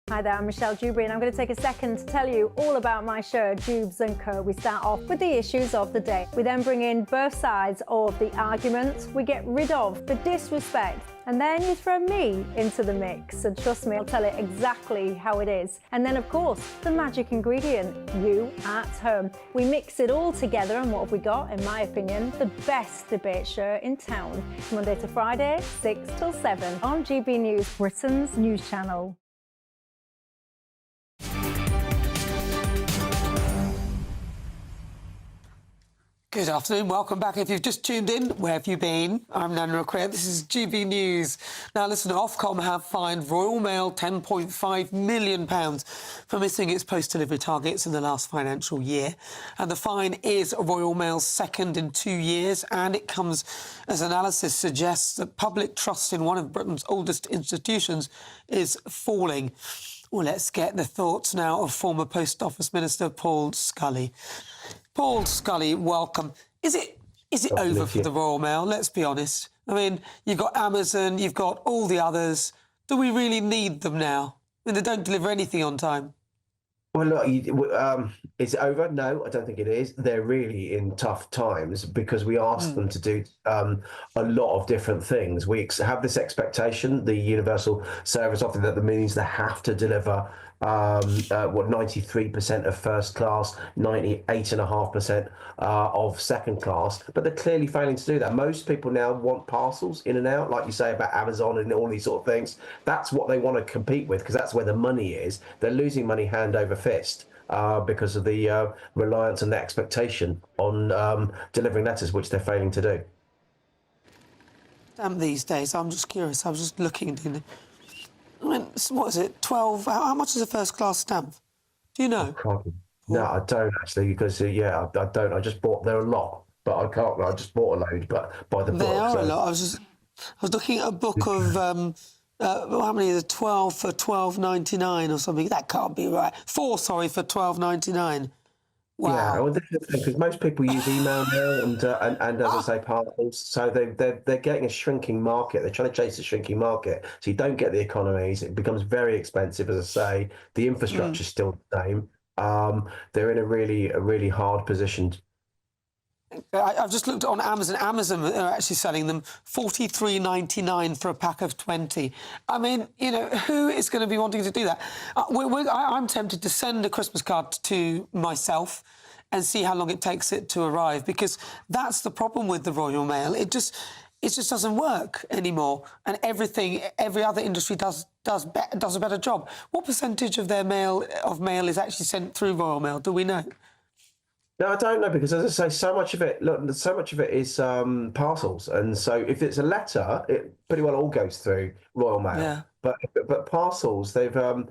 Hi there, I'm Michelle Dewberry, and I'm going to take a second to tell you all about my show, Dubes & Co. We start off with the issues of the day. We then bring in both sides of the argument. We get rid of the disrespect. And then you throw me into the mix. And trust me, I'll tell it exactly how it is. And then, of course, the magic ingredient, you at home. We mix it all together, and what have we got? In my opinion, the best debate show in town. Monday to Friday, 6 till 7 on GB News, Britain's news channel. Good afternoon, welcome back. If you've just tuned in, where have you been? I'm Nana Aquia, this is GB News. Now listen, Ofcom have fined Royal Mail £10.5 million for missing its post-delivery targets in the last financial year. And the fine is Royal Mail's second in 2 years, and it comes as analysis suggests that public trust in one of Britain's oldest institutions is falling. Well, let's get the thoughts now of former Post Office Minister Paul Scully. Paul Scully, welcome. Is it over for the Royal Mail? Let's be honest. I mean, you've got Amazon, you've got all the others. Do we really need them now? I mean, they don't deliver anything on time. Well, look, is it over? No, I don't think it is. They're really in tough times because we asked them to do a lot of different things. We have this expectation, the universal service offering, that means they have to deliver 93% of first class, 98.5% of second class, but they're clearly failing to do that. Most people now want parcels in and out, like you say about Amazon and all these sort of things. That's what they want to compete with because that's where the money is. They're losing money hand over fist because of the reliance and the expectation on delivering letters, which they're failing to do. These days, I'm just curious. I was just looking. I mean, what is it? 12? How much is a first-class stamp? Do you know? No, I don't actually, because I don't. I just bought. They're a lot, but I can't. I just bought a load, but by the book. They are a lot. I was looking at a book of how many is it? 12 for £12.99 or something. That can't be right. 4, sorry, for £12.99. Wow. Yeah, well, this is the thing, because most people use email now and as I say, parcels. So they're getting a shrinking market. They're trying to chase a shrinking market. So you don't get the economies. It becomes very expensive, as I say. The infrastructure is still the same. They're in a really hard position. I've just looked on Amazon. Amazon are actually selling them $43.99 for a pack of 20. I mean, you know, who is going to be wanting to do that? I'm tempted to send a Christmas card to myself and see how long it takes it to arrive, because that's the problem with the Royal Mail. It just doesn't work anymore, and every other industry does a better job. What percentage of their mail is actually sent through Royal Mail? Do we know? No, I don't know, because as I say, so much of it is parcels, and so if it's a letter, it pretty well all goes through Royal Mail. Yeah. But parcels, they can't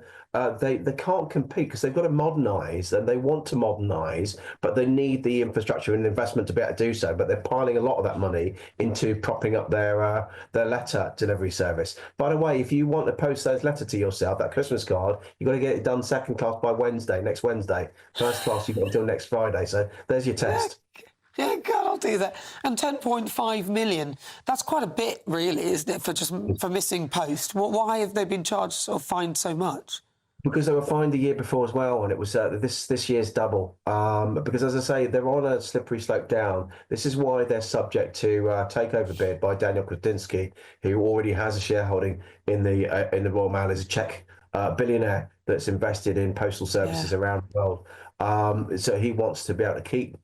compete because they've got to modernise, and they want to modernise, but they need the infrastructure and investment to be able to do so. But they're piling a lot of that money into propping up their letter delivery service. By the way, if you want to post those letter to yourself, that Christmas card, you've got to get it done second class by next Wednesday. First class, you've got until next Friday. So there's your test. Yeah, God, I'll do that. And 10.5 million, that's quite a bit, really, isn't it, for missing post? Why have they been charged or fined so much? Because they were fined the year before as well, and it was this year's double. Because, as I say, they're on a slippery slope down. This is why they're subject to takeover bid by Daniel Kretinsky, who already has a shareholding in the Royal Mail. Is a Czech billionaire that's invested in postal services around the world. So he wants to be able to keep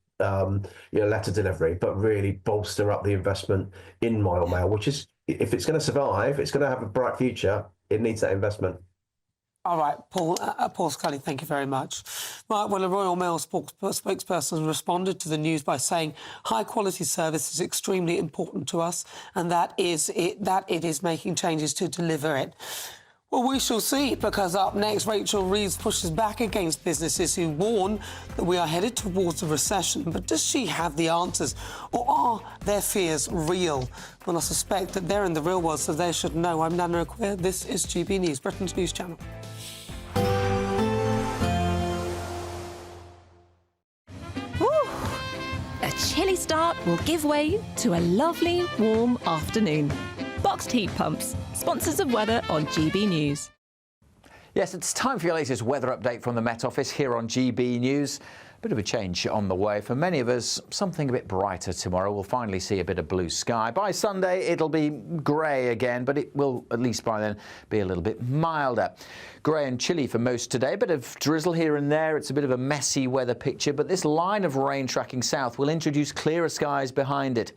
letter delivery, but really bolster up the investment in Royal Mail, which is, if it's going to survive, it's going to have a bright future, it needs that investment. All right, Paul Scully, thank you very much. Right, well, a Royal Mail spokesperson responded to the news by saying high-quality service is extremely important to us, and that it is making changes to deliver it. Well, we shall see, because up next, Rachel Reeves pushes back against businesses who warn that we are headed towards a recession. But does she have the answers, or are their fears real? Well, I suspect that they're in the real world, so they should know. I'm Nana Aquia. This is GB News, Britain's news channel. A chilly start will give way to a lovely, warm afternoon. Boxed heat pumps, sponsors of weather on GB News. Yes, it's time for your latest weather update from the Met Office here on GB News. Bit of a change on the way. For many of us, something a bit brighter tomorrow. We'll finally see a bit of blue sky. By Sunday, it'll be grey again, but it will, at least by then, be a little bit milder. Grey and chilly for most today. Bit of drizzle here and there. It's a bit of a messy weather picture, but this line of rain tracking south will introduce clearer skies behind it.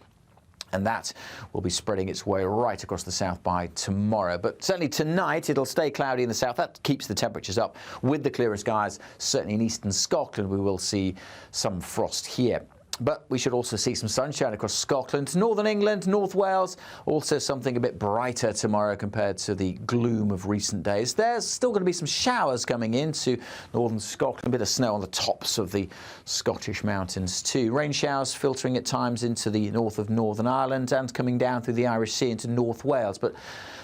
And that will be spreading its way right across the south by tomorrow. But certainly tonight, it'll stay cloudy in the south. That keeps the temperatures up with the clearer skies. Certainly in eastern Scotland, we will see some frost here. But we should also see some sunshine across Scotland, northern England, North Wales. Also something a bit brighter tomorrow compared to the gloom of recent days. There's still going to be some showers coming into northern Scotland. A bit of snow on the tops of the Scottish mountains too. Rain showers filtering at times into the north of Northern Ireland and coming down through the Irish Sea into North Wales. But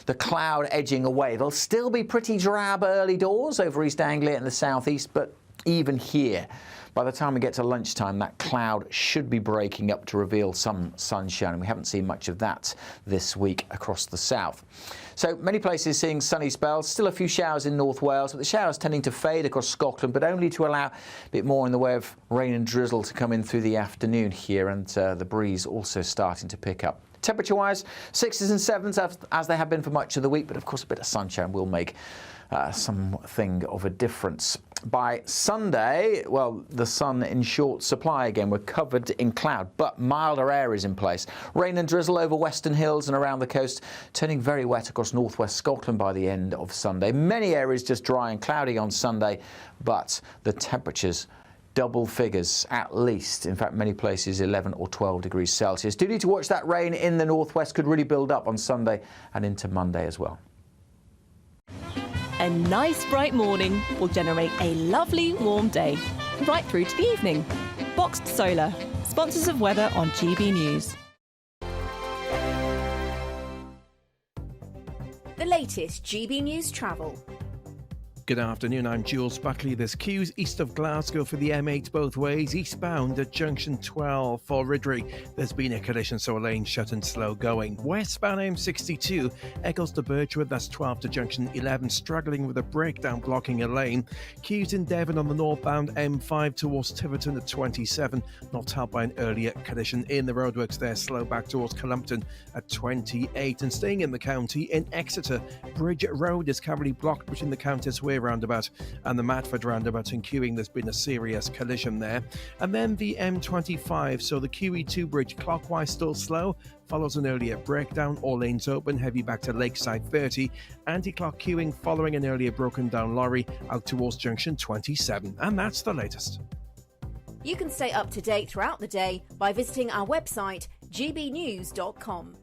the cloud edging away. They'll still be pretty drab early doors over East Anglia and the southeast, but even here, by the time we get to lunchtime, that cloud should be breaking up to reveal some sunshine. And we haven't seen much of that this week across the south. So many places seeing sunny spells, still a few showers in North Wales, but the showers tending to fade across Scotland, but only to allow a bit more in the way of rain and drizzle to come in through the afternoon here, and the breeze also starting to pick up. Temperature-wise, 6s and 7s as they have been for much of the week, but of course a bit of sunshine will make something of a difference. By Sunday, well, the sun in short supply again. We're covered in cloud, but milder air is in place. Rain and drizzle over western hills and around the coast, turning very wet across northwest Scotland by the end of Sunday. Many areas just dry and cloudy on Sunday, but the temperatures double figures at least. In fact, many places 11 or 12 degrees Celsius. Do need to watch that rain in the northwest. Could really build up on Sunday and into Monday as well. A nice bright morning will generate a lovely warm day, right through to the evening. Boxed Solar, sponsors of weather on GB News. The latest GB News travel. Good afternoon, I'm Jules Buckley. There's queues east of Glasgow for the M8 both ways, eastbound at junction 12 for Ridley. There's been a collision, so a lane shut and slow going. Westbound M62, Eccles to Birchwood, that's 12 to junction 11, struggling with a breakdown blocking a lane. Queues in Devon on the northbound M5 towards Tiverton at 27, not helped by an earlier collision in the roadworks there, slow back towards Columpton at 28. And staying in the county, in Exeter, Bridge Road is currently blocked between the Countess Way roundabout and the Matford roundabout in queuing. There's been a serious collision there. And then the M25, so the QE2 bridge clockwise still slow, follows an earlier breakdown, all lanes open, heavy back to Lakeside 30, anti-clock queuing following an earlier broken down lorry out towards junction 27. And that's the latest. You can stay up to date throughout the day by visiting our website gbnews.com.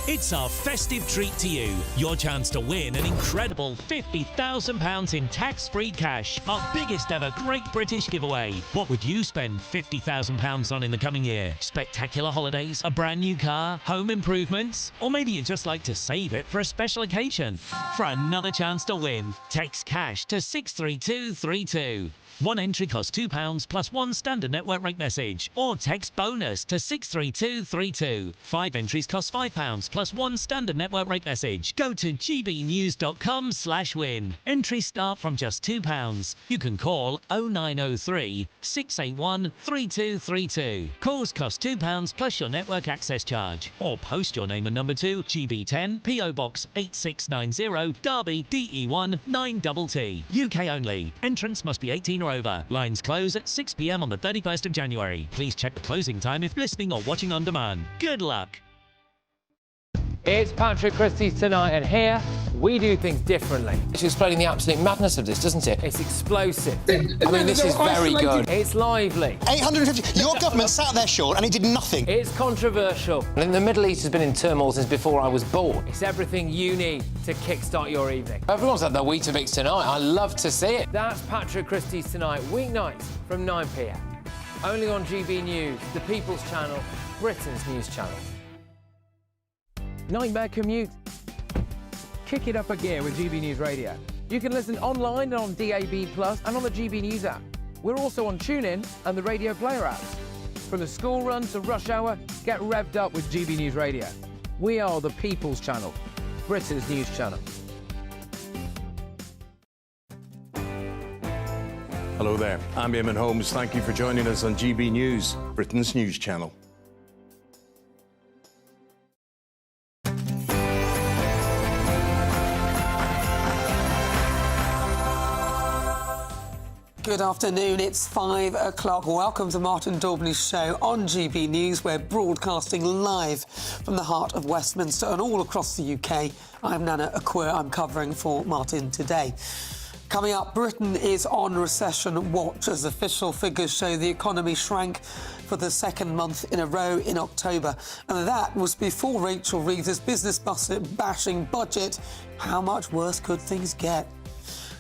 It's our festive treat to you. Your chance to win an incredible £50,000 in tax-free cash. Our biggest ever Great British giveaway. What would you spend £50,000 on in the coming year? Spectacular holidays, a brand new car, home improvements? Or maybe you'd just like to save it for a special occasion? For another chance to win, text cash to 63232. One entry costs £2 plus one standard network rate message. Or text bonus to 63232. 5 entries cost £5 plus one standard network rate message. Go to gbnews.com/win. Entries start from just £2. You can call 0903 681 3232. Calls cost £2 plus your network access charge. Or post your name and number to GB10 PO Box 8690 Derby DE1 9TT. UK only. Entrance must be 18 or over. Lines close at 6 p.m. on the 31st of January. Please check the closing time if listening or watching on demand. Good luck. It's Patrick Christie's Tonight, and here we do things differently. It's explaining the absolute madness of this, doesn't it? It's explosive. I mean, this is very good. It's lively. 850. Your government sat there, Sean, and it did nothing. It's controversial. And the Middle East has been in turmoil since before I was born. It's everything you need to kickstart your evening. Everyone's had their Weetabix tonight. I love to see it. That's Patrick Christie's Tonight, weeknights from 9 p.m. Only on GB News, the People's Channel, Britain's news channel. Nightmare commute? Kick it up a gear with GB News Radio. You can listen online and on DAB+ and on the GB News app. We're also on TuneIn and the Radio Player apps. From the school run to rush hour, get revved up with GB News Radio. We are the People's Channel, Britain's news channel. Hello there, I'm Eamon Holmes. Thank you for joining us on GB News, Britain's news channel. Good afternoon, it's 5 o'clock. Welcome to Martin Daubney's show on GB News. We're broadcasting live from the heart of Westminster and all across the UK. I'm Nana Akwur, I'm covering for Martin today. Coming up, Britain is on recession watch as official figures show the economy shrank for the second month in a row in October. And that was before Rachel Reeves' business-bashing budget. How much worse could things get?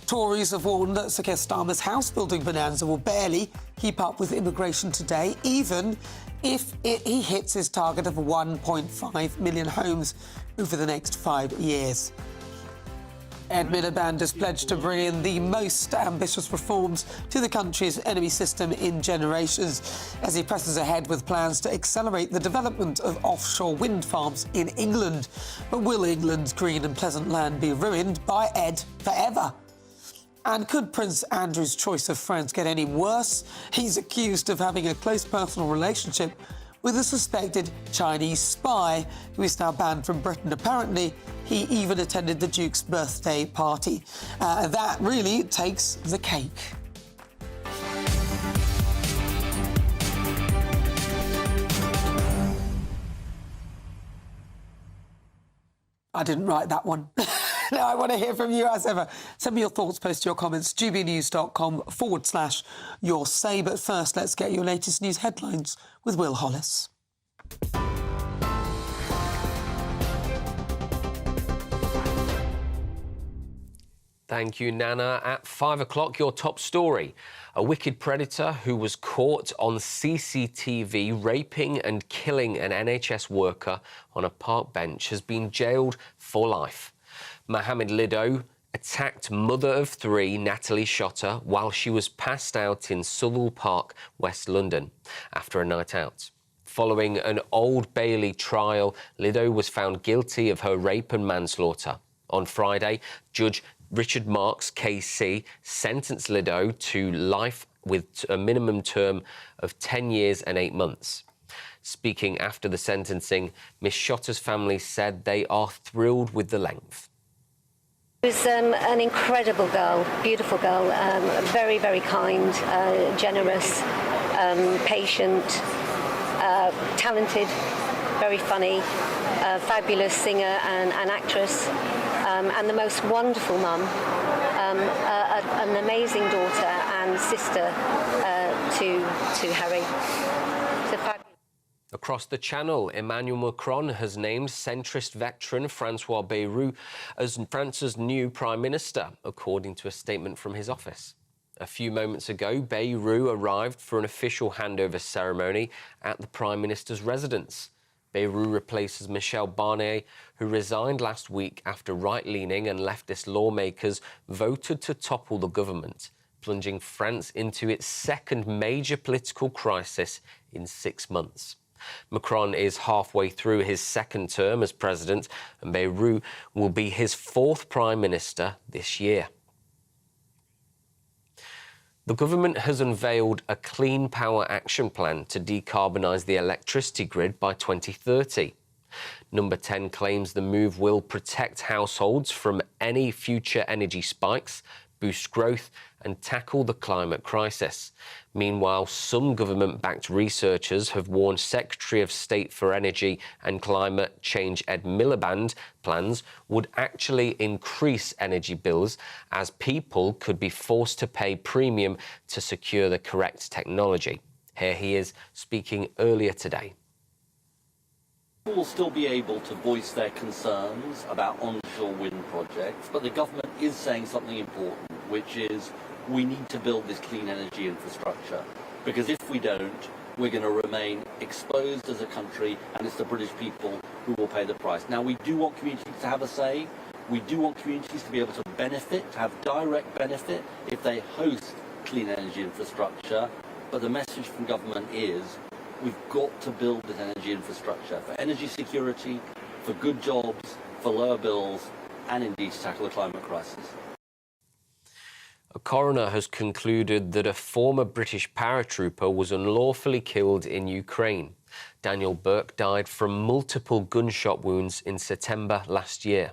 Tories have warned that Sir Keir Starmer's house-building bonanza will barely keep up with immigration today, even if he hits his target of 1.5 million homes over the next 5 years. Ed Miliband has pledged to bring in the most ambitious reforms to the country's energy system in generations as he presses ahead with plans to accelerate the development of offshore wind farms in England. But will England's green and pleasant land be ruined by Ed forever? And could Prince Andrew's choice of friends get any worse? He's accused of having a close personal relationship with a suspected Chinese spy who is now banned from Britain. Apparently, he even attended the Duke's birthday party. That really takes the cake. I didn't write that one. Now, I want to hear from you as ever. Send me your thoughts, post your comments, gbnews.com/your say. But first, let's get your latest news headlines with Will Hollis. Thank you, Nana. At 5 o'clock, your top story. A wicked predator who was caught on CCTV raping and killing an NHS worker on a park bench has been jailed for life. Mohammed Lido attacked mother of three, Natalie Shotter, while she was passed out in Southall Park, West London, after a night out. Following an Old Bailey trial, Lido was found guilty of her rape and manslaughter. On Friday, Judge Richard Marks, KC, sentenced Lido to life with a minimum term of 10 years and 8 months. Speaking after the sentencing, Miss Shotter's family said they are thrilled with the length. She was an incredible girl, beautiful girl, very, very kind, generous, patient, talented, very funny, fabulous singer and actress, and the most wonderful mum, an amazing daughter and sister to Harry. So Across the Channel, Emmanuel Macron has named centrist veteran Francois Bayrou as France's new Prime Minister, according to a statement from his office. A few moments ago, Bayrou arrived for an official handover ceremony at the Prime Minister's residence. Bayrou replaces Michel Barnier, who resigned last week after right-leaning and leftist lawmakers voted to topple the government, plunging France into its second major political crisis in 6 months. Macron is halfway through his second term as president, and Bayrou will be his fourth prime minister this year. The government has unveiled a Clean Power Action Plan to decarbonise the electricity grid by 2030. Number 10 claims the move will protect households from any future energy spikes, boost growth and tackle the climate crisis. Meanwhile, some government-backed researchers have warned Secretary of State for Energy and Climate Change Ed Miliband plans would actually increase energy bills as people could be forced to pay premium to secure the correct technology. Here he is speaking earlier today. People will still be able to voice their concerns about onshore wind projects, but the government is saying something important, which is we need to build this clean energy infrastructure, because if we don't, we're going to remain exposed as a country, and it's the British people who will pay the price. Now, we do want communities to have a say. We do want communities to be able to benefit, to have direct benefit if they host clean energy infrastructure, but the message from government is we've got to build this energy infrastructure for energy security, for good jobs, for lower bills, and indeed to tackle the climate crisis. A coroner has concluded that a former British paratrooper was unlawfully killed in Ukraine. Daniel Burke died from multiple gunshot wounds in September last year.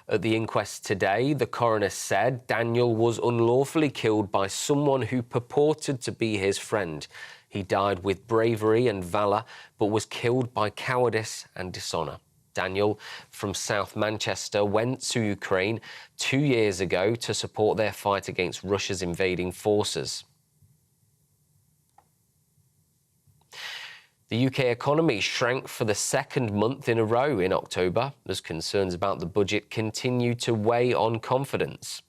At the inquest today, the coroner said Daniel was unlawfully killed by someone who purported to be his friend. He died with bravery and valour, but was killed by cowardice and dishonour. Daniel from South Manchester went to Ukraine 2 years ago to support their fight against Russia's invading forces. The UK economy shrank for the second month in a row in October as concerns about the budget continue to weigh on confidence.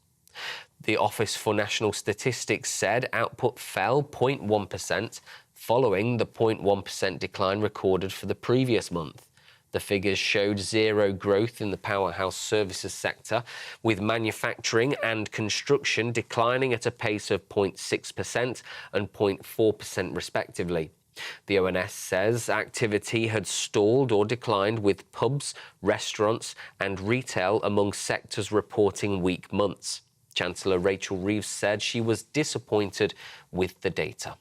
The Office for National Statistics said output fell 0.1%, following the 0.1% decline recorded for the previous month. The figures showed zero growth in the powerhouse services sector, with manufacturing and construction declining at a pace of 0.6% and 0.4% respectively. The ONS says activity had stalled or declined, with pubs, restaurants and retail among sectors reporting weak months. Chancellor Rachel Reeves said she was disappointed with the data.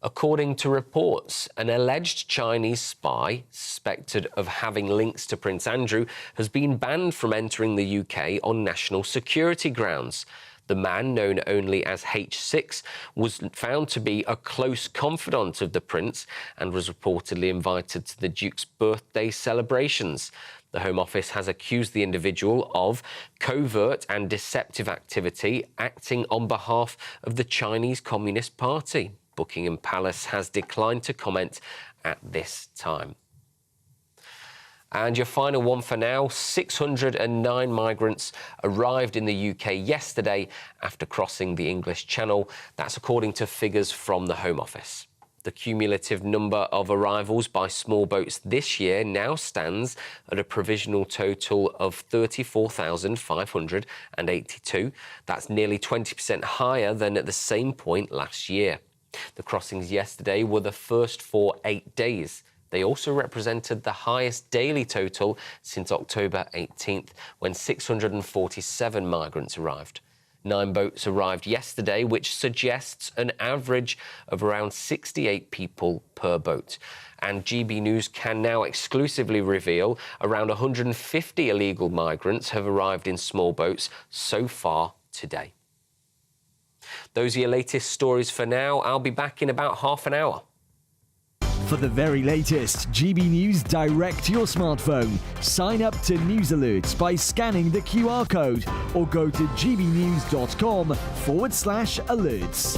According to reports, an alleged Chinese spy suspected of having links to Prince Andrew has been banned from entering the UK on national security grounds. The man, known only as H6, was found to be a close confidant of the Prince and was reportedly invited to the Duke's birthday celebrations. The Home Office has accused the individual of covert and deceptive activity acting on behalf of the Chinese Communist Party. Buckingham Palace has declined to comment at this time. And your final one for now, 609 migrants arrived in the UK yesterday after crossing the English Channel. That's according to figures from the Home Office. The cumulative number of arrivals by small boats this year now stands at a provisional total of 34,582. That's nearly 20% higher than at the same point last year. The crossings yesterday were the first for 8 days. They also represented the highest daily total since October 18th, when 647 migrants arrived. 9 boats arrived yesterday, which suggests an average of around 68 people per boat. And GB News can now exclusively reveal around 150 illegal migrants have arrived in small boats so far today. Those are your latest stories for now. I'll be back in about half an hour. For the very latest GB News direct to your smartphone, sign up to News Alerts by scanning the QR code or go to gbnews.com/alerts.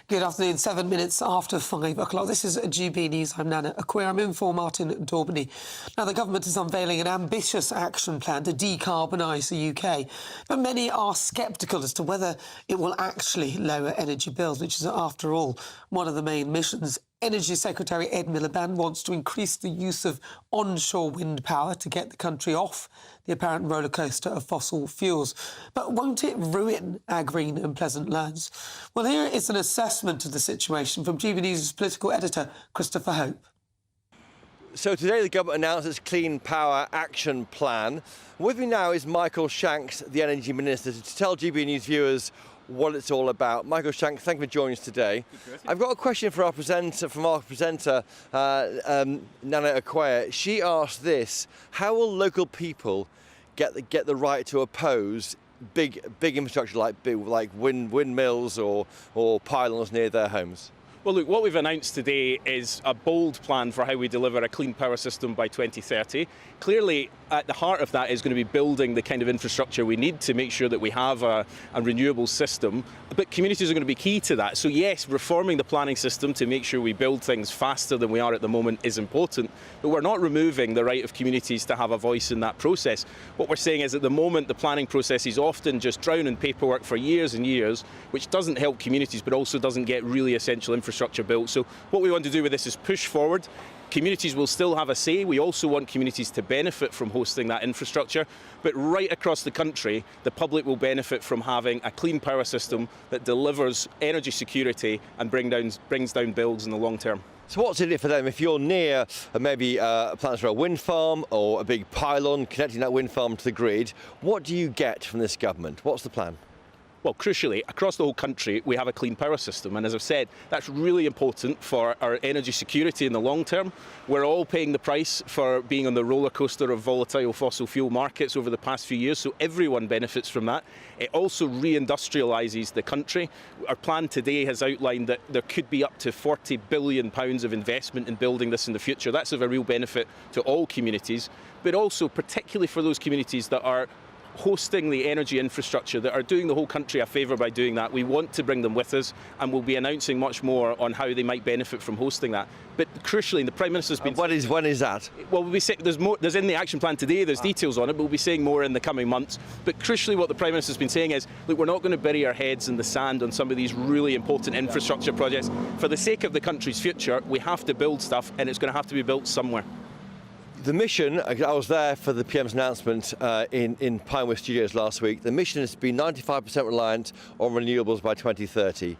Good afternoon, 7 minutes after 5 o'clock. This is GB News. I'm Nana Aquia. I'm in for Martin Daubney. Now, the government is unveiling an ambitious action plan to decarbonise the UK, but many are sceptical as to whether it will actually lower energy bills, which is, after all, one of the main missions. Energy Secretary Ed Miliband wants to increase the use of onshore wind power to get the country off the apparent rollercoaster of fossil fuels. But won't it ruin our green and pleasant lands? Well, here is an assessment of the situation from GB News' political editor, Christopher Hope. So today the government announced its Clean Power Action Plan. With me now is Michael Shanks, the Energy Minister, to tell GB News viewers what it's all about. Michael Shanks, thank you for joining us today. I've got a question for our presenter, Nana Aquia. She asked this: how will local people get the right to oppose big infrastructure like windmills or pylons near their homes? Well, look, what we've announced today is a bold plan for how we deliver a clean power system by 2030. Clearly, at the heart of that is going to be building the kind of infrastructure we need to make sure that we have a renewable system. But communities are going to be key to that. So yes, reforming the planning system to make sure we build things faster than we are at the moment is important. But we're not removing the right of communities to have a voice in that process. What we're saying is at the moment the planning process is often just drown in paperwork for years and years, which doesn't help communities but also doesn't get really essential infrastructure built. So what we want to do with this is push forward. Communities will still have a say. We also want communities to benefit from hosting that infrastructure. But right across the country, the public will benefit from having a clean power system that delivers energy security and brings down bills in the long term. So what's in it for them? If you're near maybe plans for a wind farm or a big pylon connecting that wind farm to the grid, what do you get from this government? What's the plan? Well, crucially, across the whole country, we have a clean power system. And as I've said, that's really important for our energy security in the long term. We're all paying the price for being on the roller coaster of volatile fossil fuel markets over the past few years, so everyone benefits from that. It also reindustrialises the country. Our plan today has outlined that there could be up to £40 billion of investment in building this in the future. That's of a real benefit to all communities, but also particularly for those communities that are hosting the energy infrastructure, that are doing the whole country a favour by doing that. We want to bring them with us, and we'll be announcing much more on how they might benefit from hosting that. But crucially, the Prime Minister's been... When is that? Well, we'll be saying, there's in the action plan today, there's details on it, but we'll be saying more in the coming months. But crucially, what the Prime Minister's been saying is, look, we're not going to bury our heads in the sand on some of these really important infrastructure projects. For the sake of the country's future, we have to build stuff, and it's going to have to be built somewhere. The mission, I was there for the PM's announcement in Pinewood Studios last week. The mission is to be 95% reliant on renewables by 2030.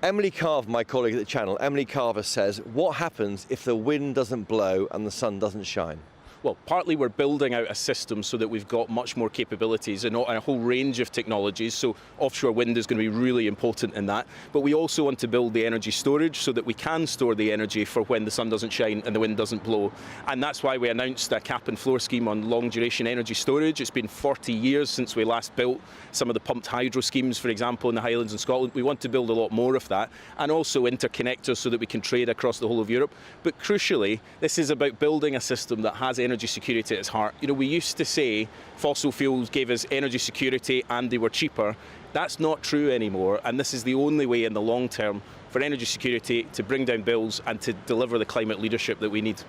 Emily Carver, my colleague at the channel, Emily Carver says, what happens if the wind doesn't blow and the sun doesn't shine? Well, partly we're building out a system so that we've got much more capabilities and a whole range of technologies. So offshore wind is going to be really important in that. But we also want to build the energy storage so that we can store the energy for when the sun doesn't shine and the wind doesn't blow. And that's why we announced a cap and floor scheme on long duration energy storage. It's been 40 years since we last built some of the pumped hydro schemes, for example, in the Highlands in Scotland. We want to build a lot more of that, and also interconnectors so that we can trade across the whole of Europe. But crucially, this is about building a system that has energy security at its heart. You know, we used to say fossil fuels gave us energy security and they were cheaper. That's not true anymore, and this is the only way in the long term for energy security to bring down bills and to deliver the climate leadership that we need.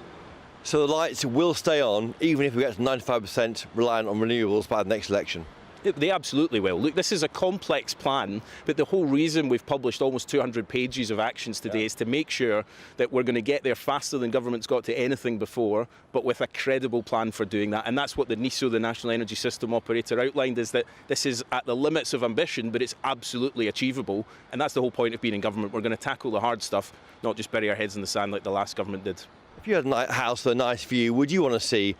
So the lights will stay on even if we get to 95% reliant on renewables by the next election? They absolutely will. Look, this is a complex plan, but the whole reason we've published almost 200 pages of actions today is to make sure that we're going to get there faster than government's got to anything before, but with a credible plan for doing that. And that's what the NESO, the National Energy System Operator, outlined, is that this is at the limits of ambition, but it's absolutely achievable. And that's the whole point of being in government. We're going to tackle the hard stuff, not just bury our heads in the sand like the last government did. If you had a house with a nice view, would you want to see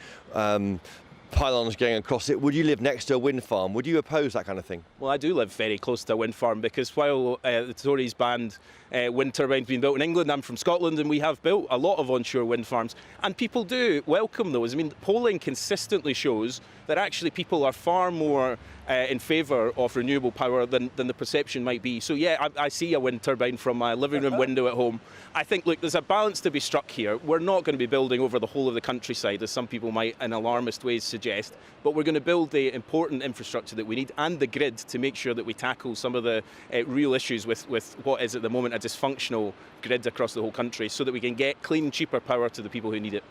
pylons going across it? Would you live next to a wind farm? Would you oppose that kind of thing? Well, I do live very close to a wind farm because while the Tories banned wind turbines being built in England, I'm from Scotland and we have built a lot of onshore wind farms. And people do welcome those. I mean, polling consistently shows that actually people are far more in favour of renewable power than the perception might be. So yeah, I see a wind turbine from my living room window at home. I think, look, there's a balance to be struck here. We're not going to be building over the whole of the countryside, as some people might in alarmist ways suggest, but we're going to build the important infrastructure that we need and the grid to make sure that we tackle some of the real issues with what is at the moment a dysfunctional grid across the whole country, so that we can get clean, cheaper power to the people who need it.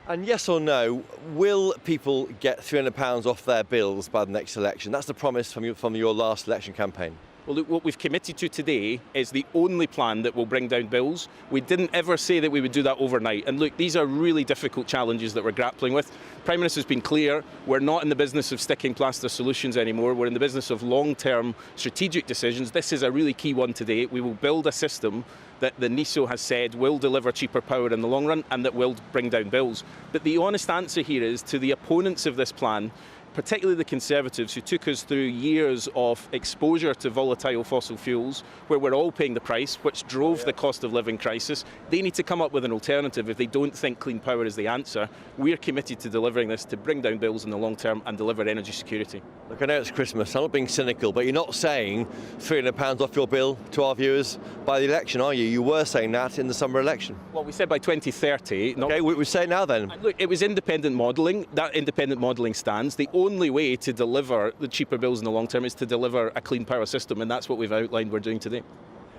And yes or no, will people get £300 off their bills by the next election? That's the promise from your last election campaign. Well, look, what we've committed to today is the only plan that will bring down bills. We didn't ever say that we would do that overnight. And look, these are really difficult challenges that we're grappling with. The Prime Minister's been clear, we're not in the business of sticking plaster solutions anymore. We're in the business of long-term strategic decisions. This is a really key one today. We will build a system that the NESO has said will deliver cheaper power in the long run and that will bring down bills. But the honest answer here is, to the opponents of this plan, particularly the Conservatives, who took us through years of exposure to volatile fossil fuels, where we're all paying the price, which drove the cost of living crisis. They need to come up with an alternative if they don't think clean power is the answer. We're committed to delivering this to bring down bills in the long term and deliver energy security. Look, I know it's Christmas, I'm not being cynical, but you're not saying £300 off your bill to our viewers by the election, are you? You were saying that in the summer election. Well, we said by 2030. Okay, we say it now then. Look, it was independent modelling. That independent modelling stands. The only way to deliver the cheaper bills in the long term is to deliver a clean power system, and that's what we've outlined we're doing today.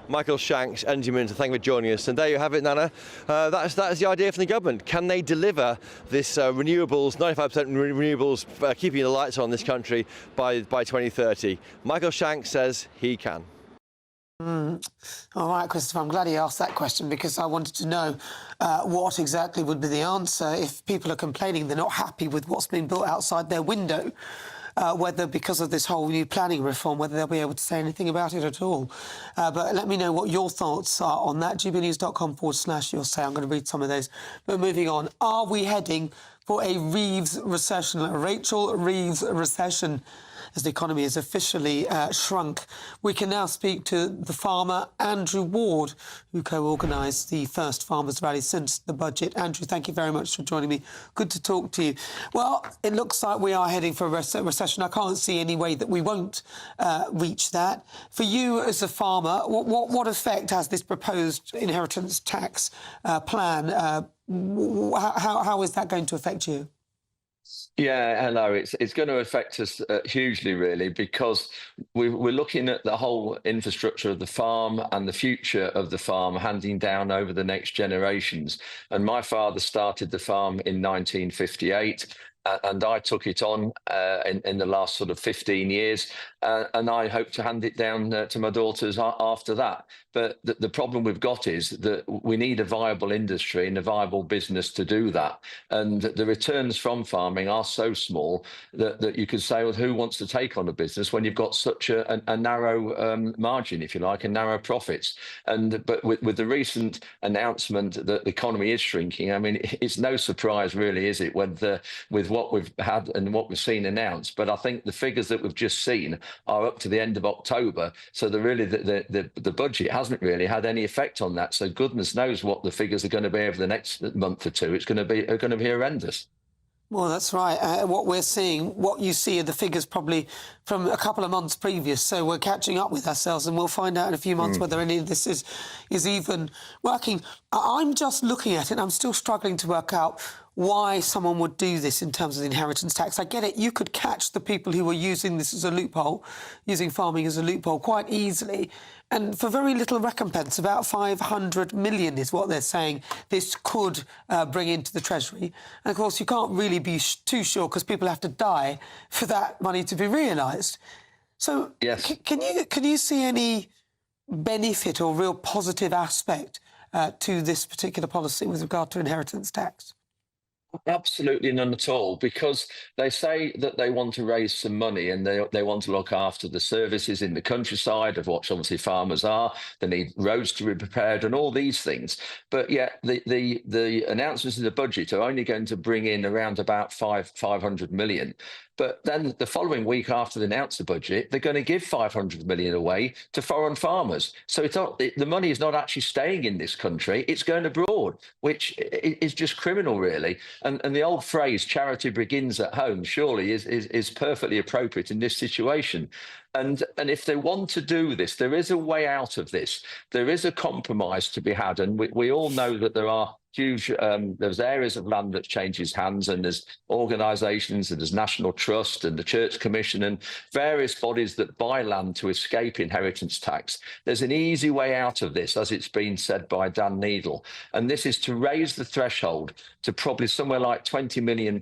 Michael Shanks, Energy Minister, thank you for joining us. And there you have it, Nana. That is the idea from the government. Can they deliver this renewables, 95% renewables, keeping the lights on in this country by 2030? Michael Shanks says he can. All right, Christopher, I'm glad he asked that question, because I wanted to know what exactly would be the answer if people are complaining they're not happy with what's being built outside their window, whether because of this whole new planning reform, whether they'll be able to say anything about it at all. But let me know what your thoughts are on that. gbnews.com/your say. I'm going to read some of those. But moving on, are we heading for a Reeves recession? Rachel Reeves recession. as the economy has officially shrunk. We can now speak to the farmer, Andrew Ward, who co-organised the first farmers' rally since the budget. Andrew, thank you very much for joining me. Good to talk to you. Well, it looks like we are heading for a recession. I can't see any way that we won't reach that. For you as a farmer, what effect has this proposed inheritance tax plan? How is that going to affect you? Yeah, hello. It's going to affect us hugely, really, because we're looking at the whole infrastructure of the farm and the future of the farm handing down over the next generations. And my father started the farm in 1958. And I took it on in the last sort of 15 years, and I hope to hand it down to my daughters after that. But the problem we've got is that we need a viable industry and a viable business to do that. And the returns from farming are so small that you could say, well, who wants to take on a business when you've got such a narrow margin, if you like, and narrow profits? But with the recent announcement that the economy is shrinking, I mean, it's no surprise, really, is it, with what we've had and what we've seen announced. But I think the figures that we've just seen are up to the end of October. So the budget hasn't really had any effect on that. So goodness knows what the figures are going to be over the next month or two. It's going to be horrendous. Well, that's right. What we're seeing, what you see are the figures probably from a couple of months previous. So we're catching up with ourselves, and we'll find out in a few months whether any of this is even working. I'm just looking at it, and I'm still struggling to work out why someone would do this in terms of the inheritance tax. I get it. You could catch the people who were using this as a loophole, using farming as a loophole quite easily. And for very little recompense, about 500 million is what they're saying this could bring into the Treasury. And, of course, you can't really be too sure because people have to die for that money to be realised. So yes. Can you see any benefit or real positive aspect to this particular policy with regard to inheritance tax? Absolutely none at all, because they say that they want to raise some money and they want to look after the services in the countryside, of what obviously farmers are. They need roads to be prepared and all these things. But yet the announcements in the budget are only going to bring in around about 500 million. But then the following week after they announce the budget, they're going to give 500 million away to foreign farmers. So the money is not actually staying in this country, it's going abroad, which is just criminal, really. And the old phrase, charity begins at home, surely is perfectly appropriate in this situation. And if they want to do this, there is a way out of this. There is a compromise to be had. And we all know that there are huge, there's areas of land that changes hands, and there's organisations, and there's National Trust and the Church Commission and various bodies that buy land to escape inheritance tax. There's an easy way out of this, as it's been said by Dan Needle. And this is to raise the threshold to probably somewhere like £20 million.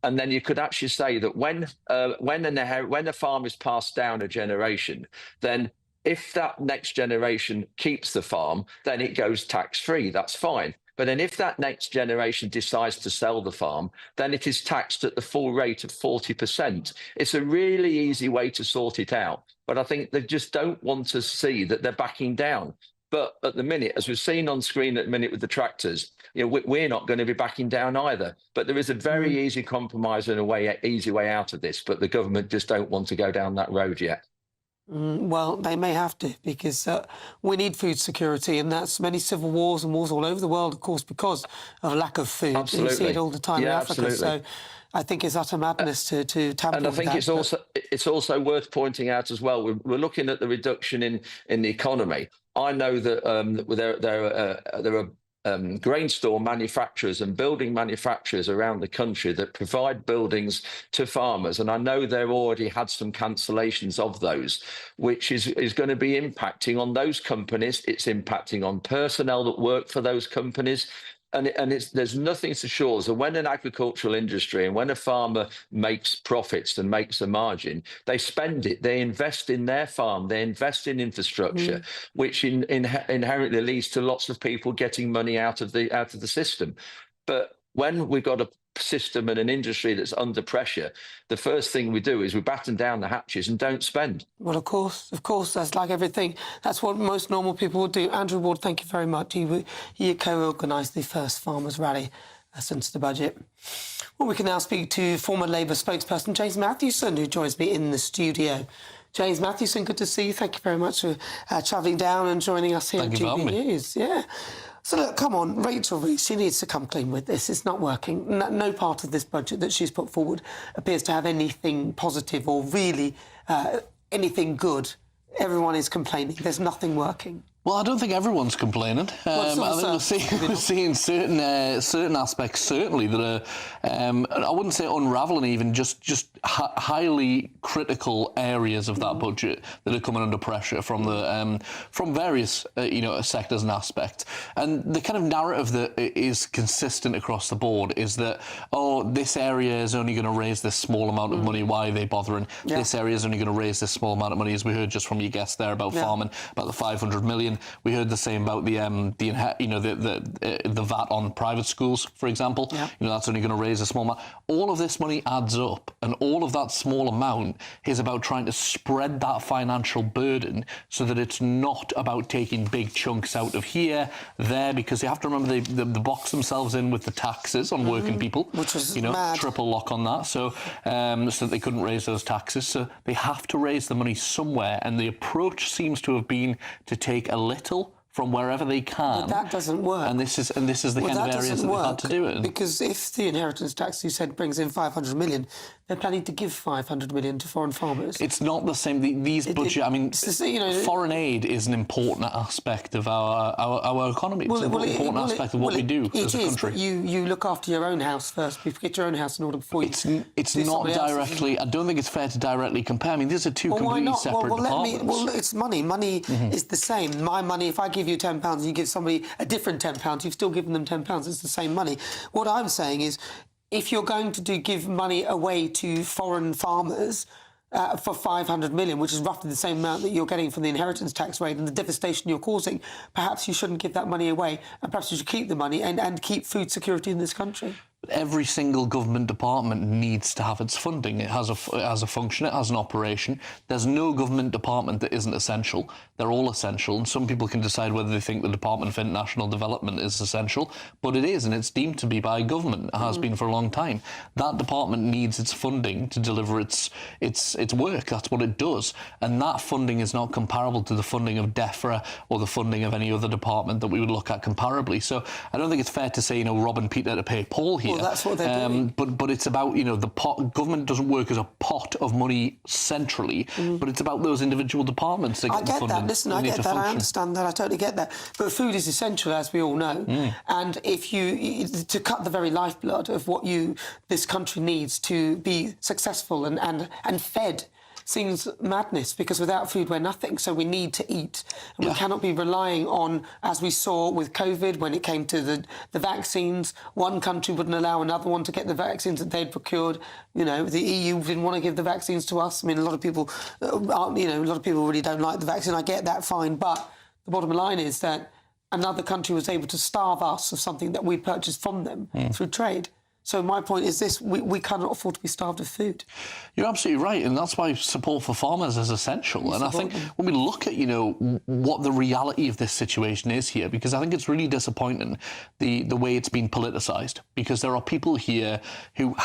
And then you could actually say that when a farm is passed down a generation, then if that next generation keeps the farm, then it goes tax-free. That's fine. But then if that next generation decides to sell the farm, then it is taxed at the full rate of 40%. It's a really easy way to sort it out. But I think they just don't want to see that they're backing down. But at the minute, as we've seen on screen at the minute with the tractors, we're not going to be backing down either. But there is a very easy compromise and easy way out of this. But the government just don't want to go down that road yet. Well, they may have to, because we need food security, and that's many civil wars and wars all over the world, of course, because of a lack of food. Absolutely. You see it all the time in Africa. Absolutely. So I think it's utter madness to tamper and I with think that. it's also worth pointing out as well, we're looking at the reduction in the economy. I know that there are grain store manufacturers and building manufacturers around the country that provide buildings to farmers. And I know they've already had some cancellations of those, which is going to be impacting on those companies. It's impacting on personnel that work for those companies. And there's nothing so sure as that when an agricultural industry and when a farmer makes profits and makes a margin, they spend it, they invest in their farm, they invest in infrastructure, which inherently leads to lots of people getting money out of the system. But when we've got a system and an industry that's under pressure, the first thing we do is we batten down the hatches and don't spend. Well, of course, that's like everything. That's what most normal people would do. Andrew Ward, thank you very much. You co-organised the first farmers' rally since the budget. Well, we can now speak to former Labour spokesperson James Matthewson, who joins me in the studio. James Matthewson, good to see you. Thank you very much for travelling down and joining us here at GB News. Yeah. So look, come on, Rachel Rees, she needs to come clean with this. It's not working. No part of this budget that she's put forward appears to have anything positive or really anything good. Everyone is complaining. There's nothing working. Well, I don't think everyone's complaining. I think we're seeing certain aspects, certainly, that are, I wouldn't say unravelling even, just highly critical areas of that budget that are coming under pressure from the from various sectors and aspects. And the kind of narrative that is consistent across the board is that, oh, this area is only going to raise this small amount of money. Why are they bothering? Yeah. This area is only going to raise this small amount of money, as we heard just from your guest there about farming, about the 500 million. We heard the same about the VAT on private schools, for example. Yeah. That's only going to raise a small amount. All of this money adds up, and all of that small amount is about trying to spread that financial burden so that it's not about taking big chunks out of here, there, because you have to remember they box themselves in with the taxes on working people, which is mad. Triple lock on that, so that they couldn't raise those taxes. So they have to raise the money somewhere, and the approach seems to have been to take a little from wherever they can. But that doesn't work. And this is the kind of areas that they've had to do it in. Because if the inheritance tax, you said, brings in 500 million, they're planning to give 500 million to foreign farmers. It's not the same. These budget, foreign aid is an important aspect of our economy. It's an important aspect of what we do as a country. But you look after your own house first. You get your own house in order before you... It's not directly... I don't think it's fair to directly compare. I mean, these are two completely separate departments. It's money. Money is the same. My money, if I give you £10 and you give somebody a different £10, you've still given them £10. It's the same money. What I'm saying is, if you're going to give money away to foreign farmers for 500 million, which is roughly the same amount that you're getting from the inheritance tax rate and the devastation you're causing, perhaps you shouldn't give that money away, and perhaps you should keep the money and keep food security in this country. Every single government department needs to have its funding. It has a function, it has an operation. There's no government department that isn't essential. They're all essential, and some people can decide whether they think the Department of International Development is essential, but it is, and it's deemed to be by government. It has been for a long time. That department needs its funding to deliver its work. That's what it does, and that funding is not comparable to the funding of DEFRA or the funding of any other department that we would look at comparably. So I don't think it's fair to say, robbing Peter to pay Paul here. Well, that's what they're doing. But it's about, the pot. Government doesn't work as a pot of money centrally, but it's about those individual departments that get the funding. I get that. Listen, I get that. I understand that. I totally get that. But food is essential, as we all know. And if to cut the very lifeblood of what this country needs to be successful and fed, seems madness, because without food we're nothing. So we need to eat, and we cannot be relying on, as we saw with COVID when it came to the vaccines. One country wouldn't allow another one to get the vaccines that they'd procured. The EU didn't want to give the vaccines to us. I mean, a lot of people really don't like the vaccine. I get that, fine, but the bottom line is that another country was able to starve us of something that we purchased from them through trade. So my point is this: we cannot afford to be starved of food. You're absolutely right, and that's why support for farmers is essential. And I think when we look at, what the reality of this situation is here, because I think it's really disappointing the way it's been politicised, because there are people here who've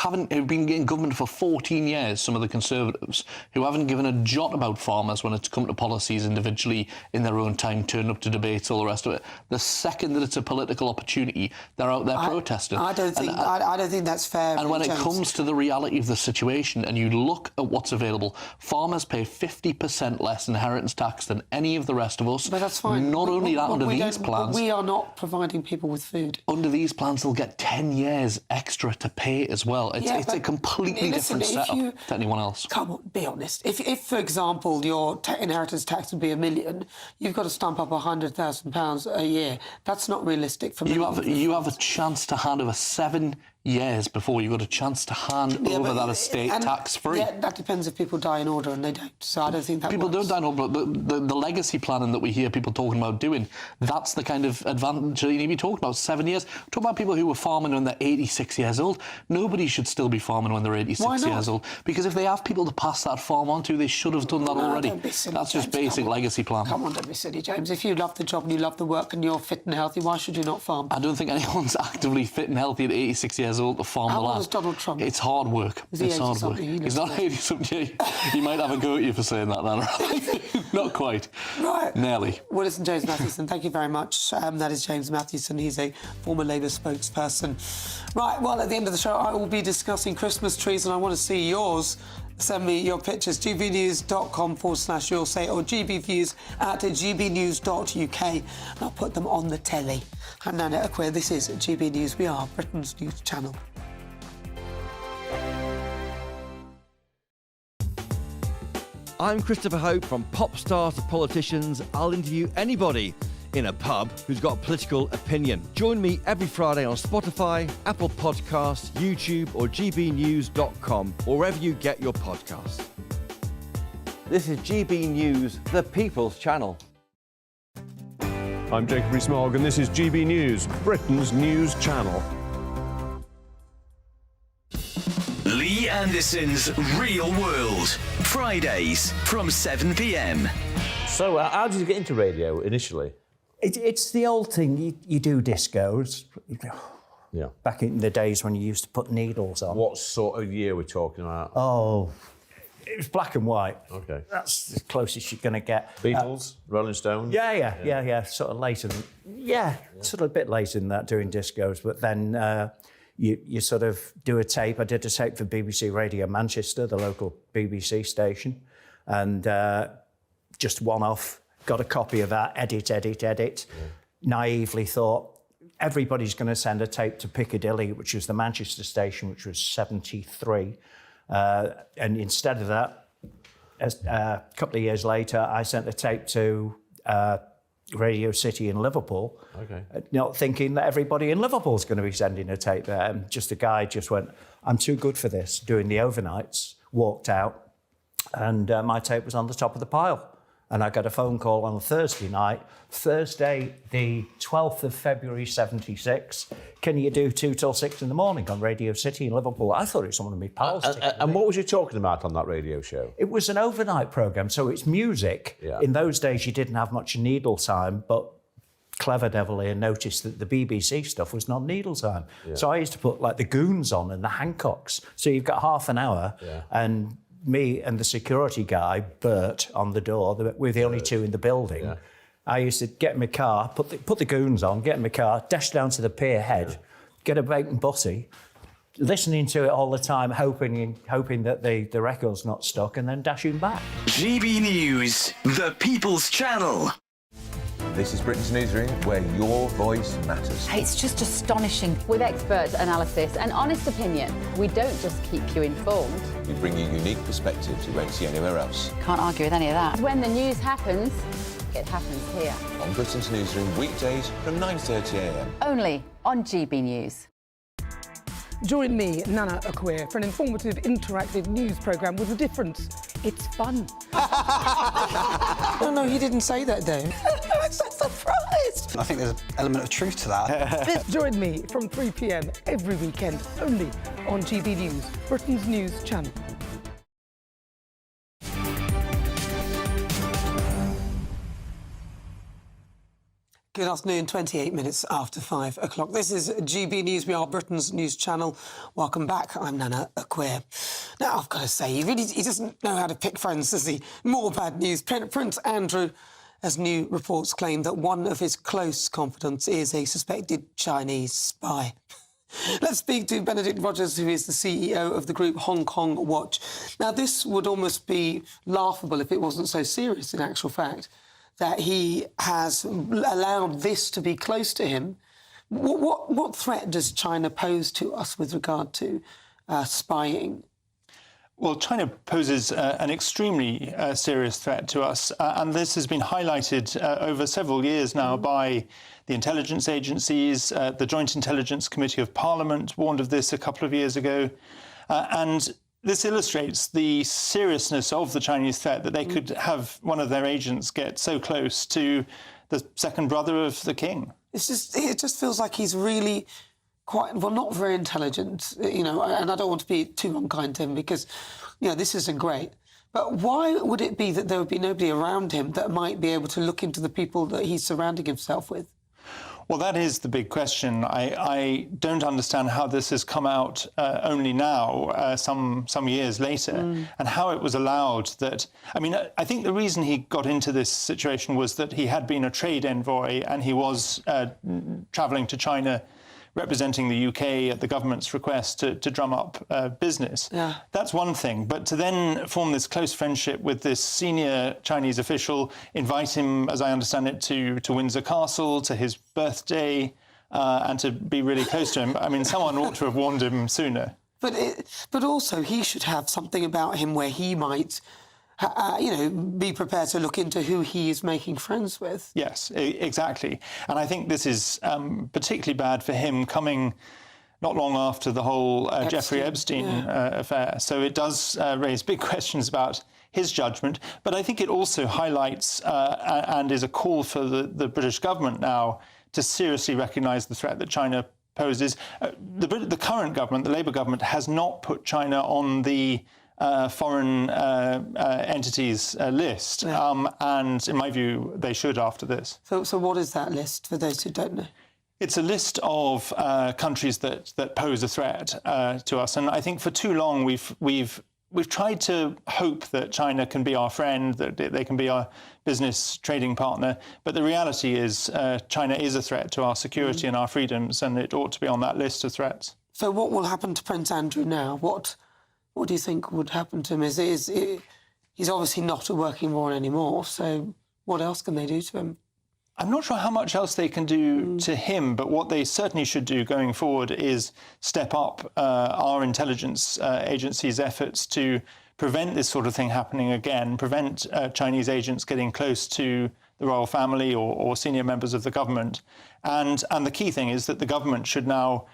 been in government for 14 years, some of the Conservatives, who haven't given a jot about farmers when it's come to policies individually in their own time, turn up to debates, all the rest of it. The second that it's a political opportunity, they're out there protesting. I don't think that's fair. And when it comes to the reality of the situation, and you look at what's available, farmers pay 50% less inheritance tax than any of the rest of us. But that's fine. Not only that, under these plans... We are not providing people with food. Under these plans, they'll get 10 years extra to pay as well. It's a completely different setup to anyone else. Come on, be honest. If for example, your inheritance tax would be $1 million, you've got to stump up £100,000 a year. That's not realistic for me. You have a chance to hand over 7 years before you got a chance to hand over that estate tax-free. Yeah, that depends if people die in order, and they don't. So I don't think that people works. don't die in order, but the legacy planning that we hear people talking about doing, that's the kind of advantage that you need to be talking about. 7 years. Talk about people who were farming when they're 86 years old. Nobody should still be farming when they're 86 years old, because if they have people to pass that farm on to, they should have done that already. Don't be silly, that's just James, basic legacy planning. Come on, don't be silly, James. If you love the job and you love the work and you're fit and healthy, why should you not farm? I don't think anyone's actively fit and healthy at 86 years old to farm the land. How old is Donald Trump? It's hard work. It's hard work. He's not 80-something. He might have a go at you for saying that, Nana. Not quite. Right. Nearly. Well, listen, James Mathewson, thank you very much. That is James Mathewson. He's a former Labour spokesperson. Right, well, at the end of the show, I will be discussing Christmas trees, and I want to see yours. Send me your pictures, gbnews.com/your say, or gbviews@gbnews.uk, and I'll put them on the telly. I'm Nana Akwe. This is GB News. We are Britain's news channel. I'm Christopher Hope. From pop stars to politicians, I'll interview anybody in a pub who's got a political opinion. Join me every Friday on Spotify, Apple Podcasts, YouTube or gbnews.com, or wherever you get your podcasts. This is GB News, the People's Channel. I'm Jacob Rees-Mogg, and this is GB News, Britain's news channel. Lee Anderson's Real World, Fridays from 7 p.m. So, how did you get into radio initially? It's the old thing. You do discos. Yeah. Back in the days when you used to put needles on. What sort of year we're talking about? Oh, it was black and white. Okay. That's the closest you're going to get. Beatles, Rolling Stones? Yeah. Sort of later than... sort of a bit later than that, doing discos. But then you sort of do a tape. I did a tape for BBC Radio Manchester, the local BBC station. And just one off. Got a copy of that, edit. Yeah. Naively thought, everybody's going to send a tape to Piccadilly, which was the Manchester station, which was 73. And instead of that, a couple of years later, I sent a tape to Radio City in Liverpool, not thinking that everybody in Liverpool's going to be sending a tape there. And just a guy just went, I'm too good for this, doing the overnights, walked out, and my tape was on the top of the pile. And I got a phone call on a Thursday night, Thursday, the 12th of February, 76. Can you do 2 till 6 in the morning on Radio City in Liverpool? I thought it was someone of my pals. And what was you talking about on that radio show? It was an overnight programme, so it's music. Yeah. In those days, you didn't have much needle time, but clever devil here noticed that the BBC stuff was not needle time. Yeah. So I used to put like the Goons on and the Hancocks. So you've got half an hour and me and the security guy, Bert, on the door. We're the only two in the building. Yeah. I used to get in my car, put the Goons on, get in my car, dash down to the pier head, get a bacon butty, listening to it all the time, hoping that the record's not stuck, and then dashing back. GB News, the People's Channel. This is Britain's Newsroom, where your voice matters. It's just astonishing. With expert analysis and honest opinion, we don't just keep you informed. We bring you unique perspectives you won't see anywhere else. Can't argue with any of that. When the news happens, it happens here. On Britain's Newsroom, weekdays from 9:30 a.m. Only on GB News. Join me, Nana Akwe, for an informative, interactive news programme with a difference. It's fun. No, he didn't say that, Dave. I'm so surprised. I think there's an element of truth to that. Join me from 3 p.m. every weekend, only on GB News, Britain's news channel. Good afternoon, 28 minutes after 5 o'clock. This is GB News. We are Britain's news channel. Welcome back. I'm Nana Akwe. Now, I've got to say, he doesn't know how to pick friends, does he? More bad news. Prince Andrew, as new reports claim that one of his close confidants is a suspected Chinese spy. Let's speak to Benedict Rogers, who is the CEO of the group Hong Kong Watch. Now, this would almost be laughable if it wasn't so serious, in actual fact, that he has allowed this to be close to him. What threat does China pose to us with regard to spying? Well, China poses an extremely serious threat to us, and this has been highlighted over several years now by the intelligence agencies. The Joint Intelligence Committee of Parliament warned of this a couple of years ago, and this illustrates the seriousness of the Chinese threat, that they could have one of their agents get so close to the second brother of the king. It just feels like he's really not very intelligent, and I don't want to be too unkind to him because, this isn't great. But why would it be that there would be nobody around him that might be able to look into the people that he's surrounding himself with? Well, that is the big question. I don't understand how this has come out only now, some years later, and how it was allowed that... I think the reason he got into this situation was that he had been a trade envoy and he was travelling to China representing the UK at the government's request to drum up business. Yeah. That's one thing. But to then form this close friendship with this senior Chinese official, invite him, as I understand it, to Windsor Castle, to his birthday, and to be really close to him, someone ought to have warned him sooner. But also, he should have something about him where he might... be prepared to look into who he is making friends with. Yes, exactly. And I think this is particularly bad for him coming not long after the whole Jeffrey Epstein affair. So it does raise big questions about his judgment. But I think it also highlights and is a call for the British government now to seriously recognise the threat that China poses. The current government, the Labour government, has not put China on the foreign entities list, and in my view, they should after this. So what is that list, for those who don't know? It's a list of countries that pose a threat to us, and I think for too long we've tried to hope that China can be our friend, that they can be our business trading partner, but the reality is China is a threat to our security and our freedoms, and it ought to be on that list of threats. So what will happen to Prince Andrew now? What do you think would happen to him? He's obviously not a working royal anymore, so what else can they do to him? I'm not sure how much else they can do to him, but what they certainly should do going forward is step up our intelligence agencies' efforts to prevent this sort of thing happening again, prevent Chinese agents getting close to the royal family or senior members of the government. And the key thing is that the government should now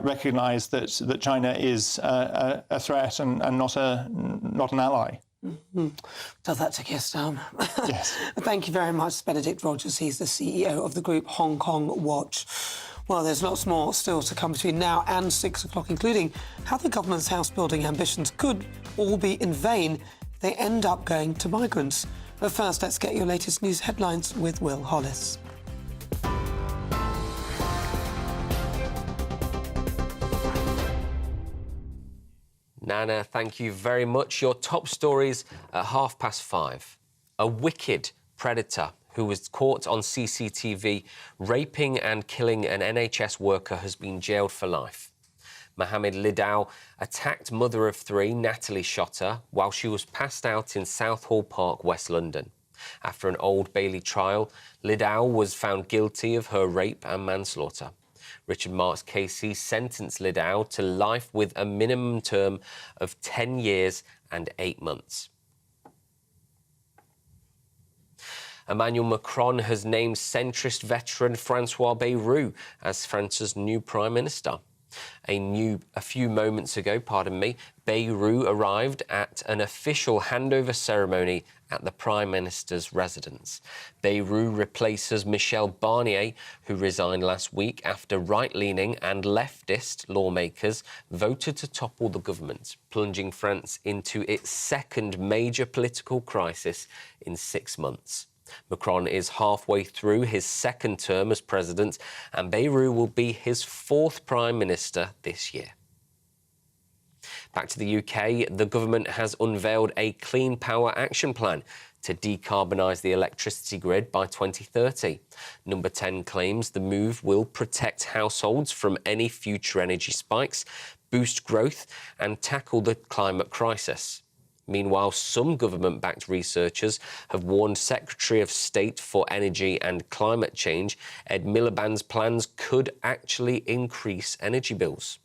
recognise that China is a threat and not an ally. Mm-hmm. Does that take us down? Yes. Thank you very much, Benedict Rogers. He's the CEO of the group Hong Kong Watch. Well, there's lots more still to come between now and 6 o'clock, including how the government's house-building ambitions could all be in vain if they end up going to migrants. But first, let's get your latest news headlines with Will Hollis. Nana, thank you very much. Your top stories at 5:30. A wicked predator who was caught on CCTV raping and killing an NHS worker has been jailed for life. Mohammed Lidow attacked mother of three, Natalie Shotter, while she was passed out in Southall Park, West London. After an Old Bailey trial, Lidow was found guilty of her rape and manslaughter. Richard Marks KC sentenced Lidow to life with a minimum term of 10 years and 8 months. Emmanuel Macron has named centrist veteran François Bayrou as France's new Prime Minister. A few moments ago, Bayrou arrived at an official handover ceremony at the Prime Minister's residence. Bayrou replaces Michel Barnier, who resigned last week after right-leaning and leftist lawmakers voted to topple the government, plunging France into its second major political crisis in 6 months. Macron is halfway through his second term as president, and Bayrou will be his 4th Prime Minister this year. Back to the UK, the government has unveiled a Clean Power Action Plan to decarbonise the electricity grid by 2030. Number 10 claims the move will protect households from any future energy spikes, boost growth and tackle the climate crisis. Meanwhile, some government-backed researchers have warned Secretary of State for Energy and Climate Change Ed Miliband's plans could actually increase energy bills.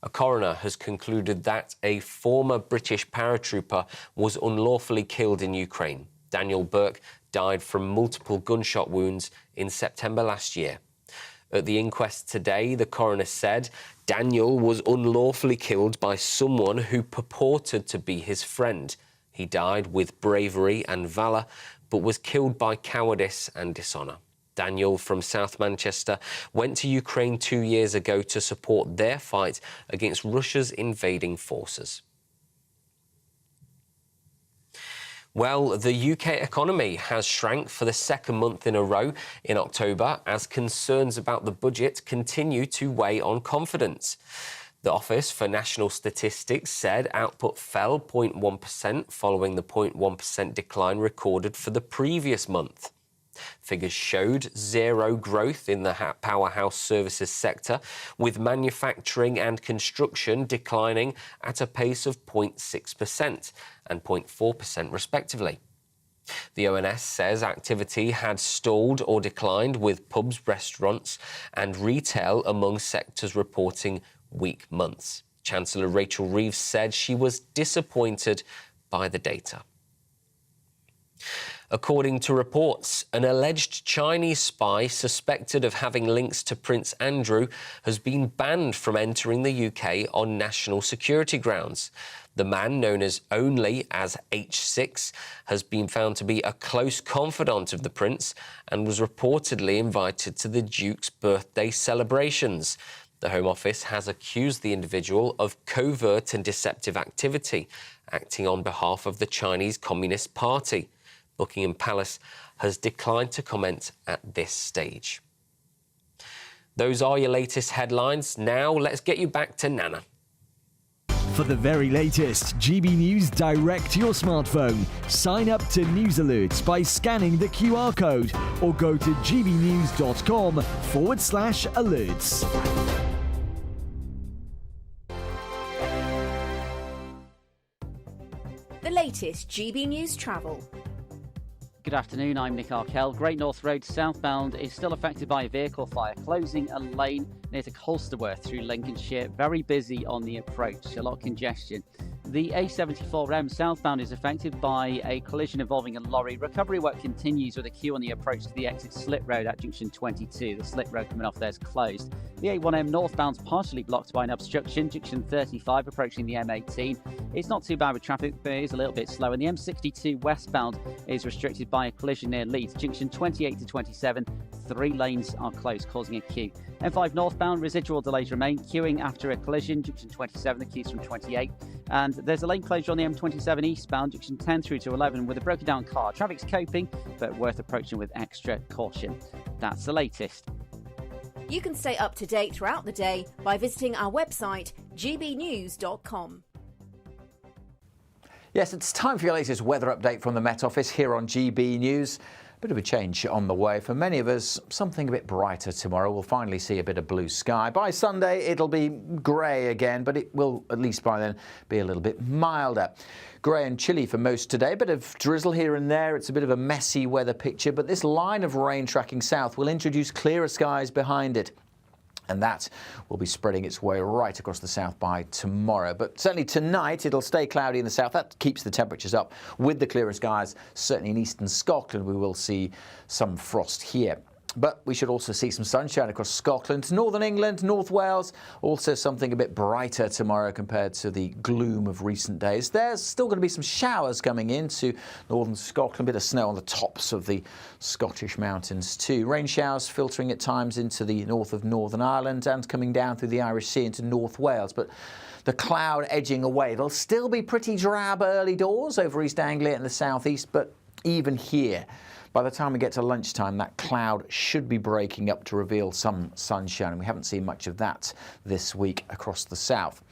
A coroner has concluded that a former British paratrooper was unlawfully killed in Ukraine. Daniel Burke died from multiple gunshot wounds in September last year. At the inquest today, the coroner said Daniel was unlawfully killed by someone who purported to be his friend. He died with bravery and valour, but was killed by cowardice and dishonour. Daniel from South Manchester went to Ukraine 2 years ago to support their fight against Russia's invading forces. Well, the UK economy has shrank for the second month in a row in October as concerns about the budget continue to weigh on confidence. The Office for National Statistics said output fell 0.1% following the 0.1% decline recorded for the previous month. Figures showed zero growth in the powerhouse services sector, with manufacturing and construction declining at a pace of 0.6% and 0.4% respectively. The ONS says activity had stalled or declined, with pubs, restaurants and retail among sectors reporting weak months. Chancellor Rachel Reeves said she was disappointed by the data. According to reports, an alleged Chinese spy suspected of having links to Prince Andrew has been banned from entering the UK on national security grounds. The man, known as only as H6, has been found to be a close confidant of the Prince and was reportedly invited to the Duke's birthday celebrations. The Home Office has accused the individual of covert and deceptive activity, acting on behalf of the Chinese Communist Party. Buckingham Palace has declined to comment at this stage. Those are your latest headlines. Now let's get you back to Nana. For the very latest GB News direct to your smartphone, sign up to News Alerts by scanning the QR code or go to gbnews.com/alerts. The latest GB News travel. Good afternoon, I'm Nick Arkell. Great North Road southbound is still affected by a vehicle fire, closing a lane near to Colsterworth through Lincolnshire. Very busy on the approach, a lot of congestion. The A74M southbound is affected by a collision involving a lorry. Recovery work continues with a queue on the approach to the exit Slip Road at junction 22. The Slip Road coming off there is closed. The A1M northbound is partially blocked by an obstruction. Junction 35 approaching the M18. It's not too bad with traffic, but it is a little bit slow. And the M62 westbound is restricted by a collision near Leeds. Junction 28 to 27, 3 lanes are closed, causing a queue. M5 northbound, residual delays remain. Queuing after a collision, junction 27, the queues from 28. And there's a lane closure on the M27 eastbound, junction 10 through to 11, with a broken down car. Traffic's coping, but worth approaching with extra caution. That's the latest. You can stay up to date throughout the day by visiting our website, gbnews.com. Yes, it's time for your latest weather update from the Met Office here on GB News. Bit of a change on the way. For many of us, something a bit brighter tomorrow. We'll finally see a bit of blue sky. By Sunday, it'll be grey again, but it will, at least by then, be a little bit milder. Grey and chilly for most today. Bit of drizzle here and there. It's a bit of a messy weather picture, but this line of rain tracking south will introduce clearer skies behind it. And that will be spreading its way right across the south by tomorrow. But certainly tonight, it'll stay cloudy in the south. That keeps the temperatures up with the clearer skies. Certainly in eastern Scotland, we will see some frost here. But we should also see some sunshine across Scotland, northern England, North Wales. Also something a bit brighter tomorrow compared to the gloom of recent days. There's still going to be some showers coming into northern Scotland. A bit of snow on the tops of the Scottish mountains too. Rain showers filtering at times into the north of Northern Ireland and coming down through the Irish Sea into North Wales. But the cloud edging away. It'll still be pretty drab early doors over East Anglia and the southeast, but even here, by the time we get to lunchtime, that cloud should be breaking up to reveal some sunshine, and we haven't seen much of that this week across the south.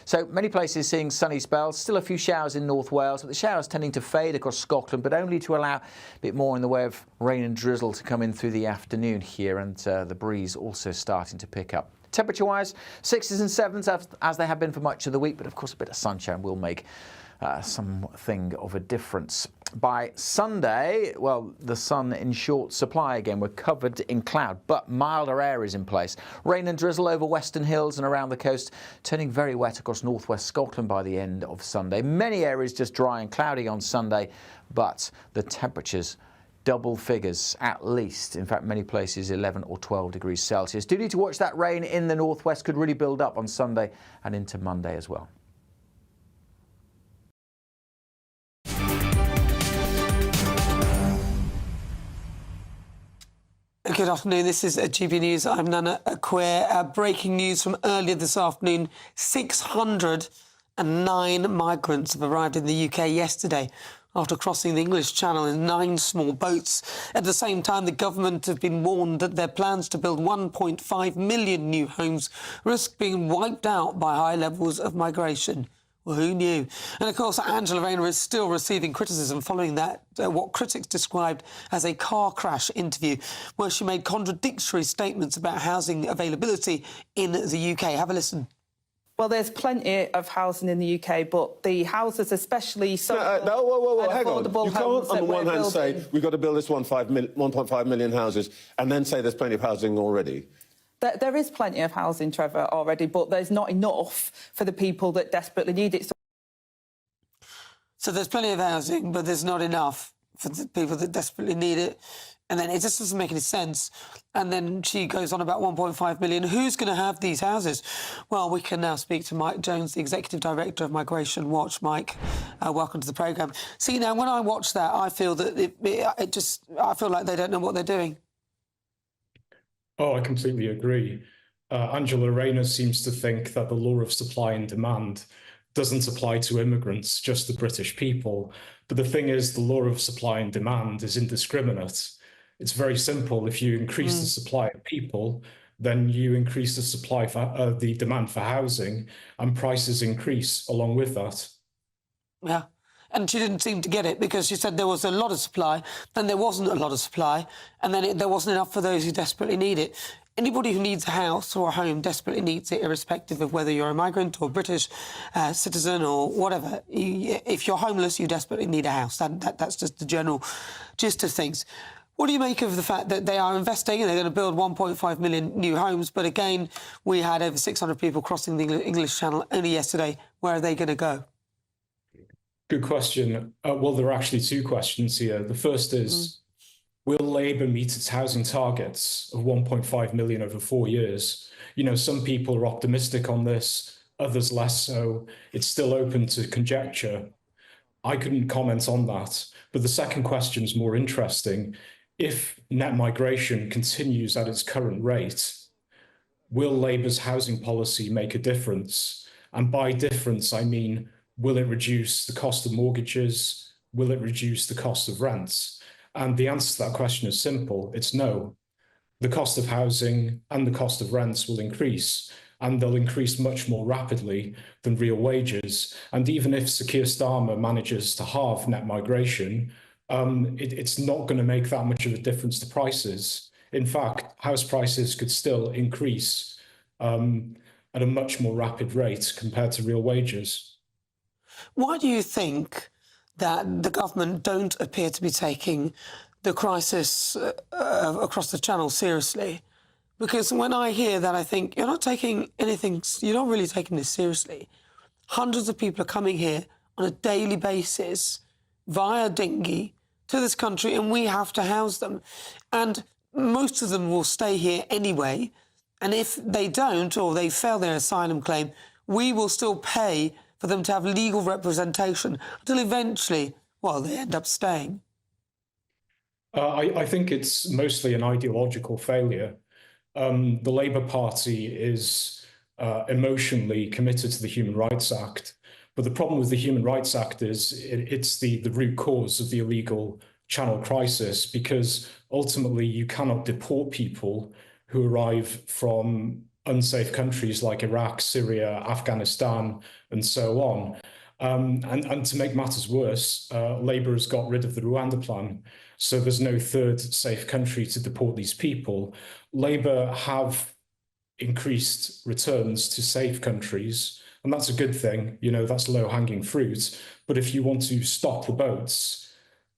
So many places seeing sunny spells, still a few showers in North Wales, but the showers tending to fade across Scotland, but only to allow a bit more in the way of rain and drizzle to come in through the afternoon here, and the breeze also starting to pick up. Temperature-wise, 6s and 7s as they have been for much of the week, but of course a bit of sunshine will make something of a difference. By Sunday, well, the sun in short supply again. We're covered in cloud, but milder air is in place. Rain and drizzle over western hills and around the coast, turning very wet across northwest Scotland by the end of Sunday. Many areas just dry and cloudy on Sunday, but the temperatures double figures at least. In fact, many places 11 or 12 degrees Celsius. Do need to watch that rain in the northwest, could really build up on Sunday and into Monday as well. Good afternoon, this is GB News. I'm Nana Queer. Breaking news from earlier this afternoon. 609 migrants have arrived in the UK yesterday after crossing the English Channel in 9 small boats. At the same time, the government have been warned that their plans to build 1.5 million new homes risk being wiped out by high levels of migration. Well, who knew? And of course, Angela Rayner is still receiving criticism following that, what critics described as a car crash interview, where she made contradictory statements about housing availability in the UK. Have a listen. Well, there's plenty of housing in the UK, but the houses, especially whoa, hang on. You can't, on the one hand, say we've got to build this 1.5 million houses, and then say there's plenty of housing already. There is plenty of housing, Trevor, already, but there's not enough for the people that desperately need it. So there's plenty of housing, but there's not enough for the people that desperately need it. And then it just doesn't make any sense. And then she goes on about 1.5 million. Who's going to have these houses? Well, we can now speak to Mike Jones, the Executive Director of Migration Watch. Mike, welcome to the programme. See, now, when I watch that, I feel that I feel like they don't know what they're doing. Oh, I completely agree. Angela Rayner seems to think that the law of supply and demand doesn't apply to immigrants, just the British people. But the thing is, the law of supply and demand is indiscriminate. It's very simple. If you increase the supply of people, then you increase the supply for the demand for housing, and prices increase along with that. Yeah. And she didn't seem to get it, because she said there was a lot of supply, then there wasn't a lot of supply, and then there wasn't enough for those who desperately need it. Anybody who needs a house or a home desperately needs it, irrespective of whether you're a migrant or British citizen or whatever. If you're homeless, you desperately need a house. That's just the general gist of things. What do you make of the fact that they are investing and they're going to build 1.5 million new homes? But again, we had over 600 people crossing the English Channel only yesterday. Where are they going to go? Good question. Well, there are actually 2 questions here. The first is, will Labour meet its housing targets of 1.5 million over 4 years? You know, some people are optimistic on this, others less so. It's still open to conjecture. I couldn't comment on that. But the second question is more interesting. If net migration continues at its current rate, will Labour's housing policy make a difference? And by difference, I mean, will it reduce the cost of mortgages? Will it reduce the cost of rents? And the answer to that question is simple. It's no. The cost of housing and the cost of rents will increase, and they'll increase much more rapidly than real wages. And even if Sir Keir Starmer manages to halve net migration, it's not going to make that much of a difference to prices. In fact, house prices could still increase at a much more rapid rate compared to real wages. Why do you think that the government don't appear to be taking the crisis across the Channel seriously? Because when I hear that, I think, you're not really taking this seriously. Hundreds of people are coming here on a daily basis via dinghy to this country, and we have to house them. And most of them will stay here anyway. And if they don't, or they fail their asylum claim, we will still pay for them to have legal representation until eventually, well, they end up staying. I think it's mostly an ideological failure. The Labour Party is emotionally committed to the Human Rights Act. But the problem with the Human Rights Act is it's the root cause of the illegal Channel crisis, because ultimately you cannot deport people who arrive from unsafe countries like Iraq, Syria, Afghanistan, and so on. And to make matters worse, Labour has got rid of the Rwanda plan, so there's no third safe country to deport these people. Labour have increased returns to safe countries, and that's a good thing. You know, that's low-hanging fruit. But if you want to stop the boats,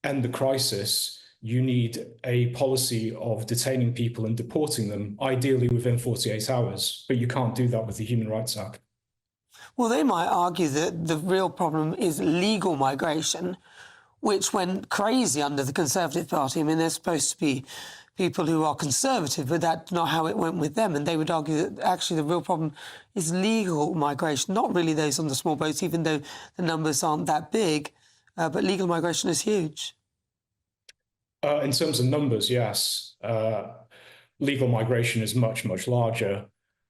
end the crisis, you need a policy of detaining people and deporting them, ideally within 48 hours. But you can't do that with the Human Rights Act. Well, they might argue that the real problem is legal migration, which went crazy under the Conservative Party. I mean, they're supposed to be people who are conservative, but that's not how it went with them. And they would argue that actually the real problem is legal migration, not really those on the small boats, even though the numbers aren't that big, but legal migration is huge. In terms of numbers, yes. Legal migration is much, much larger.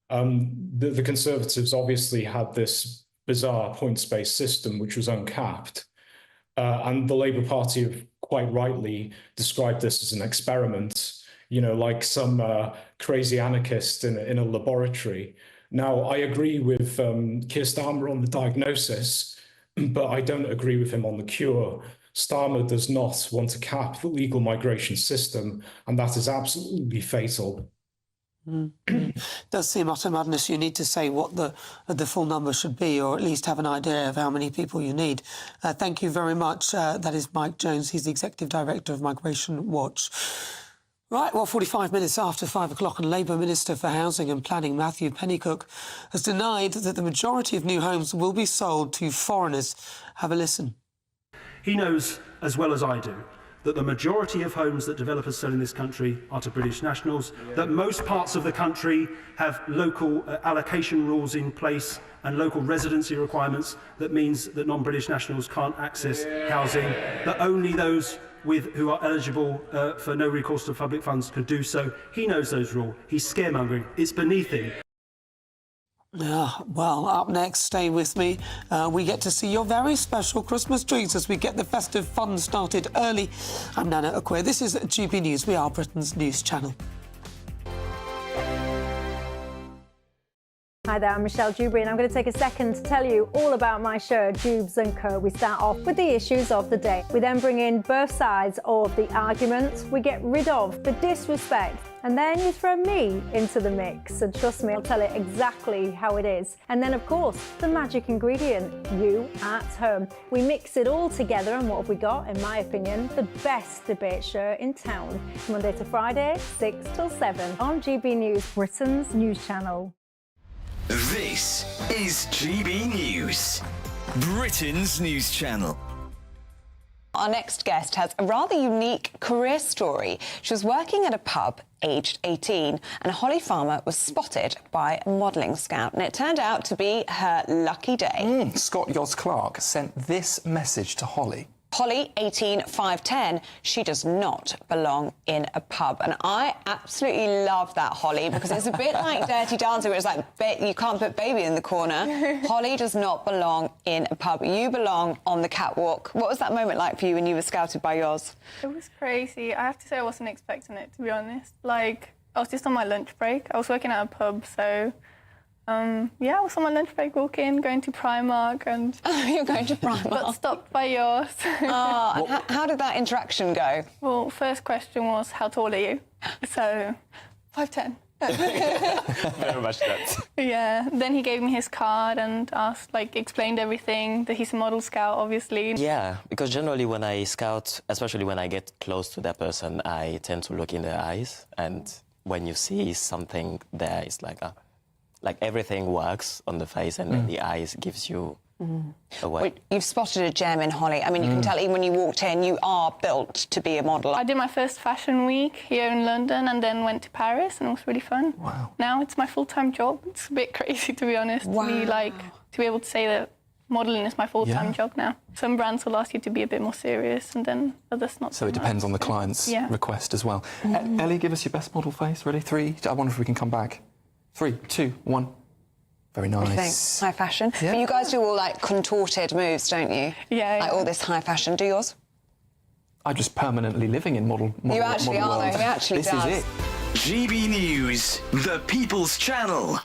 The Conservatives obviously had this bizarre points-based system which was uncapped. And the Labour Party have quite rightly described this as an experiment, like some crazy anarchist in a laboratory. Now, I agree with Keir Starmer on the diagnosis, but I don't agree with him on the cure. Starmer does not want to cap the legal migration system, and that is absolutely fatal. Does seem utter madness. You need to say what the full number should be, or at least have an idea of how many people you need. Thank you very much. That is Mike Jones. He's the Executive Director of Migration Watch. Right, well, 45 minutes after 5 o'clock, and Labour Minister for Housing and Planning, Matthew Pennycook, has denied that the majority of new homes will be sold to foreigners. Have a listen. He knows, as well as I do, that the majority of homes that developers sell in this country are to British nationals, that most parts of the country have local allocation rules in place and local residency requirements that means that non-British nationals can't access housing, that only those who are eligible for no recourse to public funds could do so. He knows those rules. He's scaremongering. It's beneath him. Well, up next, stay with me. We get to see your very special Christmas trees as we get the festive fun started early. I'm Nana Akwe. This is GB News. We are Britain's news channel. Hi there, I'm Michelle Dewberry, and I'm going to take a second to tell you all about my show, Dubes & Co. We start off with the issues of the day. We then bring in both sides of the argument. We get rid of the disrespect. And then you throw me into the mix. And trust me, I'll tell it exactly how it is. And then, of course, the magic ingredient, you at home. We mix it all together, and what have we got? In my opinion, the best debate show in town. Monday to Friday, 6 till 7 on GB News, Britain's news channel. This is GB News, Britain's news channel. Our next guest has a rather unique career story. She was working at a pub aged 18, and Holly Farmer was spotted by a modelling scout, and it turned out to be her lucky day. Scott Yoz-Clark sent this message to Holly. Holly, 18, 5'10", she does not belong in a pub. And I absolutely love that, Holly, because it's a bit like Dirty Dancing, where it's like, you can't put baby in the corner. Holly does not belong in a pub. You belong on the catwalk. What was that moment like for you when you were scouted by Yoz? It was crazy. I have to say I wasn't expecting it, to be honest. Like, I was just on my lunch break. I was working at a pub, so... yeah, I was on my lunch break walking, going to Primark, and... You're going to Primark? Got stopped by yours. And how did that interaction go? Well, first question was, how tall are you? So, 5'10". Very much that. Yeah, then he gave me his card and asked, explained everything, that he's a model scout, obviously. Yeah, because generally when I scout, especially when I get close to that person, I tend to look in their eyes, and when you see something there, it's like everything works on the face, and then the eyes gives you away. Well, you've spotted a gem in Holly. I mean, you can tell even when you walked in, you are built to be a model. I did my first fashion week here in London and then went to Paris, and it was really fun. Wow. Now it's my full-time job. It's a bit crazy, to be honest, to be able to say that modelling is my full-time job now. Some brands will ask you to be a bit more serious, and then others not so it depends on the client's request as well. Ellie, give us your best model face. Ready? 3. I wonder if we can come back. 3, 2, 1. Very nice. High fashion. Yeah. But you guys do all contorted moves, don't you? Yeah. All this high fashion. Do yours? I'm just permanently living in model you actually model are, world. though. He actually this does. is it. GB News, the People's Channel.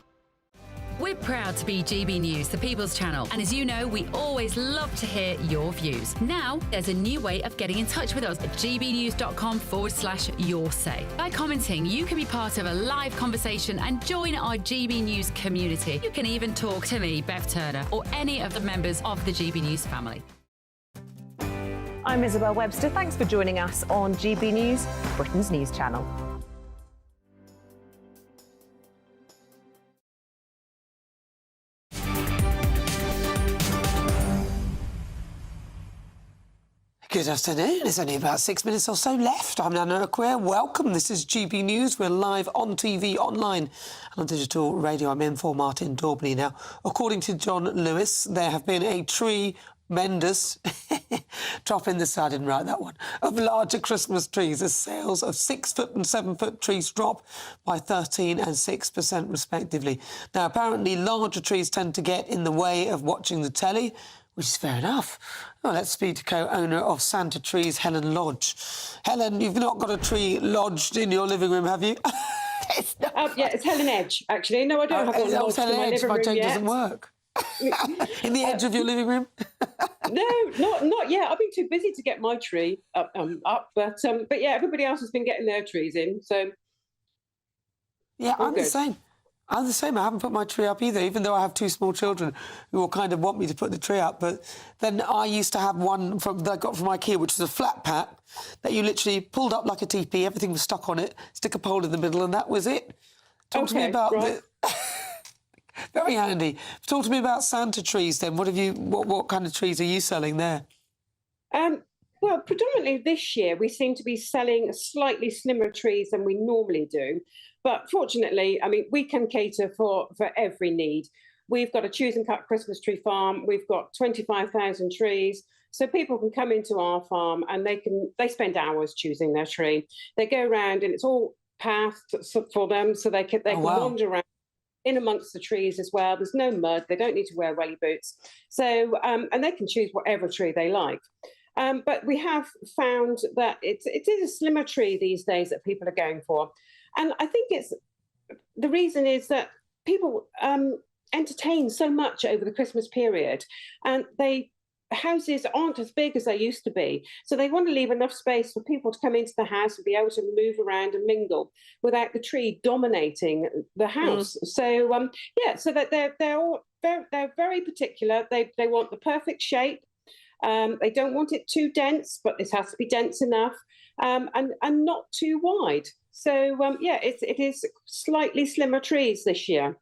We're proud to be GB News, the People's Channel. And as you know, we always love to hear your views. Now, there's a new way of getting in touch with us at gbnews.com/yoursay. By commenting, you can be part of a live conversation and join our GB News community. You can even talk to me, Bev Turner, or any of the members of the GB News family. I'm Isabel Webster. Thanks for joining us on GB News, Britain's news channel. Good afternoon. There's only about 6 minutes or so left. I'm Nana Aquia. Welcome. This is GB News. We're live on TV, online and on digital radio. I'm in for Martin Daubney. Now, according to John Lewis, there have been a tremendous drop in this. I didn't write that one. Of larger Christmas trees as sales of 6-foot and 7-foot trees drop by 13% and 6% respectively. Now, apparently, larger trees tend to get in the way of watching the telly, which is fair enough. Well, let's speak to co-owner of Santa Trees, Helen Lodge. Helen, you've not got a tree lodged in your living room, have you? Yeah, it's Helen Edge, actually. No, I don't have one lodged in my living room joke yet. doesn't work. In the edge of your living room? No, not yet. I've been too busy to get my tree up. But yeah, everybody else has been getting their trees in, so... Yeah, I'm the same. I'm the same. I haven't put my tree up either, even though I have 2 small children who will kind of want me to put the tree up. But then I used to have one that I got from IKEA, which is a flat pack that you literally pulled up like a teepee, everything was stuck on it, stick a pole in the middle, and that was it. Talk to me about the... Very handy. Talk to me about Santa trees then. What kind of trees are you selling there? Well, predominantly this year we seem to be selling slightly slimmer trees than we normally do. But fortunately, I mean, we can cater for every need. We've got a choose and cut Christmas tree farm. We've got 25,000 trees. So people can come into our farm and they spend hours choosing their tree. They go around and it's all pathed for them so they can wander around in amongst the trees as well. There's no mud. They don't need to wear welly boots. So, and they can choose whatever tree they like. But we have found that it is a slimmer tree these days that people are going for. And I think the reason is that people entertain so much over the Christmas period, and houses aren't as big as they used to be. So they want to leave enough space for people to come into the house and be able to move around and mingle without the tree dominating the house. So so that they're very particular. They want the perfect shape. They don't want it too dense, but it has to be dense enough, and not too wide. So it is slightly slimmer trees this year.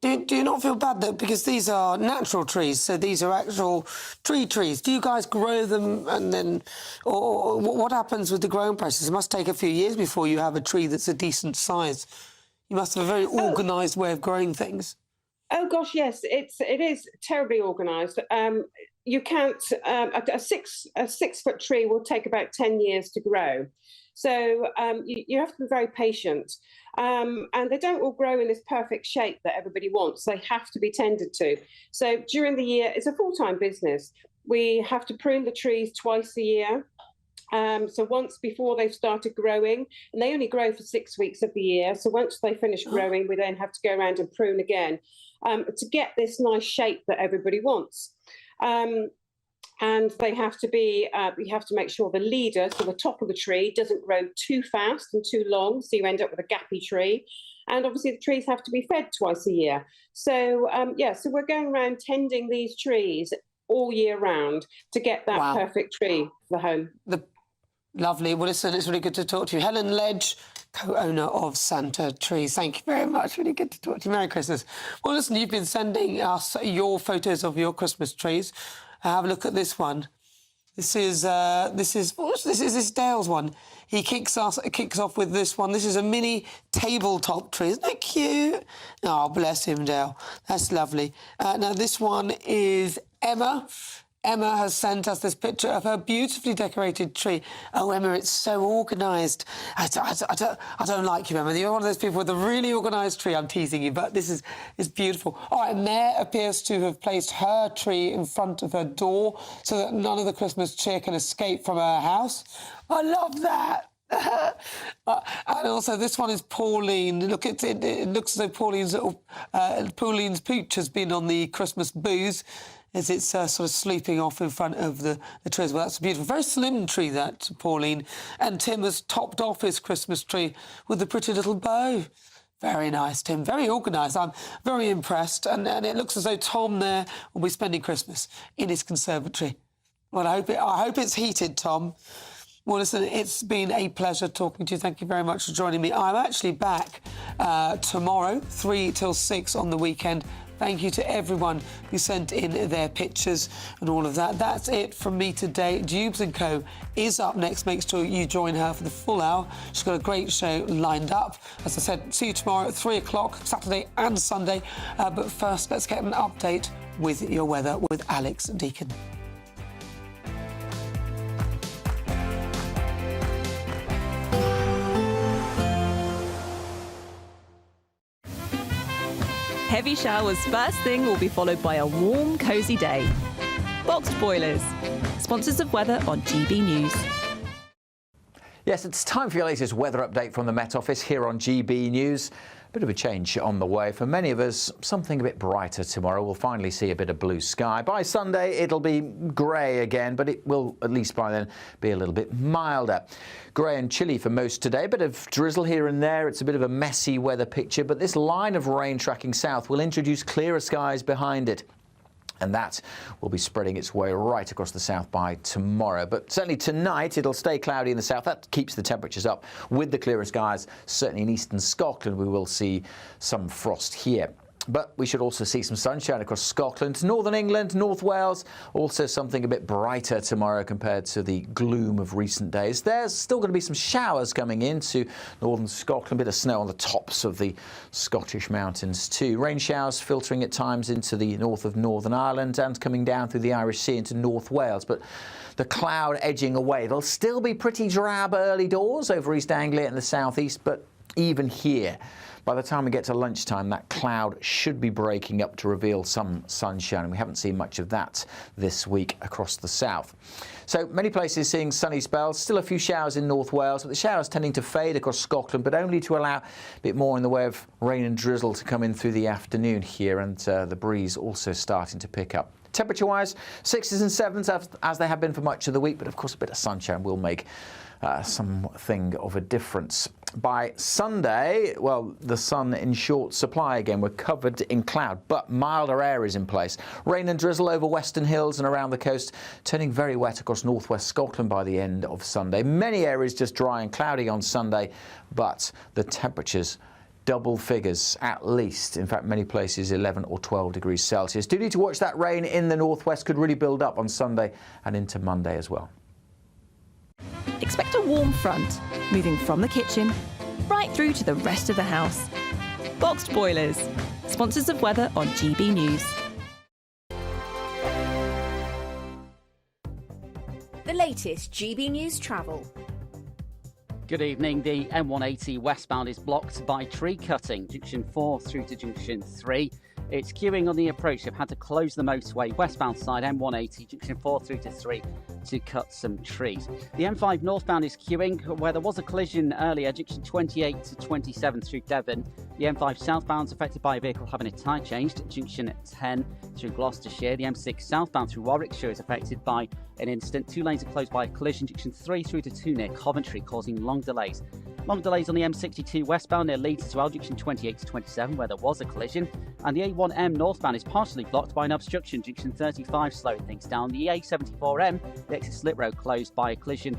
Do you not feel bad though, because these are natural trees, so these are actual trees? Do you guys grow them and then, or what happens with the growing process? It must take a few years before you have a tree that's a decent size. You must have a very organised way of growing things. Oh gosh, yes, it is terribly organised. You can't a 6-foot tree will take about 10 years to grow. So you have to be very patient. And they don't all grow in this perfect shape that everybody wants. They have to be tended to. So during the year, it's a full-time business. We have to prune the trees twice a year. So once before they've started growing, and they only grow for 6 weeks of the year. So once they finish growing, we then have to go around and prune again to get this nice shape that everybody wants. And they have to be, we have to make sure the leader, so the top of the tree, doesn't grow too fast and too long, so you end up with a gappy tree. And obviously the trees have to be fed twice a year. So, so we're going around tending these trees all year round to get that perfect tree for the home. Lovely. Well, listen, it's really good to talk to you. Helen Ledge, co-owner of Santa Trees. Thank you very much. Really good to talk to you. Merry Christmas. Well, listen, you've been sending us your photos of your Christmas trees. Have a look at this one. This is Dale's one. He kicks off with this one. This is a mini tabletop tree. Isn't that cute? Oh, bless him, Dale. That's lovely. Now, this one is Emma. Emma has sent us this picture of her beautifully decorated tree. Oh, Emma, it's so organised. I don't like you, Emma. You're one of those people with a really organised tree. I'm teasing you, but this is beautiful. All right, Mare appears to have placed her tree in front of her door so that none of the Christmas cheer can escape from her house. I love that. And also, this one is Pauline. Look, it looks as though Pauline's pooch has been on the Christmas booze, as it's sort of sleeping off in front of the tree as well. That's beautiful. Very slim tree, that, Pauline. And Tim has topped off his Christmas tree with a pretty little bow. Very nice, Tim. Very organised. I'm very impressed. And it looks as though Tom there will be spending Christmas in his conservatory. Well, I hope it's heated, Tom. Well, listen, it's been a pleasure talking to you. Thank you very much for joining me. I'm actually back tomorrow, 3 till 6 on the weekend. Thank you to everyone who sent in their pictures and all of that. That's it from me today. Dubes & Co. is up next. Make sure you join her for the full hour. She's got a great show lined up. As I said, see you tomorrow at 3 o'clock, Saturday and Sunday. But first, let's get an update with your weather with Alex Deakin. Heavy showers first thing will be followed by a warm, cosy day. Boxed boilers, sponsors of weather on GB News. Yes, it's time for your latest weather update from the Met Office here on GB News. Bit of a change on the way. For many of us, something a bit brighter tomorrow. We'll finally see a bit of blue sky. By Sunday, it'll be grey again, but it will, at least by then, be a little bit milder. Grey and chilly for most today. Bit of drizzle here and there. It's a bit of a messy weather picture, but this line of rain tracking south will introduce clearer skies behind it. And that will be spreading its way right across the south by tomorrow. But certainly tonight, it'll stay cloudy in the south. That keeps the temperatures up with the clearer skies. Certainly in eastern Scotland, we will see some frost here. But we should also see some sunshine across Scotland, northern England, North Wales. Also something a bit brighter tomorrow compared to the gloom of recent days. There's still going to be some showers coming into northern Scotland. A bit of snow on the tops of the Scottish mountains too. Rain showers filtering at times into the north of Northern Ireland and coming down through the Irish Sea into North Wales. But the cloud edging away. It'll still be pretty drab early doors over East Anglia and the southeast, but even here, by the time we get to lunchtime, that cloud should be breaking up to reveal some sunshine, and we haven't seen much of that this week across the south. So many places seeing sunny spells, still a few showers in North Wales, but the showers tending to fade across Scotland, but only to allow a bit more in the way of rain and drizzle to come in through the afternoon here, and the breeze also starting to pick up. Temperature-wise, 6s and 7s as they have been for much of the week, but of course a bit of sunshine will make something of a difference. By Sunday, well, the sun in short supply again. We're covered in cloud, but milder air is in place. Rain and drizzle over western hills and around the coast, turning very wet across northwest Scotland by the end of Sunday. Many areas just dry and cloudy on Sunday, but the temperatures double figures at least. In fact, many places 11 or 12 degrees Celsius. Do need to watch that rain in the northwest. Could really build up on Sunday and into Monday as well. Expect a warm front, moving from the kitchen right through to the rest of the house. Boxed boilers, sponsors of weather on GB News. The latest GB News travel. Good evening. The M180 westbound is blocked by tree cutting, junction 4 through to junction 3. It's queuing on the approach. They've had to close the motorway westbound side M180, junction 4 through to 3, to cut some trees. The M5 northbound is queuing where there was a collision earlier, junction 28 to 27 through Devon. The M5 southbound is affected by a vehicle having a tyre changed, junction 10 through Gloucestershire. The M6 southbound through Warwickshire is affected by an incident. 2 lanes are closed by a collision, junction 3 through to 2 near Coventry, causing long delays. Long delays on the M62 westbound near Leeds as well, junction 28 to 27, where there was a collision. And the A1M northbound is partially blocked by an obstruction, junction 35, slowing things down. The A74M, the exit slip road, closed by a collision